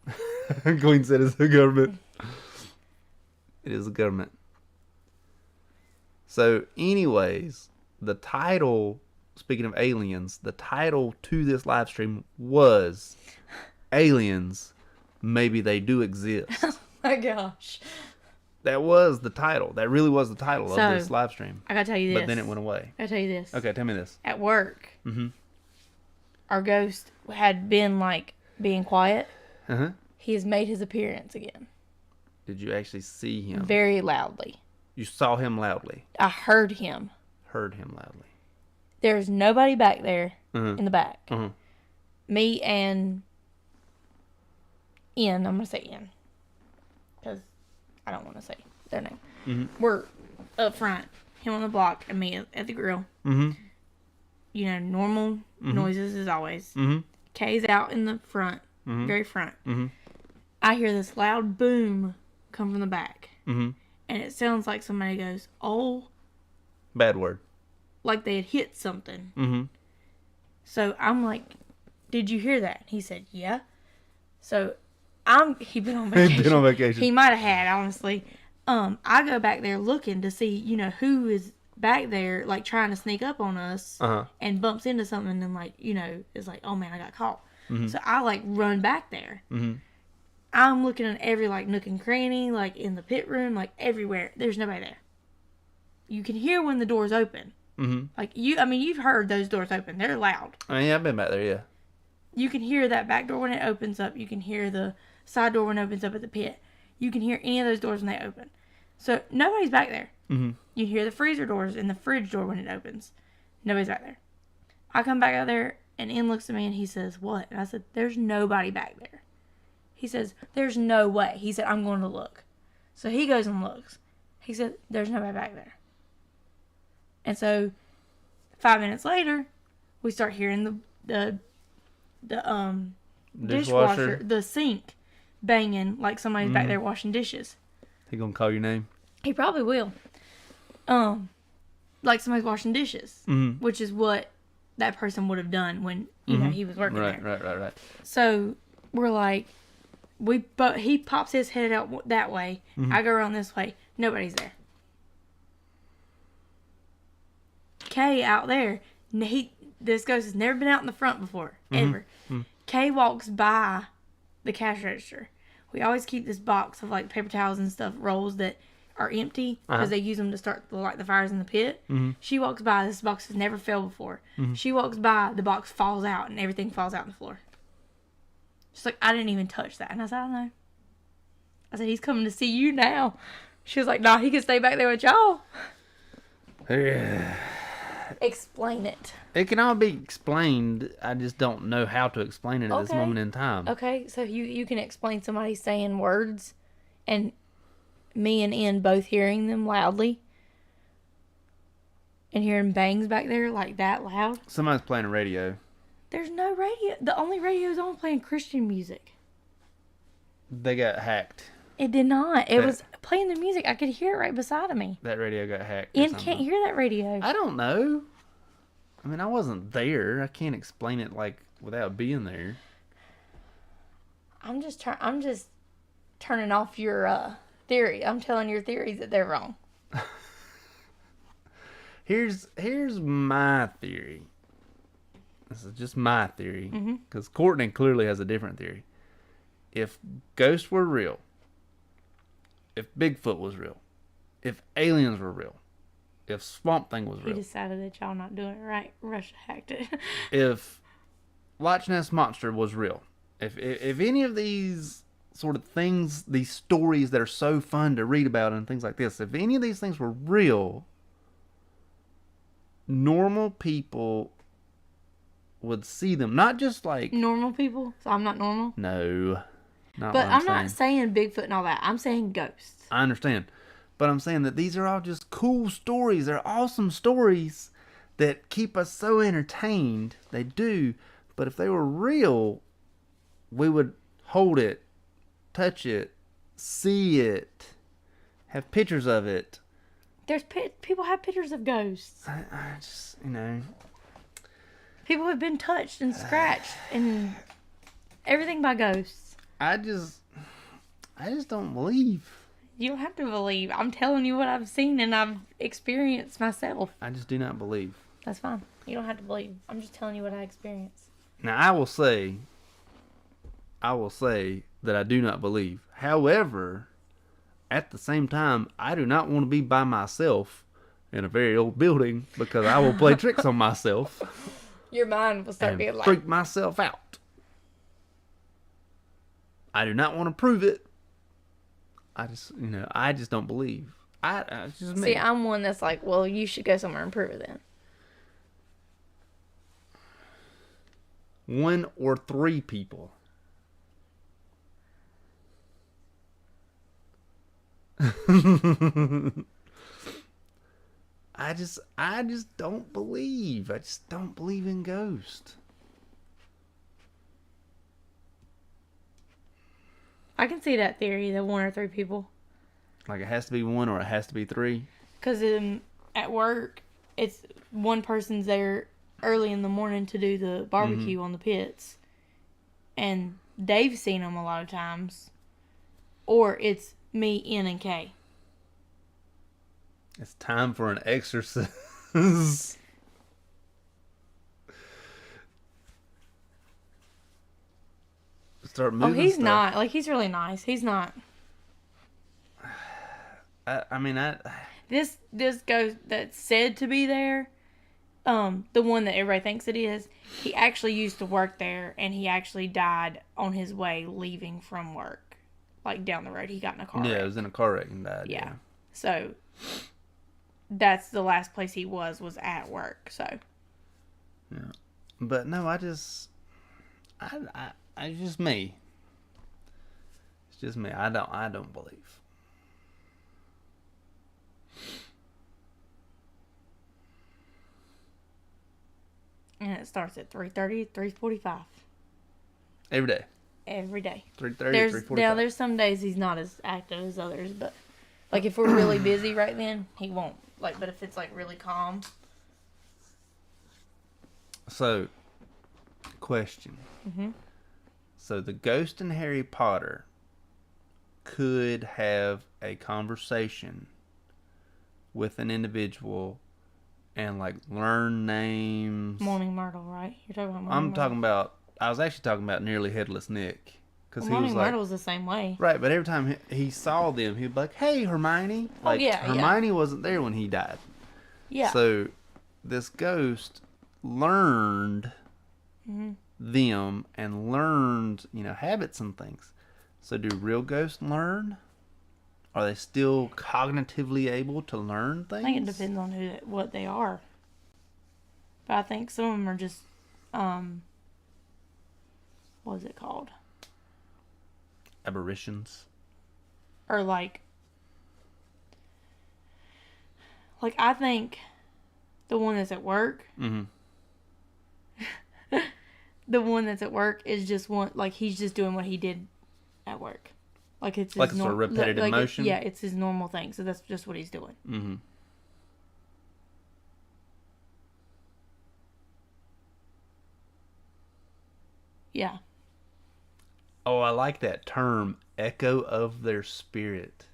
Queen said it's the government. It is the government. So, anyways, the title, speaking of aliens, the title to this live stream was Aliens, Maybe They Do Exist. My gosh. That was the title. That really was the title of So, this live stream. I gotta tell you this. But then it went away. I gotta tell you this. Okay, tell me this. At work, Mm-hmm. our ghost had been like being quiet. Uh-huh. He has made his appearance again. Did you actually see him? Very loudly. You saw him loudly. I heard him. Heard him loudly. There's nobody back there Uh-huh. in the back. Uh-huh. Me and Ian, I'm gonna say Ian, because I don't want to say their name. Mm-hmm. We're up front, him on the block, and me at the grill. Mm-hmm. You know, normal Mhm. noises as always. Mm-hmm. Kay's out in the front, Mhm. very front. Mm-hmm. I hear this loud boom come from the back, Mm-hmm. and it sounds like somebody goes, "Oh," Bad word. like they had hit something. Mm-hmm. So I'm like, "Did you hear that?" He said, "Yeah." So he been on He's vacation. been on vacation. He might have had, honestly. I go back there looking to see, who is back there, like, trying to sneak up on us and bumps into something and, like, is like, oh, man, I got caught. So I, like, run back there. I'm looking at every, like, nook and cranny, like, in the pit room, like, everywhere. There's nobody there. You can hear when the doors open. Like, you've heard those doors open. They're loud. Yeah, I've been back there, yeah. You can hear that back door when it opens up. You can hear the side door when it opens up at the pit. You can hear any of those doors when they open. So, nobody's back there. You hear the freezer doors and the fridge door when it opens. Nobody's back there. I come back out there, and Ian looks at me, and he says, what? And I said, there's nobody back there. He says, there's no way. He said, I'm going to look. So, he goes and looks. He said, there's nobody back there. And so, 5 minutes later, we start hearing the dishwasher, the sink, banging like somebody's back there washing dishes. He gonna call your name? He probably will. Like somebody's washing dishes, which is what that person would have done when he was working there. Right. So we're like, he pops his head out that way. I go around this way. Nobody's there. Kay out there. This ghost has never been out in the front before, ever. Kay walks by the cash register. We always keep this box of like paper towels and stuff, rolls that are empty because they use them to start the fires in the pit. She walks by. This box has never failed before. She walks by. The box falls out and everything falls out on the floor. She's like, I didn't even touch that. And I said, I know. I said, he's coming to see you now. She was like, nah, he can stay back there with y'all. Yeah. Explain it. It can all be explained. I just don't know how to explain it at this moment in time. Okay, so you can explain somebody saying words and me and Ian both hearing them loudly and hearing bangs back there like that loud. Somebody's playing a radio. There's no radio. The only radio is on playing Christian music. They got hacked. It did not. It was playing the music. I could hear it right beside of me. That radio got hacked. Ian can't hear that radio. I don't know. I mean, I wasn't there. I can't explain it like without being there. I'm just turning off your theory. I'm telling your theories that they're wrong. Here's my theory. This is just my theory because Courtney clearly has a different theory. If ghosts were real, if Bigfoot was real, if aliens were real, if Swamp Thing was real. He decided that y'all not doing it right. Russia hacked it. If Loch Ness Monster was real, if any of these sort of things, these stories that are so fun to read about and things like this, if any of these things were real, normal people would see them. Not just like... Normal people? So I'm not normal? No. Not but I'm not saying Bigfoot and all that. I'm saying ghosts. I understand. But I'm saying that these are all just cool stories. They're awesome stories that keep us so entertained. They do. But if they were real, we would hold it, touch it, see it, have pictures of it. People have pictures of ghosts. I just, People have been touched and scratched and everything by ghosts. I just don't believe. You don't have to believe. I'm telling you what I've seen and I've experienced myself. I just do not believe. That's fine. You don't have to believe. I'm just telling you what I experienced. Now, I will say that I do not believe. However, at the same time, I do not want to be by myself in a very old building because I will play tricks on myself. Your mind will start being like... freak myself out. I do not want to prove it. I just don't believe. It's just me. See, I'm one that's like, well, you should go somewhere and prove it then. 1 or 3 people. I just don't believe. I just don't believe in ghosts. I can see that theory, the 1 or 3 people. Like it has to be 1 or it has to be 3? Because at work, it's one person's there early in the morning to do the barbecue on the pits. And they've seen them a lot of times, or it's me, N, and K. It's time for an exorcist. Start moving. Oh, he's stuff. not. Like, he's really nice. He's not. This ghost that's said to be there, the one that everybody thinks it is, he actually used to work there, and he actually died on his way leaving from work. Like, down the road, he got in a car wreck. Yeah, it was in a car wreck and died. Yeah. So, that's the last place he was at work, so. Yeah. But no, it's just me. It's just me. I don't believe. And it starts at 3:30, 3:45. Every day. Every day. 3:30, 3:45. Now, there's some days he's not as active as others, but, like, if we're really busy right then, he won't. Like, but if it's, like, really calm. So, question. Mm-hmm. So, the ghost in Harry Potter could have a conversation with an individual and, like, learn names. Morning Myrtle, right? You're talking about I was actually talking about Nearly Headless Nick. Because he Morning was like, Myrtle was the same way. right, but every time he saw them, he'd be like, "Hey, Hermione!" Like, Hermione wasn't there when he died. Yeah. So this ghost learned them and learned, habits and things. So do real ghosts learn? Are they still cognitively able to learn things? I think it depends on what they are. But I think some of them are just, what is it called? Aberrations. Or like I think the one that's at work, the one that's at work is just he's just doing what he did at work. Like it's his like it's a repetitive motion? Yeah, it's his normal thing. So that's just what he's doing. Mm-hmm. Yeah. Oh, I like that term, echo of their spirit.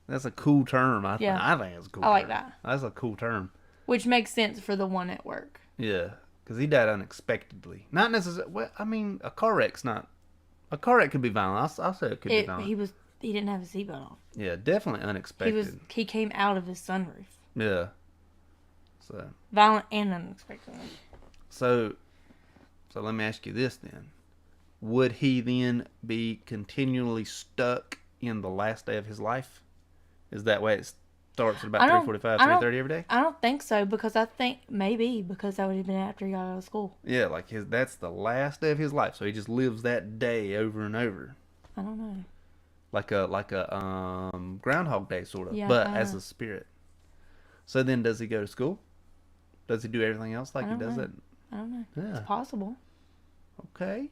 That's a cool term. I think it's a cool term. I like that. That's a cool term. Which makes sense for the one at work. Yeah, because he died unexpectedly. Not necessarily. Well, I mean, a car wreck's not. A car wreck could be violent. I'll say it could be violent. He didn't have a seatbelt on. Yeah, definitely unexpected. He came out of his sunroof. Yeah. So. Violent and unexpected. So let me ask you this then. Would he then be continually stuck in the last day of his life? Is that way it starts at about 3:45, 3:30 every day? I don't think so, because I think maybe because that would have been after he got out of school. Yeah, like that's the last day of his life, so he just lives that day over and over. I don't know. Like a Groundhog Day sort of, yeah, but as a spirit. So then, does he go to school? Does he do everything else like he does it? I don't know. Yeah. It's possible. Okay.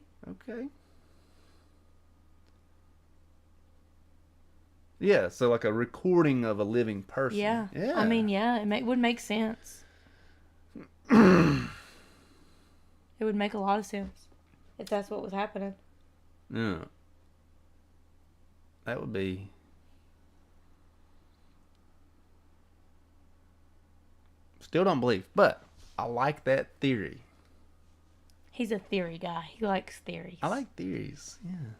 Yeah, so like a recording of a living person. Yeah. I mean, yeah, it would make sense. It would make a lot of sense if that's what was happening. Yeah. That would be... Still don't believe, but I like that theory. He's a theory guy. He likes theories. I like theories, yeah.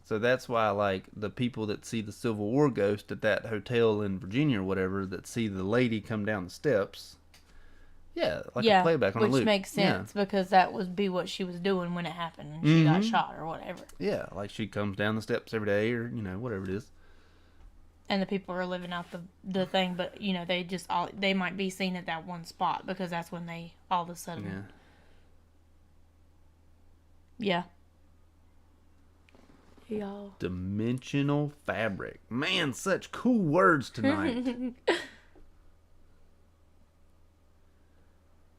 So that's why, like, the people that see the Civil War ghost at that hotel in Virginia or whatever, that see the lady come down the steps, a playback on a loop. Which makes sense, because that would be what she was doing when it happened and she got shot or whatever. Yeah, like she comes down the steps every day or, whatever it is. And the people are living out the thing, but, they might be seen at that one spot because that's when they all of a sudden... Yeah. Y'all. Dimensional fabric. Man, such cool words tonight.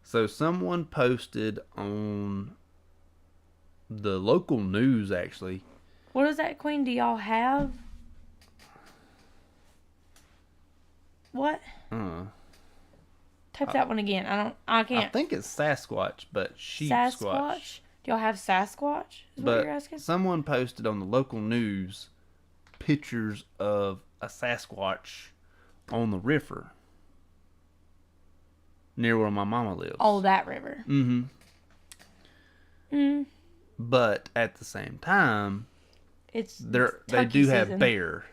So someone posted on the local news, actually. What is that, Queen? Do y'all have? What? Type that one again. I can't. I think it's Sasquatch, but sheep Sasquatch? squatch. Do y'all have Sasquatch? Is what But you're asking? someone posted on the local news pictures of a Sasquatch on the river near where my mama lives. Oh, that river. Mm-hmm. Mm. But at the same time, It's they do have season. bear,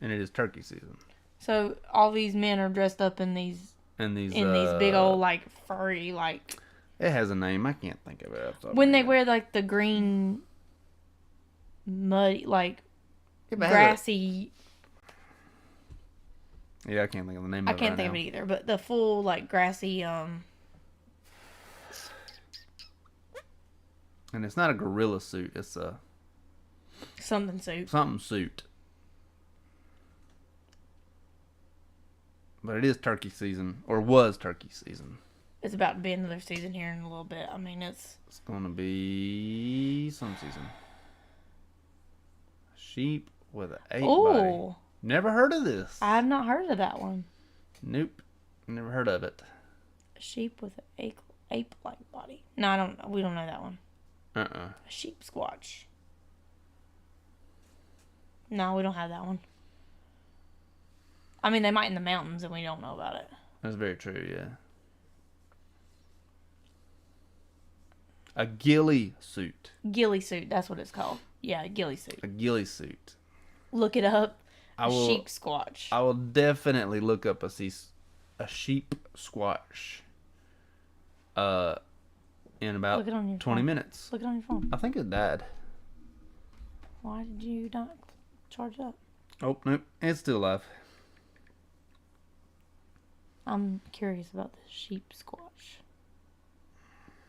and it is turkey season. So all these men are dressed up in these These big old like furry like. It has a name. I can't think of it. When they wear like the green, muddy like grassy. Yeah, I can't think of the name. I can't think of it either. But the full like grassy And it's not a gorilla suit. It's a something suit. Something suit. But it is turkey season, or was turkey season. It's about to be another season here in a little bit. I mean, it's going to be some season. Sheep with an ape body. Never heard of this. I have not heard of that one. Nope. Never heard of it. A sheep with an ape-like body. No, I don't know. We don't know that one. A sheep squatch. No, we don't have that one. I mean, they might in the mountains and we don't know about it. That's very true, yeah. A ghillie suit. Ghillie suit, that's what it's called. Yeah, a ghillie suit. A ghillie suit. Look it up. Sheep squatch. I will definitely look up a sheep squatch. In about 20 minutes. Look it on your phone. I think it died. Why did you not charge it up? Oh, nope. It's still alive. I'm curious about the sheep squatch.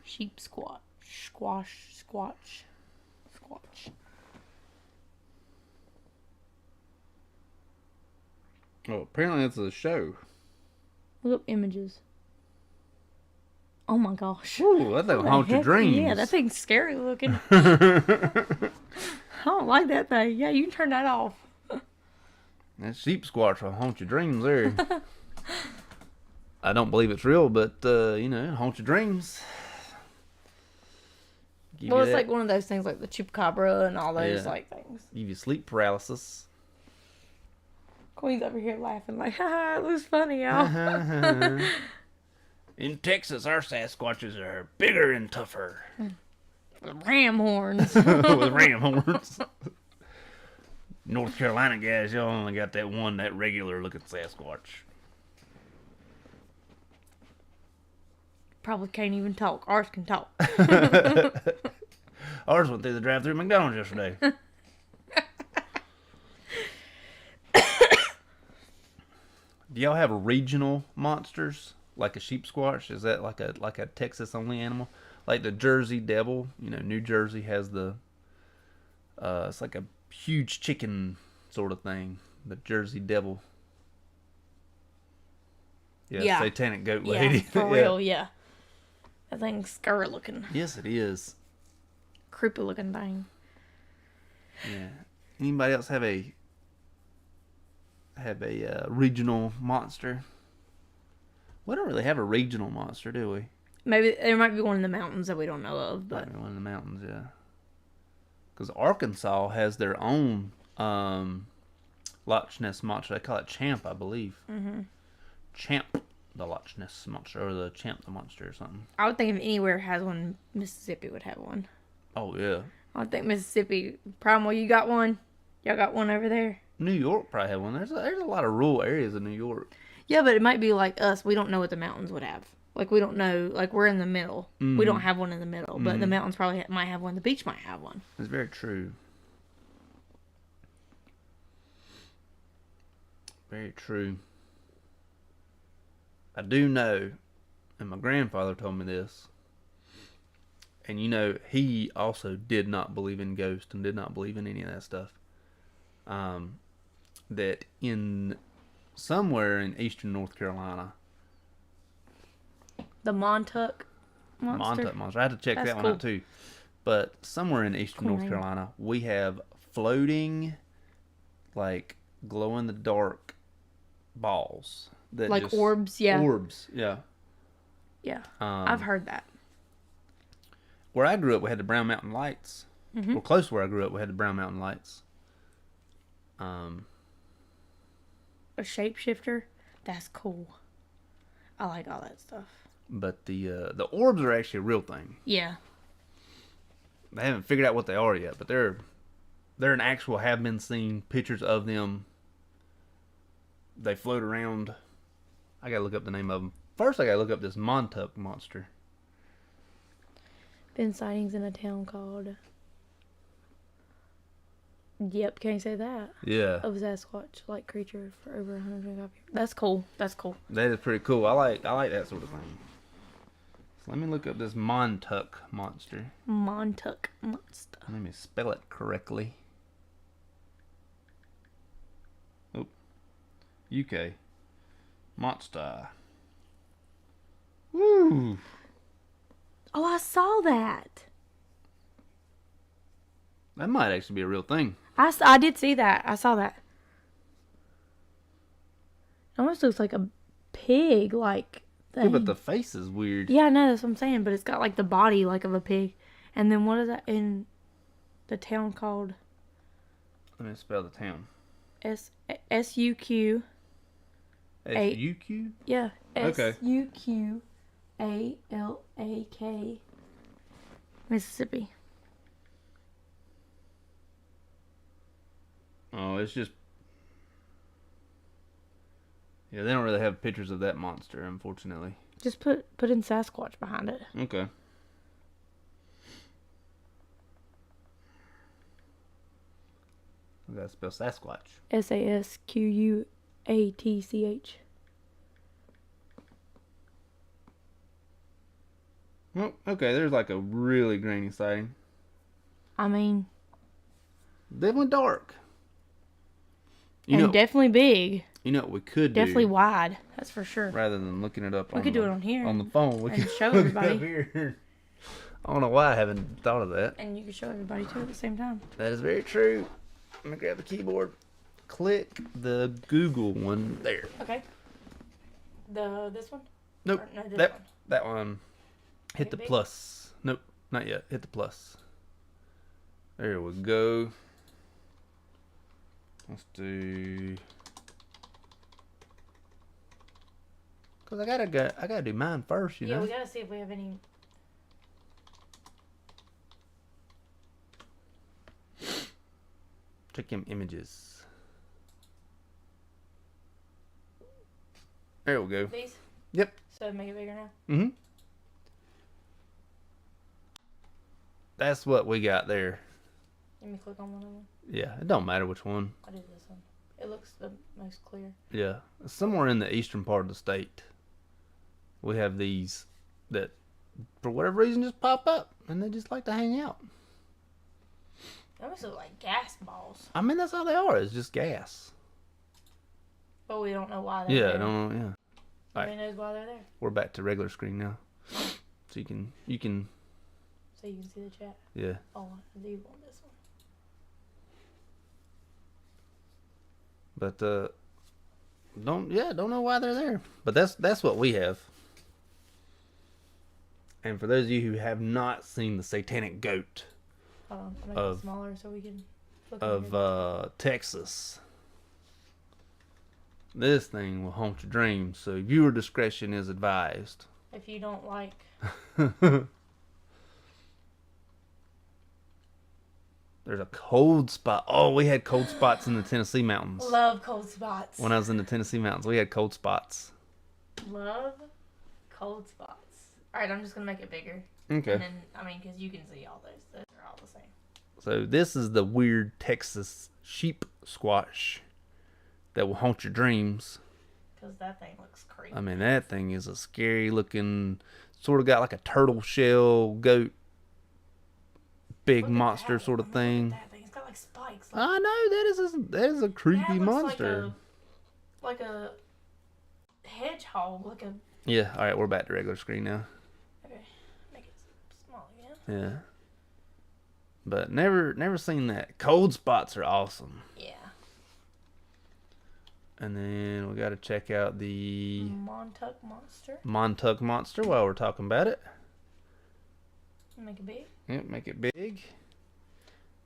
Sheep squatch. Squatch. Oh, apparently it's a show. Look up images. Oh my gosh. Ooh, that thing will haunt your dreams. Yeah, that thing's scary looking. I don't like that thing. Yeah, you can turn that off. That sheep squatch will haunt your dreams there. I don't believe it's real, but, it'll haunt your dreams. Well, it's like one of those things like the chupacabra and all those like things. Give you sleep paralysis. Queen's over here laughing like, haha, it looks funny, y'all. In Texas, our Sasquatches are bigger and tougher. With ram horns. With ram horns. North Carolina guys, y'all only got that regular looking Sasquatch. Probably can't even talk. Ours can talk. Ours went through the drive-thru McDonald's yesterday. Do y'all have regional monsters like a sheep squatch? Is that like a Texas only animal? Like the Jersey Devil, New Jersey has the it's like a huge chicken sort of thing. The Jersey Devil. Yeah. Satanic goat lady. For real, yeah. That thing's scary looking. Yes, it is. Creepy looking thing. Yeah. Anybody else have a regional monster? We don't really have a regional monster, do we? Maybe there might be one in the mountains that we don't know of, but might be one in the mountains, yeah. Because Arkansas has their own Loch Ness monster. They call it Champ, I believe. Mm-hmm. Champ, the Loch Ness monster, or the Champ the monster, or something. I would think if anywhere has one, Mississippi would have one. Oh yeah. I would think Mississippi. Primal, you got one? Y'all got one over there? New York probably have one. There's a lot of rural areas in New York. Yeah, but it might be like us. We don't know what the mountains would have. Like, we don't know. Like, we're in the middle. Mm-hmm. We don't have one in the middle. But the mountains probably might have one. The beach might have one. That's very true. Very true. I do know, and my grandfather told me this, and he also did not believe in ghosts and did not believe in any of that stuff. That somewhere in eastern North Carolina, the Montauk monster. I had to check that one out too. But somewhere in eastern North Carolina, we have floating, like glow in the dark balls that like orbs, yeah. Orbs, yeah. Yeah, I've heard that. where I grew up, we had the Brown Mountain Lights. Mm-hmm. Well, close to where I grew up, we had the Brown Mountain Lights. A shapeshifter. That's cool. I like all that stuff. But the orbs are actually a real thing. Yeah. They haven't figured out what they are yet, but they're an actual have been seen pictures of them. They float around. I gotta look up the name of them. First, I gotta look up this Montauk monster. Been sightings in a town called. Yep, can you say that? Yeah. Of Sasquatch-like creature for over 125 years. That's cool. That's cool. That is pretty cool. I like that sort of thing. So let me look up this Montauk monster. Montauk monster. Let me spell it correctly. Oh, UK monster. Woo! Oh, I saw that. That might actually be a real thing. I did see that. I saw that. It almost looks like a pig, like thing. Yeah, but the face is weird. Yeah, I know, that's what I'm saying. But it's got like the body like of a pig. And then what is that in the town called? Let me spell the town. S-U-Q. S-U-Q? Yeah. Okay. S-U-Q-A-L-A-K. Mississippi. Oh, it's just... Yeah, they don't really have pictures of that monster, unfortunately. Just put in Sasquatch behind it. Okay. I gotta spell Sasquatch. S-A-S-Q-U-A-T-C-H. Well, okay, there's like a really grainy sighting. I mean... Definitely dark. Definitely big. You know what we could Definitely do? wide. That's for sure. Rather than looking it up We could do it on here. On the phone. We and could show look it everybody. up here. I don't know why I haven't thought of that. And you can show everybody too at the same time. That is very true. Let me grab the keyboard. Click the Google one there. Okay. This one? Nope. Or, no, this one. That one. Hit Make the it big? plus. Nope, not yet. Hit the plus. There we go. Let's do. Cause I gotta do mine first, you know. Yeah, we gotta see if we have any. Check them images. There we go. These? Yep. So make it bigger now. Mm-hmm. That's what we got there. Let me click on one of them. Yeah, it don't matter which one. I did this one. It looks the most clear. Yeah, somewhere in the eastern part of the state, we have these that, for whatever reason, just pop up and they just like to hang out. They almost look like gas balls. I mean, that's all they are. It's just gas. But we don't know why they're Yeah, there. I don't know. Yeah. Nobody knows why they're there. We're back to regular screen now, so you can. So you can see the chat. Yeah. Oh, I do want this one. But don't know why they're there. But that's what we have. And for those of you who have not seen the satanic goat Hold on, I'll make it smaller so we can look of Texas, this thing will haunt your dreams. So viewer discretion is advised. If you don't like. There's a cold spot. Oh, we had cold spots in the Tennessee mountains. Love cold spots. When I was in the Tennessee mountains, we had cold spots. Love cold spots. Alright, I'm just going to make it bigger. Okay. And then, because you can see all those. Those are all the same. So this is the weird Texas sheep squash that will haunt your dreams. Because that thing looks creepy. I mean, that thing is a scary looking, sort of got like a turtle shell goat, big monster sort of thing. That thing. It's got like spikes. Like, I know, that is a creepy monster. Like a hedgehog. Like a. Yeah, alright, we're back to regular screen now. Okay, make it small again. Yeah. But never seen that. Cold spots are awesome. Yeah. And then we got to check out the Montauk monster. Montauk monster while we're talking about it. Make it big. Yep, make it big.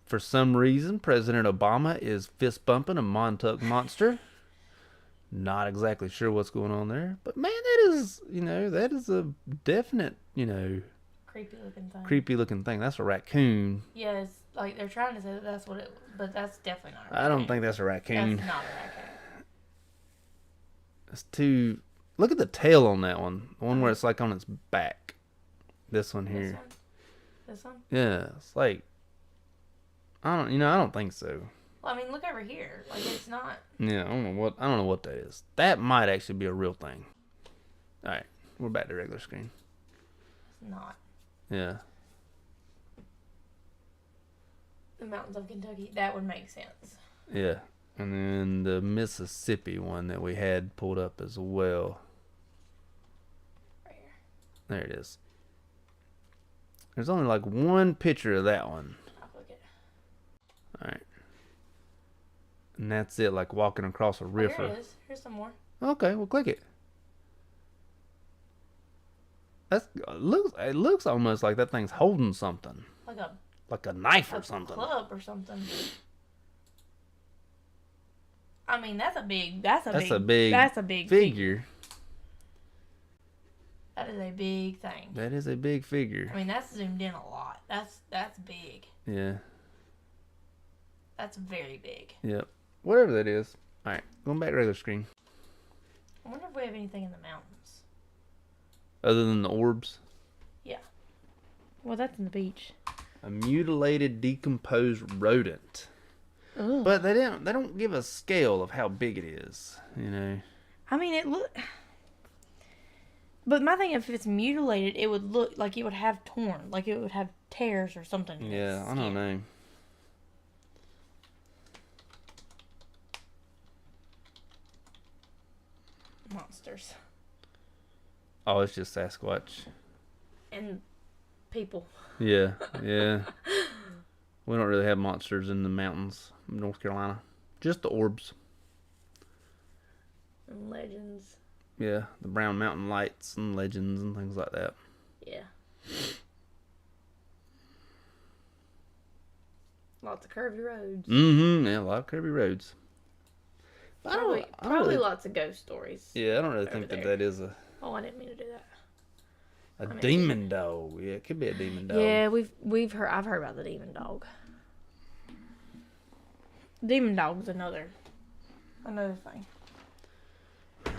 For some reason, President Obama is fist bumping a Montauk monster. Not exactly sure what's going on there, but man, that is a definite, Creepy looking thing. That's a raccoon. Yes, like they're trying to say that that's what it, but that's definitely not a raccoon. I don't think that's a raccoon. That's not a raccoon. It's too. Look at the tail on that one. The one where it's like on its back. This one here. This one? Yeah, it's like. I don't think so. Well, I mean, look over here. Like it's not. Yeah, I don't know what that is. That might actually be a real thing. All right, we're back to regular screen. It's not. Yeah. The mountains of Kentucky. That would make sense. Yeah, and then the Mississippi one that we had pulled up as well. Right here. There it is. There's only like one picture of that one. I'll click it. All right. And that's it, like walking across a river. Here it is. Here's some more. Okay, well, click it. It looks almost like that thing's holding something. Like a knife or something. Club or something. I mean, that's a big figure. That is a big thing. That is a big figure. I mean, that's zoomed in a lot. That's big. Yeah. That's very big. Yep. Whatever that is. All right, going back to regular screen. I wonder if we have anything in the mountains. Other than the orbs? Yeah. Well, that's in the beach. A mutilated, decomposed rodent. Ugh. But they don't give a scale of how big it is, I mean, but my thing, if it's mutilated, it would look like it would have torn, like it would have tears or something. Yeah, I don't know. Monsters. Oh, it's just Sasquatch. And people. Yeah, yeah. We don't really have monsters in the mountains of North Carolina. Just the orbs. And legends. Yeah, the Brown Mountain Lights and legends and things like that. Yeah. Lots of curvy roads. Mm-hmm. Yeah, a lot of curvy roads. Probably lots of ghost stories. Yeah, I don't really think that is a... Oh, I didn't mean to do that. A demon dog. Yeah, it could be a demon dog. Yeah, I've heard about the demon dog. Demon dog's another thing.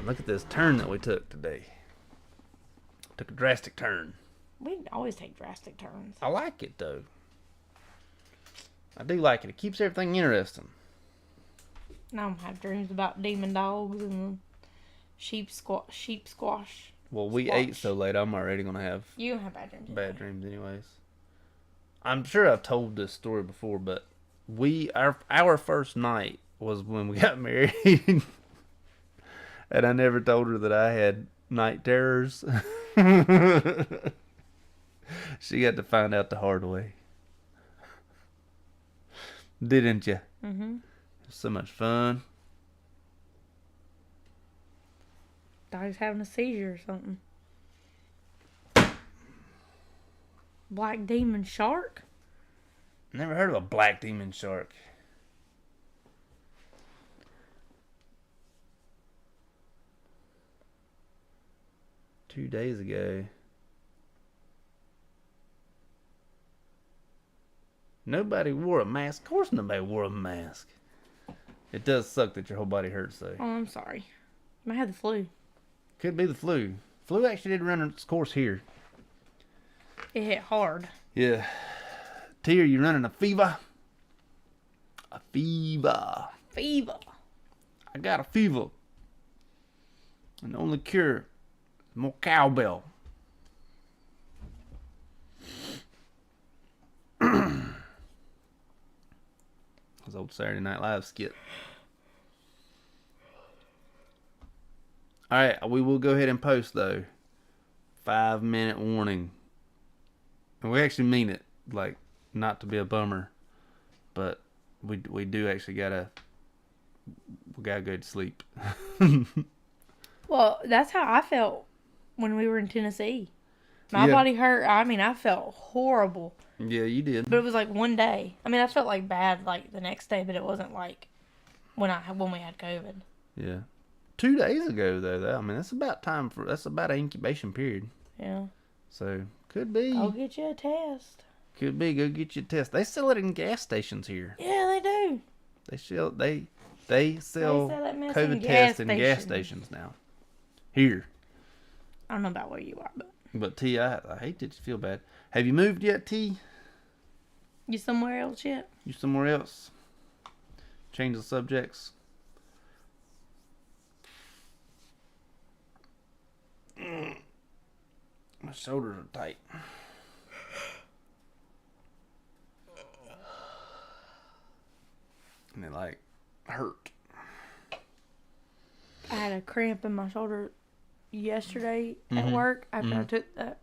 Look at this turn that we took today. Took a drastic turn. We always take drastic turns. I like it though. I do like it. It keeps everything interesting. Now I'm have dreams about demon dogs and sheep squash. Well, we ate so late, I'm already going to have... You don't have bad dreams. Bad dreams anyways. I'm sure I've told this story before, but our first night was when we got married. And I never told her that I had night terrors. She got to find out the hard way. Didn't you? Mm-hmm. It was so much fun. Dog's having a seizure or something. Black demon shark? Never heard of a black demon shark. Two days ago. Nobody wore a mask. Of course nobody wore a mask. It does suck that your whole body hurts though. Oh, I'm sorry. I might have the flu. Could be the flu. Flu actually did run its course here. It hit hard. Yeah. T, are you running a fever? A fever. Fever. I got a fever. And the only cure is more cowbell. His old Saturday Night Live skit. Alright, we will go ahead and post though. 5-minute warning. And we actually mean it. Like, not to be a bummer. But we do actually we gotta go to sleep. Well, that's how I felt when we were in Tennessee. My Yeah. body hurt. I mean, I felt horrible. Yeah, you did. But it was like one day. I mean, I felt like bad like the next day, but it wasn't like when we had COVID. Yeah. 2 days ago though, I mean that's about an incubation period. Yeah. So could be. Go get you a test. Could be. Go get your test. They sell it in gas stations here. Yeah, they do. They sell They sell sell that mess COVID in tests in gas gas stations. stations now. Here. I don't know about where you are, But T, I hate that you feel bad. Have you moved yet, T? you somewhere else yet? You somewhere else? Change the subjects. My shoulders are tight. And they like hurt. I had a cramp in my shoulder yesterday at Mhm. work after I Mhm. took that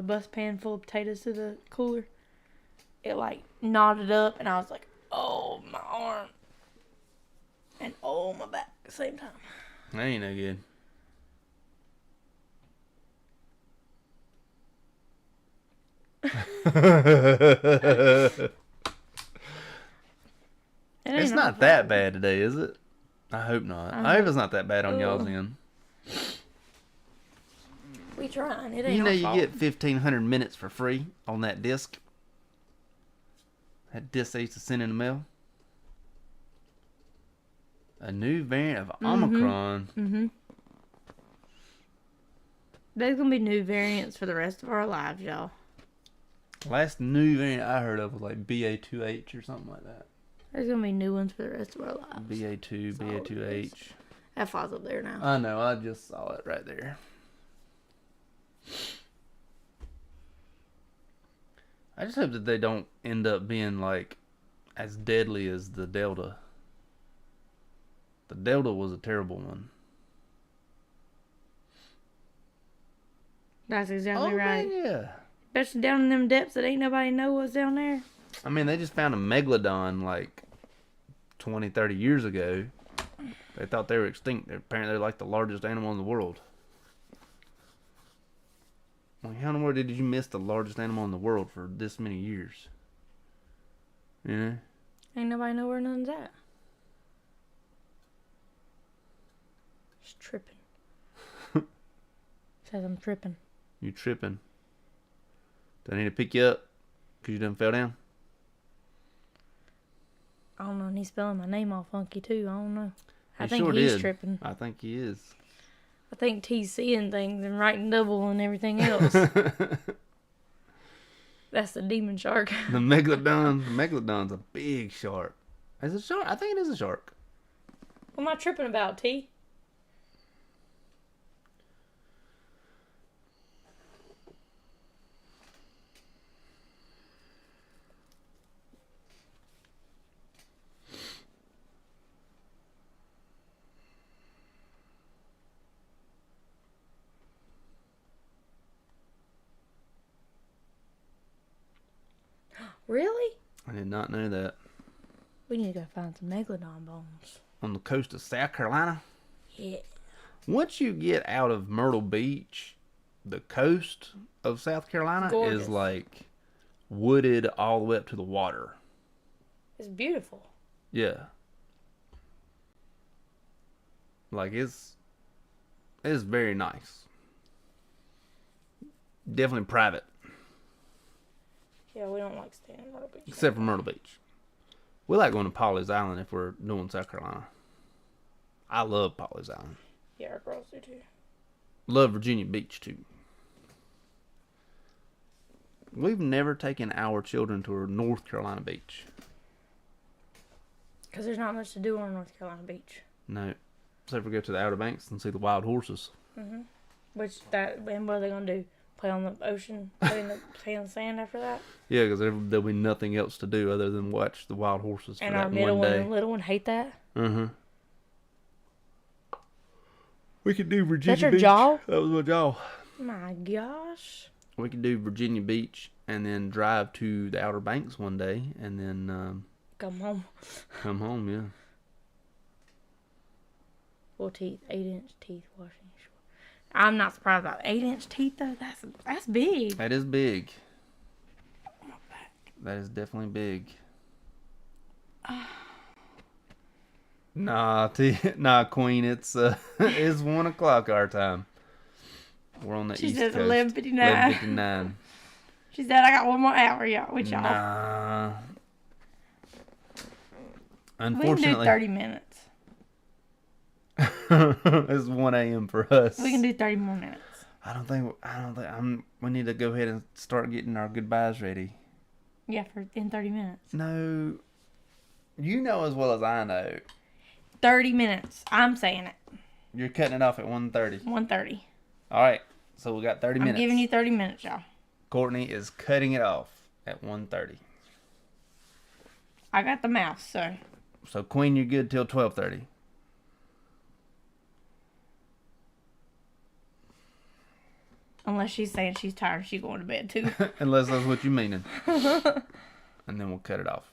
bus pan full of potatoes to the cooler. It like knotted up, and I was like, "Oh, my arm," and "Oh, my back" at the same time. That ain't no good. It's not that bad today, is it? I hope not. I hope it's not that bad on y'all's end. We trying. It ain't You know our you fault. get 1,500 minutes for free on that disc. That disc they used to send in the mail. A new variant of Omicron. Mm-hmm. There's gonna be new variants for the rest of our lives, y'all. Last new variant I heard of was like BA2H or something like that. There's gonna be new ones for the rest of our lives. BA2, BA2H. That flies up there now. I know, I just saw it right there. I just hope that they don't end up being like as deadly as the Delta. The Delta was a terrible one. That's exactly right. Man, yeah. Especially down in them depths that ain't nobody know what's down there. I mean, they just found a megalodon like 20, 30 years ago. They thought they were extinct. Apparently, they're like the largest animal in the world. Like, how in the world did you miss the largest animal in the world for this many years? You know? Ain't nobody know where none's at. Just tripping. Says I'm tripping. You tripping. Do I need to pick you up? Because you done fell down? I don't know. And he's spelling my name all funky too. I don't know. I He think sure he's did. tripping. I think he is. I think T's seeing things and writing double and everything else. That's the demon shark. The megalodon's a big shark. Is it a shark? I think it is a shark. What am I tripping about, T? Really? I did not know that. We need to go find some megalodon bones. On the coast of South Carolina? Yeah. Once you get out of Myrtle Beach, the coast of South Carolina Gorgeous. is like wooded all the way up to the water. It's beautiful. Yeah. Like it's very nice. Definitely private. Yeah, we don't like staying in Myrtle Beach. Except for Myrtle Beach. We like going to Pawleys Island if we're doing South Carolina. I love Pawleys Island. Yeah, our girls do too. Love Virginia Beach too. We've never taken our children to a North Carolina beach. Because there's not much to do on North Carolina Beach. No. Except for go to the Outer Banks and see the wild horses. Mm-hmm. And what are they going to do? Play on the ocean? Play in the sand after that? Yeah, because there'll be nothing else to do other than watch the wild horses for And that our middle one one day. and little one hate that? Uh-huh. We could do Virginia That's your Beach. jaw? That was my jaw. My gosh. We could do Virginia Beach and then drive to the Outer Banks one day and then Come home. come home, yeah. Full teeth. 8-inch teeth washing. I'm not surprised about 8-inch teeth though. That's big. That is big. That is definitely big. Nah, Queen. It's it's 1 o'clock our time. We're on the She East says Coast. 11:59. 11:59. She said I got 1 more hour, y'all. With y'all. Nah. We can do Unfortunately, 30 minutes. it's 1 a.m. for us. We can do 30 more minutes. I don't think. We need to go ahead and start getting our goodbyes ready. Yeah, in 30 minutes. No. You know as well as I know. 30 minutes. I'm saying it. You're cutting it off at 1:30. 1:30. All right. So we got 30 minutes. I'm giving you 30 minutes, y'all. Courtney is cutting it off at 1:30. I got the mouse, so. So Queen, you're good till 12:30. Unless she's saying she's tired, she's going to bed too. Unless that's what you meaning. And then we'll cut it off.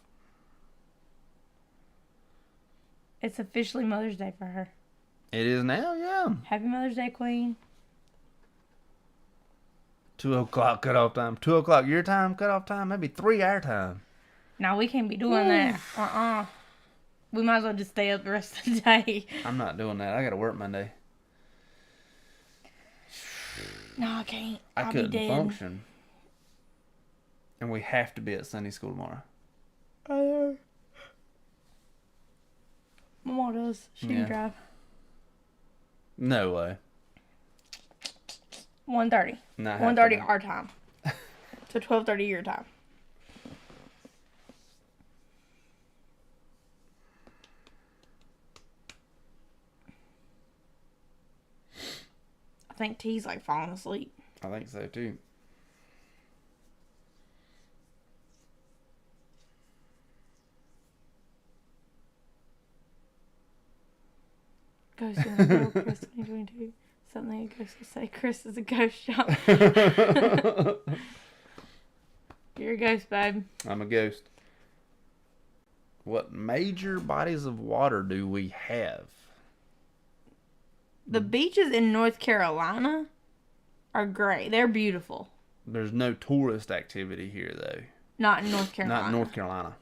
It's officially Mother's Day for her. It is now, yeah. Happy Mother's Day, Queen. 2 o'clock cutoff time. 2 o'clock your time, cutoff time. Maybe 3 our time. No, we can't be doing that. We might as well just stay up the rest of the day. I'm not doing that. I got to work Monday. No, I can't. I I'll couldn't be dead. function. And we have to be at Sunday school tomorrow. My mom does. She can drive. No way. 1:30. 1:30 our time. So 12:30 your time. I think T's like falling asleep. I think so too. Ghost in the World Chris 2022. Something a ghost will say. Chris is a ghost shop. You're a ghost, babe. I'm a ghost. What major bodies of water do we have? The beaches in North Carolina are great. They're beautiful. There's no tourist activity here, though. Not in North Carolina. Not in North Carolina.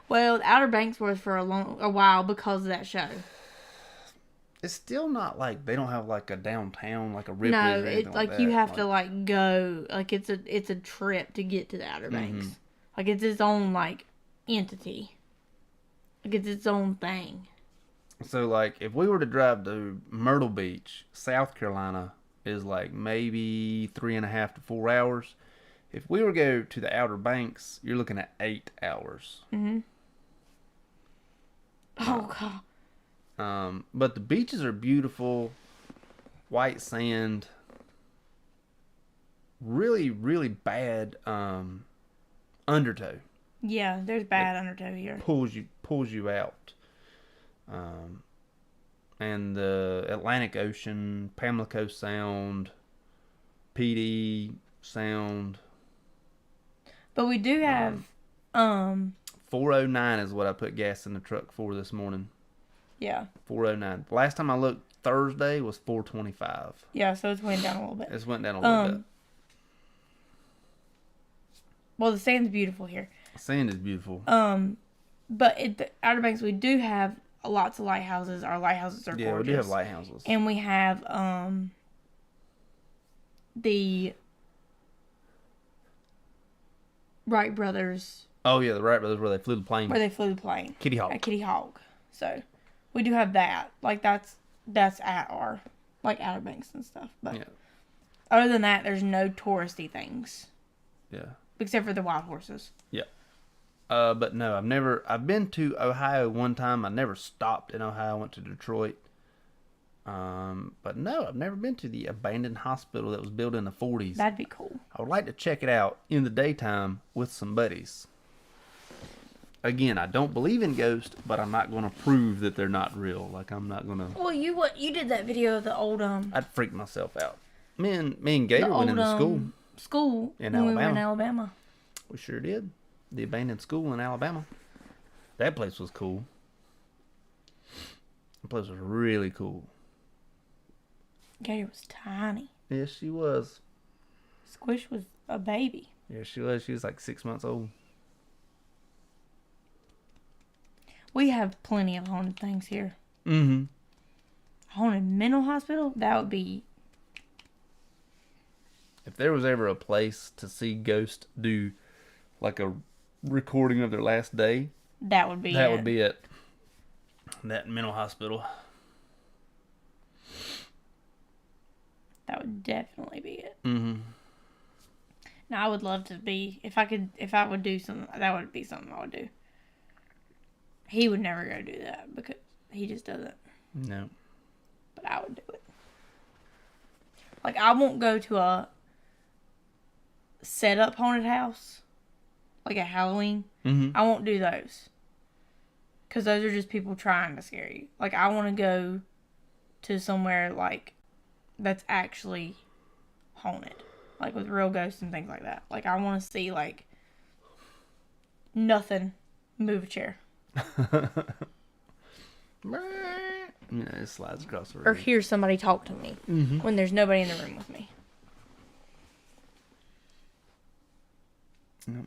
Well, the Outer Banks was for a while because of that show. It's still not like they don't have like a downtown, like a Ripley's. No, or anything it's like that. you have to like go. Like it's a trip to get to the Outer Banks. Mm-hmm. Like it's its own like entity. Like it's its own thing. So like if we were to drive to Myrtle Beach, South Carolina is like maybe 3.5 to 4 hours. If we were to go to the Outer Banks, you're looking at 8 hours. Mm-hmm. Oh God. But the beaches are beautiful, white sand, really, really bad undertow. Yeah, there's bad undertow here. Pulls you out. And the Atlantic Ocean, Pamlico Sound, PD Sound. But we do have 409 is what I put gas in the truck for this morning. Yeah. 409. Last time I looked, Thursday was 425. Yeah, so it's went down a little bit. It's went down a little bit. Well, the sand's beautiful here. Sand is beautiful. But at the Outer Banks, we do have lots of lighthouses. Our lighthouses are gorgeous. Yeah, we do have lighthouses. And we have the Wright brothers. Oh yeah, the Wright brothers where they flew the plane. Kitty Hawk. At Kitty Hawk. So we do have that. Like that's at our like Outer Banks and stuff. But yeah. Other than that, there's no touristy things. Yeah. Except for the wild horses. Yeah. But no, I've been to Ohio one time. I never stopped in Ohio. I went to Detroit. But no, I've never been to the abandoned hospital that was built in the 40s. That'd be cool. I would like to check it out in the daytime with some buddies. Again, I don't believe in ghosts, but I'm not going to prove that they're not real. Like, I'm not going to... Well, you did that video of the old, I'd freak myself out. Me and Gator went into school. School in when Alabama. we were in Alabama. We sure did. The abandoned school in Alabama. That place was cool. That place was really cool. Gator was tiny. Yes, she was. Squish was a baby. Yeah, she was. She was like 6 months old. We have plenty of haunted things here. Mm-hmm. Haunted mental hospital? That would be... If there was ever a place to see ghosts do like a recording of their last day, That would be that it. would be it. That mental hospital. That would definitely be it. Mm-hmm. Now, I would love to be... If I would do something, that would be something I would do. He would never go do that because he just doesn't. No. But I would do it. Like, I won't go to a set-up haunted house. Like a Halloween. Mm-hmm. I won't do those. Because those are just people trying to scare you. Like, I want to go to somewhere, like, that's actually haunted. Like, with real ghosts and things like that. Like, I want to see, like, nothing move a chair. Yeah, it slides across the room. Or hear somebody talk to me when there's nobody in the room with me. Yep.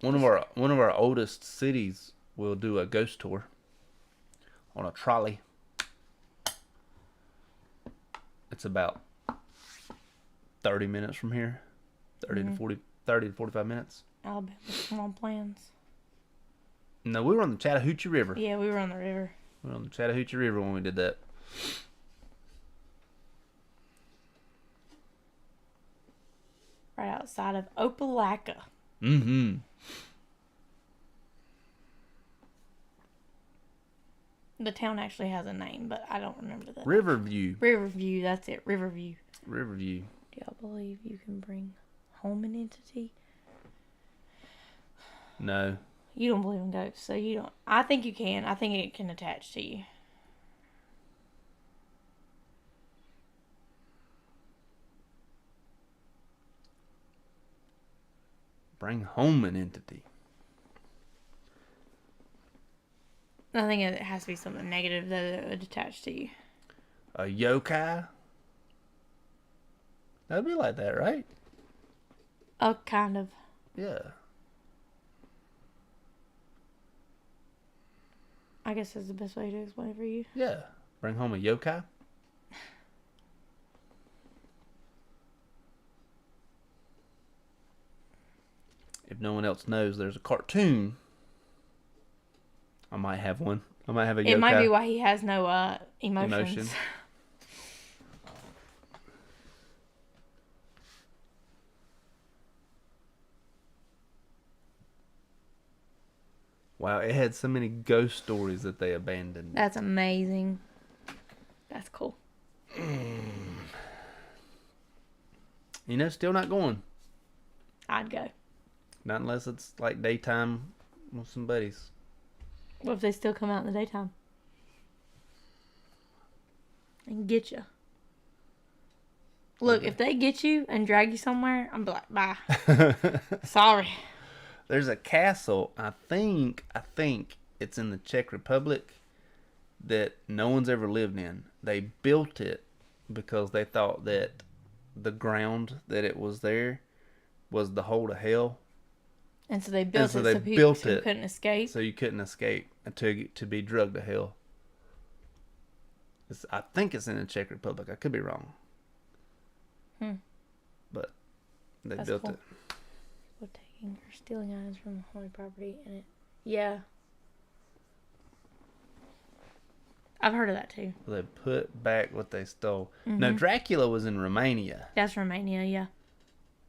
One of our oldest cities will do a ghost tour on a trolley. It's about 30 minutes from here. 30 to 45 minutes. Alabama's come on plans. No, we were on the Chattahoochee River. Yeah, we were on the river. We were on the Chattahoochee River when we did that. Right outside of Opelika. Mm-hmm. The town actually has a name, but I don't remember that. Riverview. Riverview, that's it. Riverview. Riverview. Do y'all believe you can bring home an entity? No. You don't believe in ghosts, so you don't. I think you can. I think it can attach to you. Bring home an entity. I think it has to be something negative that it would attach to you. A yokai? That'd be like that, right? Kind of. Yeah. I guess that's the best way to explain it for you. Yeah. Bring home a yokai? If no one else knows, there's a cartoon. I might have one. I might have a yokai. It might be why he has no emotions. Wow, it had so many ghost stories that they abandoned. That's amazing. That's cool. You know, still not going. I'd go. Not unless it's like daytime with some buddies. What if they still come out in the daytime? And get you. Look, if they get you and drag you somewhere, I'm like, bye. Sorry. There's a castle, I think it's in the Czech Republic, that no one's ever lived in. They built it because they thought that the ground that it was there was the hole to hell. And so they built so it they so built people it couldn't escape. So you couldn't escape to be drugged to hell. I think it's in the Czech Republic. I could be wrong. But they That's built cool. it. People taking or stealing items from the holy property in it. Yeah. I've heard of that too. They put back what they stole. No, Dracula was in Romania. That's Romania, yeah.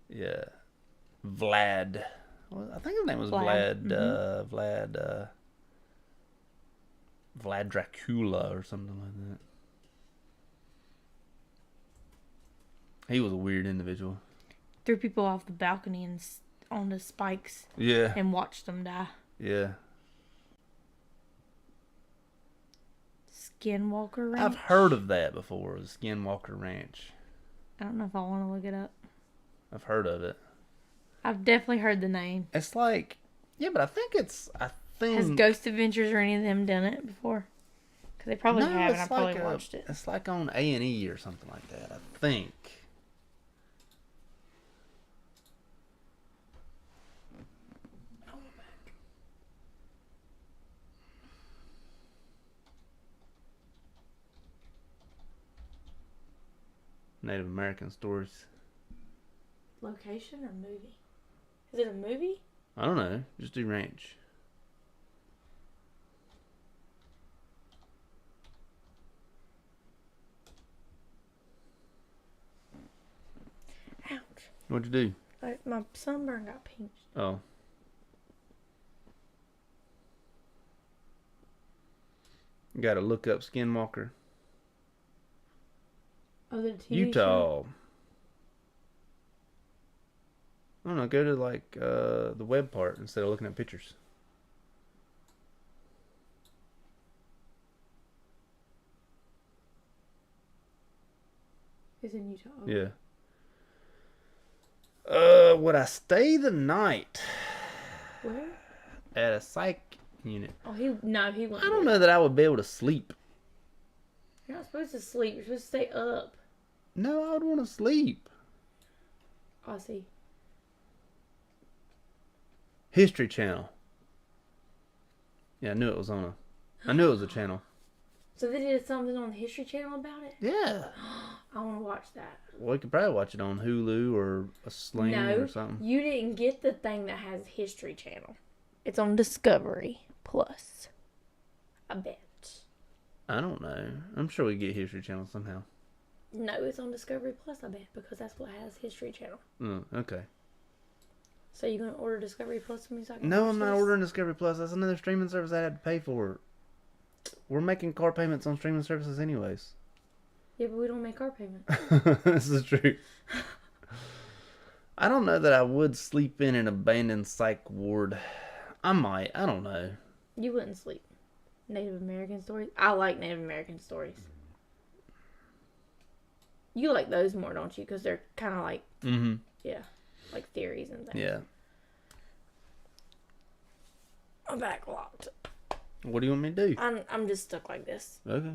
Yeah. Vlad. Well, I think his name was Vlad. Vlad Dracula or something like that. He was a weird individual. Threw people off the balcony and onto spikes. Yeah. And watched them die. Yeah. Skinwalker Ranch? I've heard of that before, the Skinwalker Ranch. I don't know if I want to look it up. I've heard of it. I've definitely heard the name. It's like, yeah, but I think Has Ghost Adventures or any of them done it before? Because they probably No, have, and I it's probably like watched it. it's like on A&E or something like that, I think. Native American stories. Location or movie? Is it a movie? I don't know. Just do ranch. Ouch. What'd you do? My sunburn got pinched. Oh. You gotta look up Skinwalker. Oh, the TV Utah. show? I don't know. Go to like the web part instead of looking at pictures. It's in Utah. Yeah. Would I stay the night Where? at a psych unit? Oh, he wouldn't. I don't know that I would be able to sleep. You're not supposed to sleep. You're supposed to stay up. No, I would want to sleep. I see. History Channel. Yeah, I knew it was on I knew it was a channel. So they did something on the History Channel about it? Yeah. I want to watch that. Well, we could probably watch it on Hulu or a Sling or something. You didn't get the thing that has History Channel. It's on Discovery Plus. I bet. I don't know. I'm sure we get History Channel somehow. No, it's on Discovery Plus, I bet, because that's what has History Channel. Okay. So you gonna order Discovery Plus for me? So I can No, watch I'm not this? ordering Discovery Plus. That's another streaming service I had to pay for. We're making car payments on streaming services anyways. Yeah, but we don't make car payments. This is true. I don't know that I would sleep in an abandoned psych ward. I might. I don't know. You wouldn't sleep. Native American stories? I like Native American stories. You like those more, don't you? Because they're kind of like, yeah, like theories and things. Yeah. I'm back locked. What do you want me to do? I'm just stuck like this. Okay.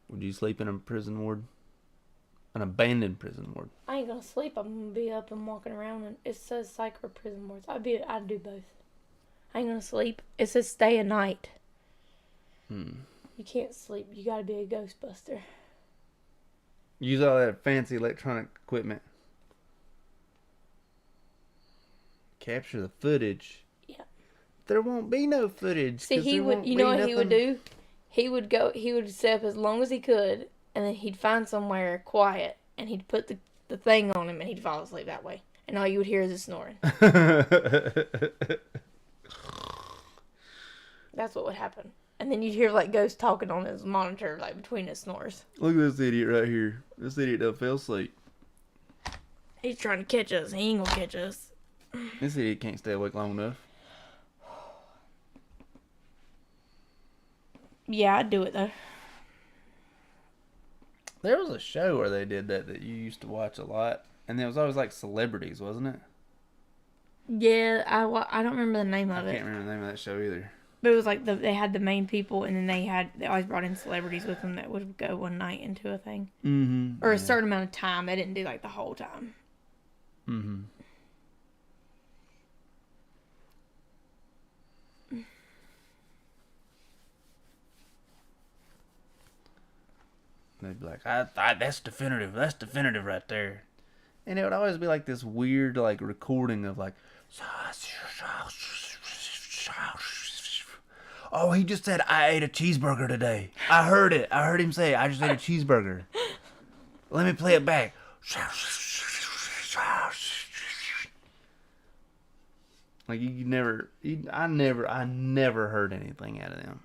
Would you sleep in a prison ward? An abandoned prison ward? I ain't gonna sleep. I'm gonna be up and walking around, and it says psych or prison wards. I'd do both. I ain't gonna sleep. It says stay a night. You can't sleep. You gotta be a Ghostbuster. Use all that fancy electronic equipment. Capture the footage. Yeah. There won't be no footage. See, he would. You know what he would do? He would go. He would stay up as long as he could, and then he'd find somewhere quiet, and he'd put the thing on him, and he'd fall asleep that way. And all you would hear is his snoring. That's what would happen. And then you'd hear like ghosts talking on his monitor, like between his snores. Look at this idiot right here. This idiot done fell asleep. He's trying to catch us. He ain't gonna catch us. This idiot can't stay awake long enough. Yeah, I'd do it though. There was a show where they did that you used to watch a lot, and it was always like celebrities, wasn't it? Yeah, I don't remember the name of it. I can't remember the name of that show either. But it was like they had the main people, and then they always brought in celebrities with them that would go one night into a thing. Mm-hmm. Or a certain amount of time. They didn't do like the whole time. Mm-hmm. They'd be like, that's definitive. That's definitive right there. And it would always be like this weird, like, recording of like, oh, he just said, I ate a cheeseburger today. I heard it. I heard him say, I just ate a cheeseburger. Let me play it back. Like, I never heard anything out of them.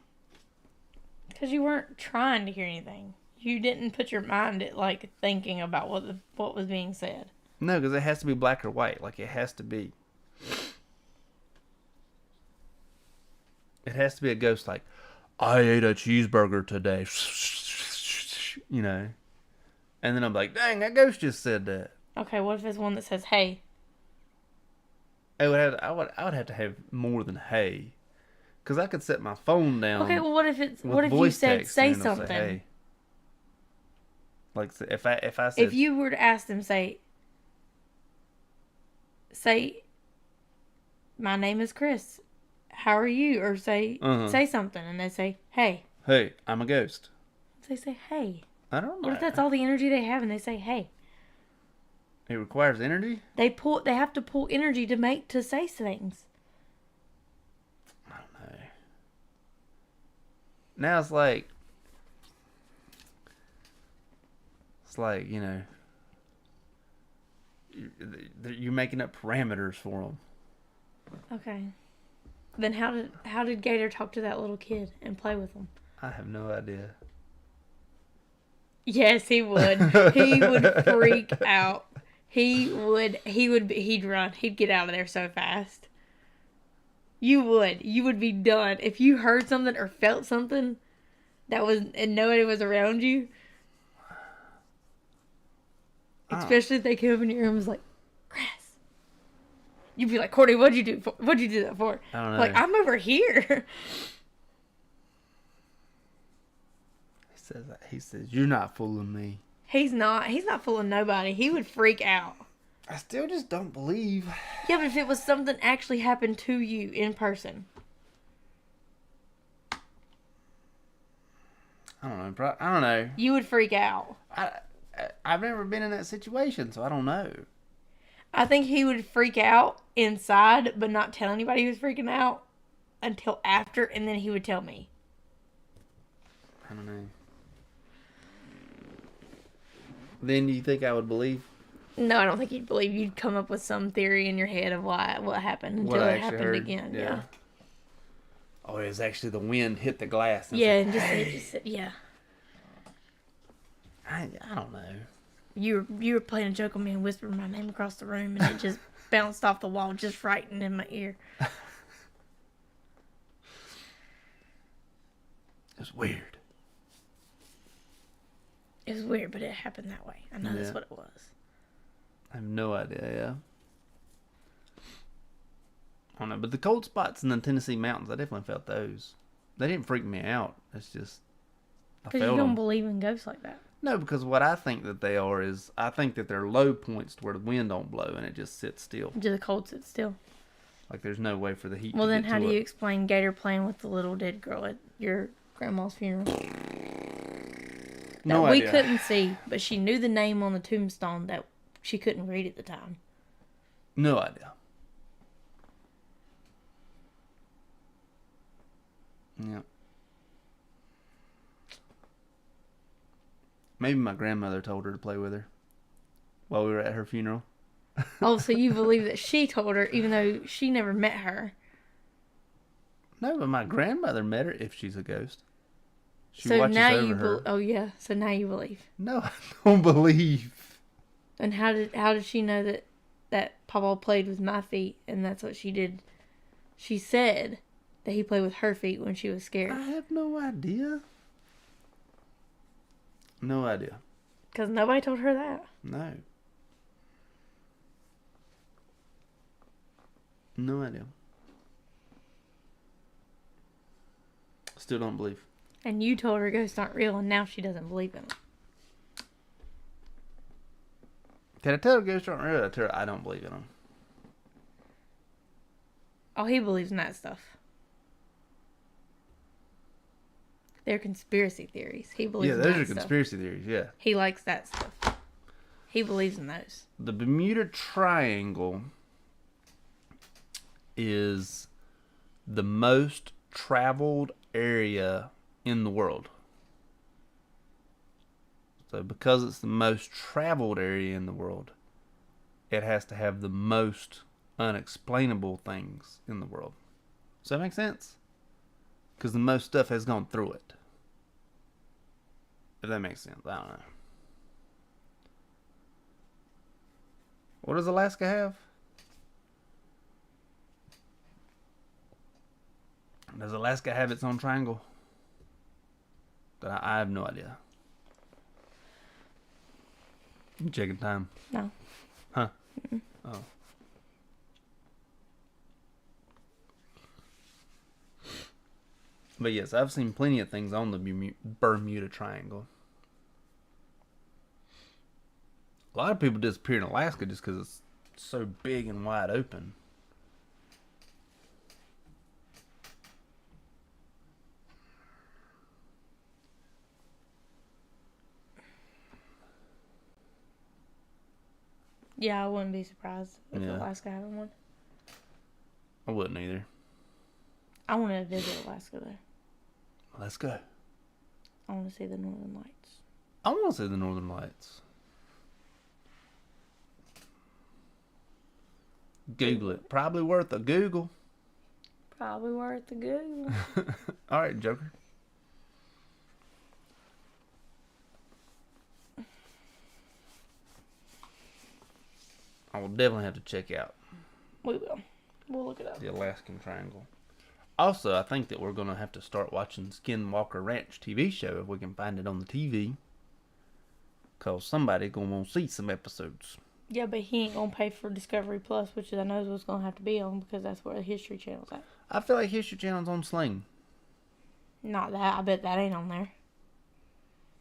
Because you weren't trying to hear anything. You didn't put your mind at like thinking about what was being said. No, because it has to be black or white. Like, it has to be. It has to be a ghost like, I ate a cheeseburger today. You know. And then I'm like, dang, that ghost just said that. Okay, what if it's one that says hey? I would have to have more than hey. Because I could set my phone Okay, down well with what if you voice said text and say it'll say something? hey. Like if I If said you were to ask them, say my name is Chris. How are you? Or say something, and they say hey. hey, I'm a ghost. They say hey. I don't know. What if that's all the energy they have, and they say hey? It requires energy? They have to pull energy to say things. I don't know. Now it's like, you know, you're making up parameters for them. Okay. Then how did Gator talk to that little kid and play with him? I have no idea. Yes, he would. He would freak out. He'd run. He'd get out of there so fast. You would be done. If you heard something or felt something and nobody was around you, especially if they came up in your room and was like, Chris. You'd be like, Courtney, what'd you do that for? I don't know. Like, I'm over here. He says, you're not fooling me. He's not fooling nobody. He would freak out. I still just don't believe. Yeah, but if it was something actually happened to you in person. I don't know. I don't know. You would freak out. I've never been in that situation, so I don't know. I think he would freak out inside, but not tell anybody he was freaking out until after, and then he would tell me. I don't know. Then do you think I would believe? No, I don't think you'd believe. You'd come up with some theory in your head of what happened until it happened again. Yeah. Oh, it was actually the wind hit the glass. And yeah, like, and just, hey. it just yeah. I don't know. You were playing a joke on me and whispering my name across the room, and it just bounced off the wall, just frightened in my ear. It was weird. It was weird, but it happened that way. I know that's what it was. I have no idea, yeah. I don't know, but the cold spots in the Tennessee mountains, I definitely felt those. They didn't freak me out. It's just, I Because felt you don't them. believe in ghosts like that. No, because what I think that they are is, I think that they're low points to where the wind don't blow and it just sits still. Do the cold sit still? Like there's no way for the heat Well, to then get how to do it. you explain Gator playing with the little dead girl at your grandma's funeral? No That we idea. couldn't see, but she knew the name on the tombstone that she couldn't read at the time. No idea. Yeah. Maybe my grandmother told her to play with her while we were at her funeral. Oh, so you believe that she told her, even though she never met her. No, but my grandmother met her if she's a ghost. She So watches now over you her. oh yeah, so now you believe. No, I don't believe. And how did she know that Papa played with my feet and that's what she did? She said that he played with her feet when she was scared. I have no idea. No idea. Because nobody told her that. No. No idea. Still don't believe. And you told her ghosts aren't real, and now she doesn't believe in them. Can I tell her ghosts aren't real? I tell her I don't believe in them. Oh, he believes in that stuff. They're conspiracy theories. He believes in that Yeah, stuff. those are conspiracy theories, yeah. He likes that stuff. He believes in those. The Bermuda Triangle is the most traveled area in the world. So because it's the most traveled area in the world, it has to have the most unexplainable things in the world. Does that make sense? Because the most stuff has gone through it. If that makes sense. I don't know. What does Alaska have? Does Alaska have its own triangle? I have no idea. You checking time? No. Huh? Mm-mm. Oh. But yes, I've seen plenty of things on the Bermuda Triangle. A lot of people disappear in Alaska just because it's so big and wide open. Yeah, I wouldn't be surprised if Yeah. Alaska having one. I wouldn't either. I want to visit Alaska though. Let's go. I want to see the Northern Lights. I want to see the Northern Lights. Google it. Probably worth a Google. Probably worth the Google. All right, Joker. I will definitely have to check out We will. We'll look it up. the Alaskan Triangle. Also, I think that we're going to have to start watching Skinwalker Ranch TV show if we can find it on the TV. Because somebody's going to want to see some episodes. Yeah, but he ain't gonna pay for Discovery Plus, which I know is what's gonna have to be on because that's where the History Channel's at. I feel like History Channel's on Sling. Not that. I bet that ain't on there.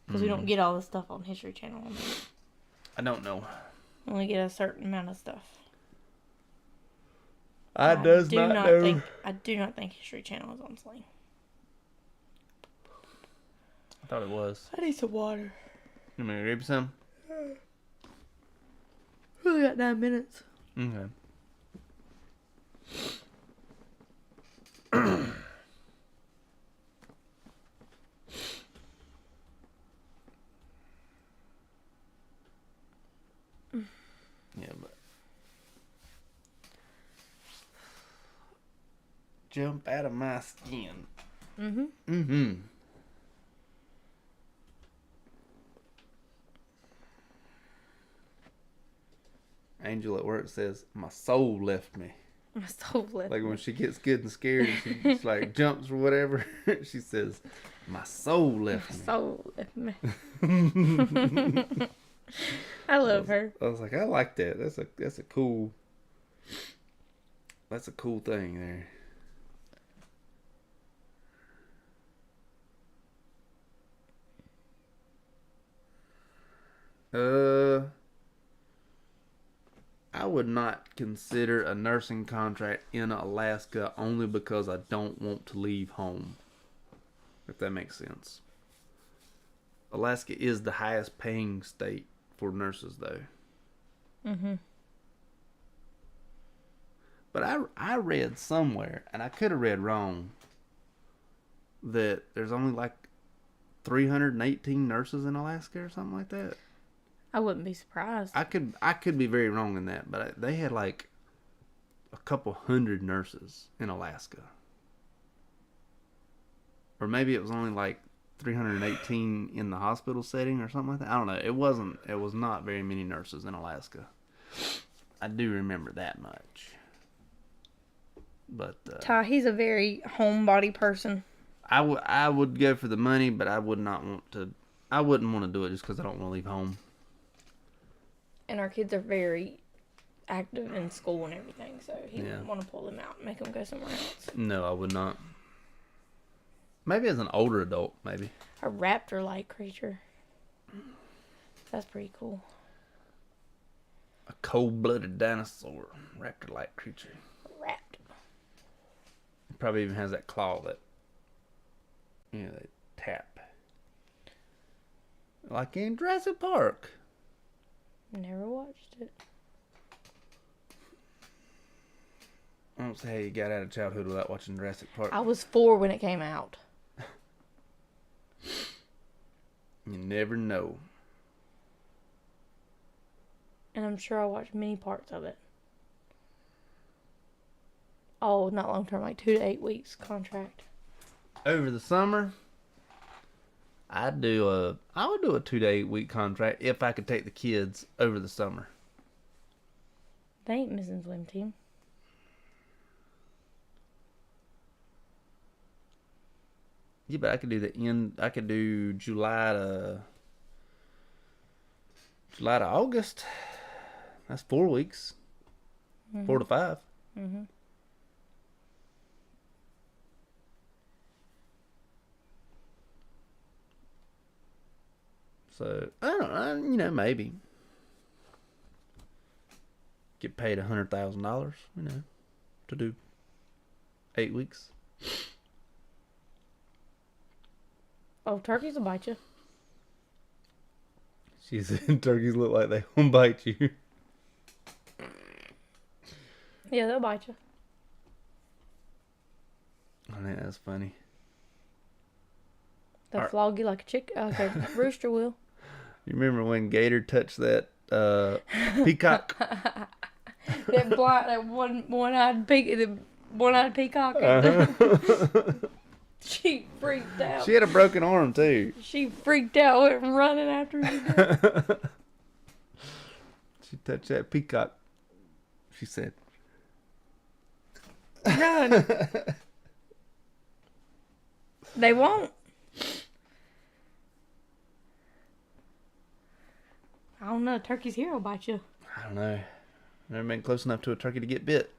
Because we don't get all the stuff on History Channel on there. I don't know. We only get a certain amount of stuff. I do not know. I do not think History Channel is on Sling. I thought it was. I need some water. You want me to grab you some? We only got 9 minutes. Okay. Yeah, but jump out of my skin. Mm-hmm. Mm-hmm. Angel at work says, my soul left me. My soul left Like me. when she gets good and scared and she just like jumps or whatever, she says, my soul left My me. soul left me. I love her. I was like, I like that. That's a cool thing there. I would not consider a nursing contract in Alaska only because I don't want to leave home. If that makes sense. Alaska is the highest paying state for nurses though. Mm-hmm. But I read somewhere, and I could have read wrong, that there's only like 318 nurses in Alaska or something like that. I wouldn't be surprised. I could be very wrong in that, but they had like a couple hundred nurses in Alaska. Or maybe it was only like 318 in the hospital setting or something like that. I don't know. It was not very many nurses in Alaska. I do remember that much. But Ty, he's a very homebody person. I would go for the money, but I would not want to. I wouldn't want to do it just because I don't want to leave home. And our kids are very active in school and everything, so he Yeah. wouldn't want to pull them out and make them go somewhere else. No, I would not. Maybe as an older adult, maybe. A raptor-like creature. That's pretty cool. A cold-blooded dinosaur, raptor-like creature. Raptor. It probably even has that claw that, they tap. Like in Jurassic Park. Never watched it. I don't say how you got out of childhood without watching Jurassic Park. I was 4 when it came out. You never know. And I'm sure I watched many parts of it. Oh, not long term, like 2 to 8 weeks contract. Over the summer, I would do a 2 to 8 week contract if I could take the kids over the summer. They ain't missing swim team. Yeah, but I could do I could do July July to August. That's 4 weeks. 4 to 5. Mm-hmm. So, I don't know, maybe. Get paid $100,000, to do 8 weeks. Oh, turkeys will bite you. She said turkeys look like they won't bite you. Yeah, they'll bite you. I think that's funny. They'll flog you like a rooster will. You remember when Gator touched that peacock? that one-eyed peacock. Uh-huh. She freaked out. She had a broken arm too. She freaked out, went running after her. She touched that peacock. She said, Run. They won't. I don't know. Turkey's here will bite you. I don't know. Never been close enough to a turkey to get bit.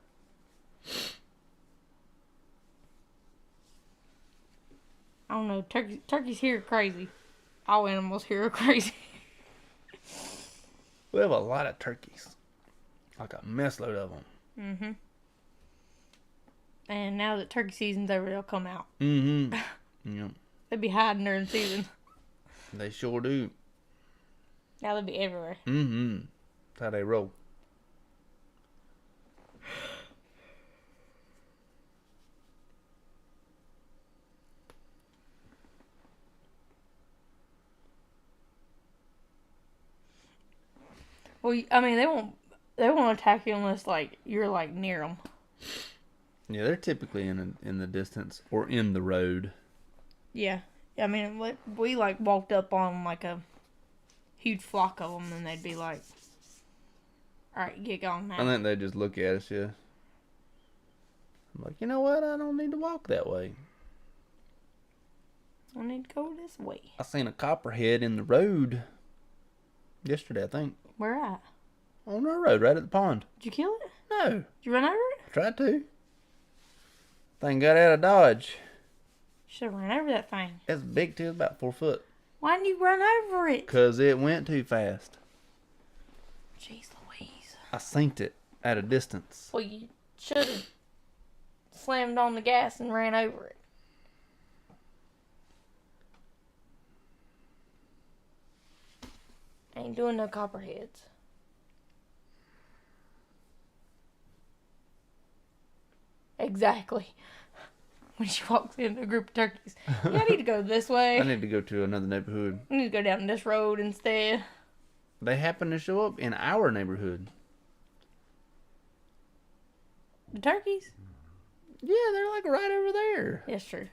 I don't know. Turkeys here are crazy. All animals here are crazy. We have a lot of turkeys. Like a mess load of them. Mm-hmm. And now that turkey season's over, they'll come out. Mm-hmm. Yep. They'll be hiding during season. They sure do. Now they'll be everywhere. Mm-hmm. That's how they roll. Well, I mean, they won't attack you unless you're near them. Yeah, they're typically in the distance or in the road. Yeah, I mean, we walked up on a huge flock of them, and they'd be like, "All right, get going now." I think they just look at us. Yeah. I'm like, you know what? I don't need to walk that way. I need to go this way. I seen a copperhead in the road yesterday, I think. Where at? On our road, right at the pond. Did you kill it? No. Did you run over it? I tried to. Thing got out of Dodge. Should have ran over that thing. It's big too, about 4 foot. Why didn't you run over it? 'Cause it went too fast. Jeez Louise. I synced it at a distance. Well, you should have slammed on the gas and ran over it. Ain't doing no copperheads. Exactly. When she walks into a group of turkeys. Yeah, I need to go this way. I need to go to another neighborhood. I need to go down this road instead. They happen to show up in our neighborhood. The turkeys? Yeah, they're like right over there. That's true.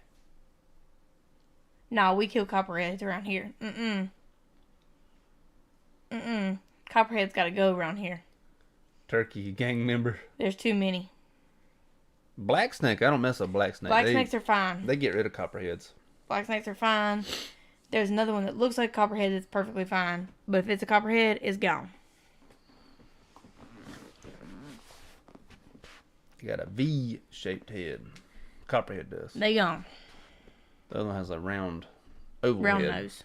No, we kill copperheads around here. Copperheads gotta go around here. Turkey gang member. There's too many. Black snake, I don't mess up black snake. Black snakes are fine. They get rid of copperheads. Black snakes are fine. There's another one that looks like a copperhead that's perfectly fine. But if it's a copperhead, it's gone. You got a V-shaped head. Copperhead does. They gone. The other one has a round oval Round head. nose.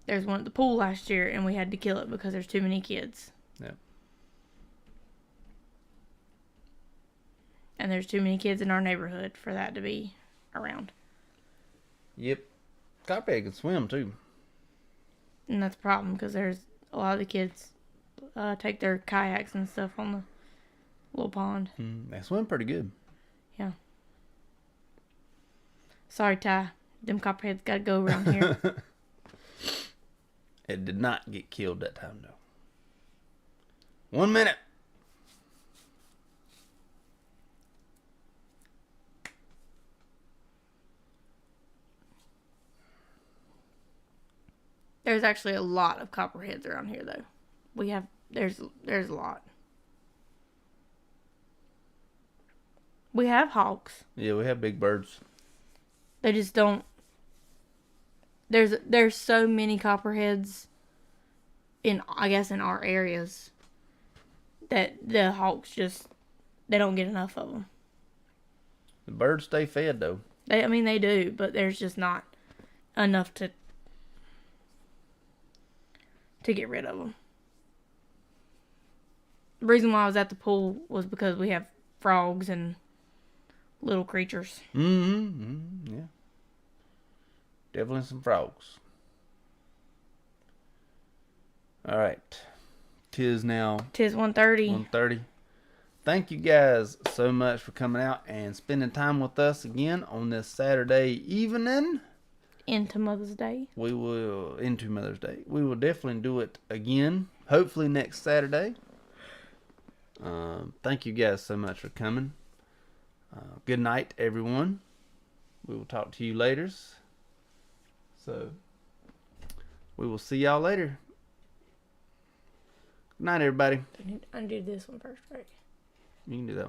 There's one at the pool last year, and we had to kill it because there's too many kids. Yeah. And there's too many kids in our neighborhood for that to be around. Yep. Copperhead can swim too. And that's a problem because there's a lot of the kids take their kayaks and stuff on the little pond. They swim pretty good. Yeah. Sorry, Ty. Them copperheads gotta go around here. It did not get killed that time, though. 1 minute. There's actually a lot of copperheads around here, though. There's a lot. We have hawks. Yeah, we have big birds. They just don't there's so many copperheads in our areas that the hawks just they don't get enough of them. The birds stay fed though. They do, but there's just not enough to get rid of them. The reason why I was at the pool was because we have frogs and little creatures. Yeah. Definitely some frogs. All right. Tis 1:30. 1:30. Thank you guys so much for coming out and spending time with us again on this Saturday evening. Into Mother's Day. Into Mother's Day. We will definitely do it again. Hopefully next Saturday. Thank you guys so much for coming. Good night, everyone. We will talk to you later. So, we will see y'all later. Good night, everybody. I did this one first, right? You can do that one.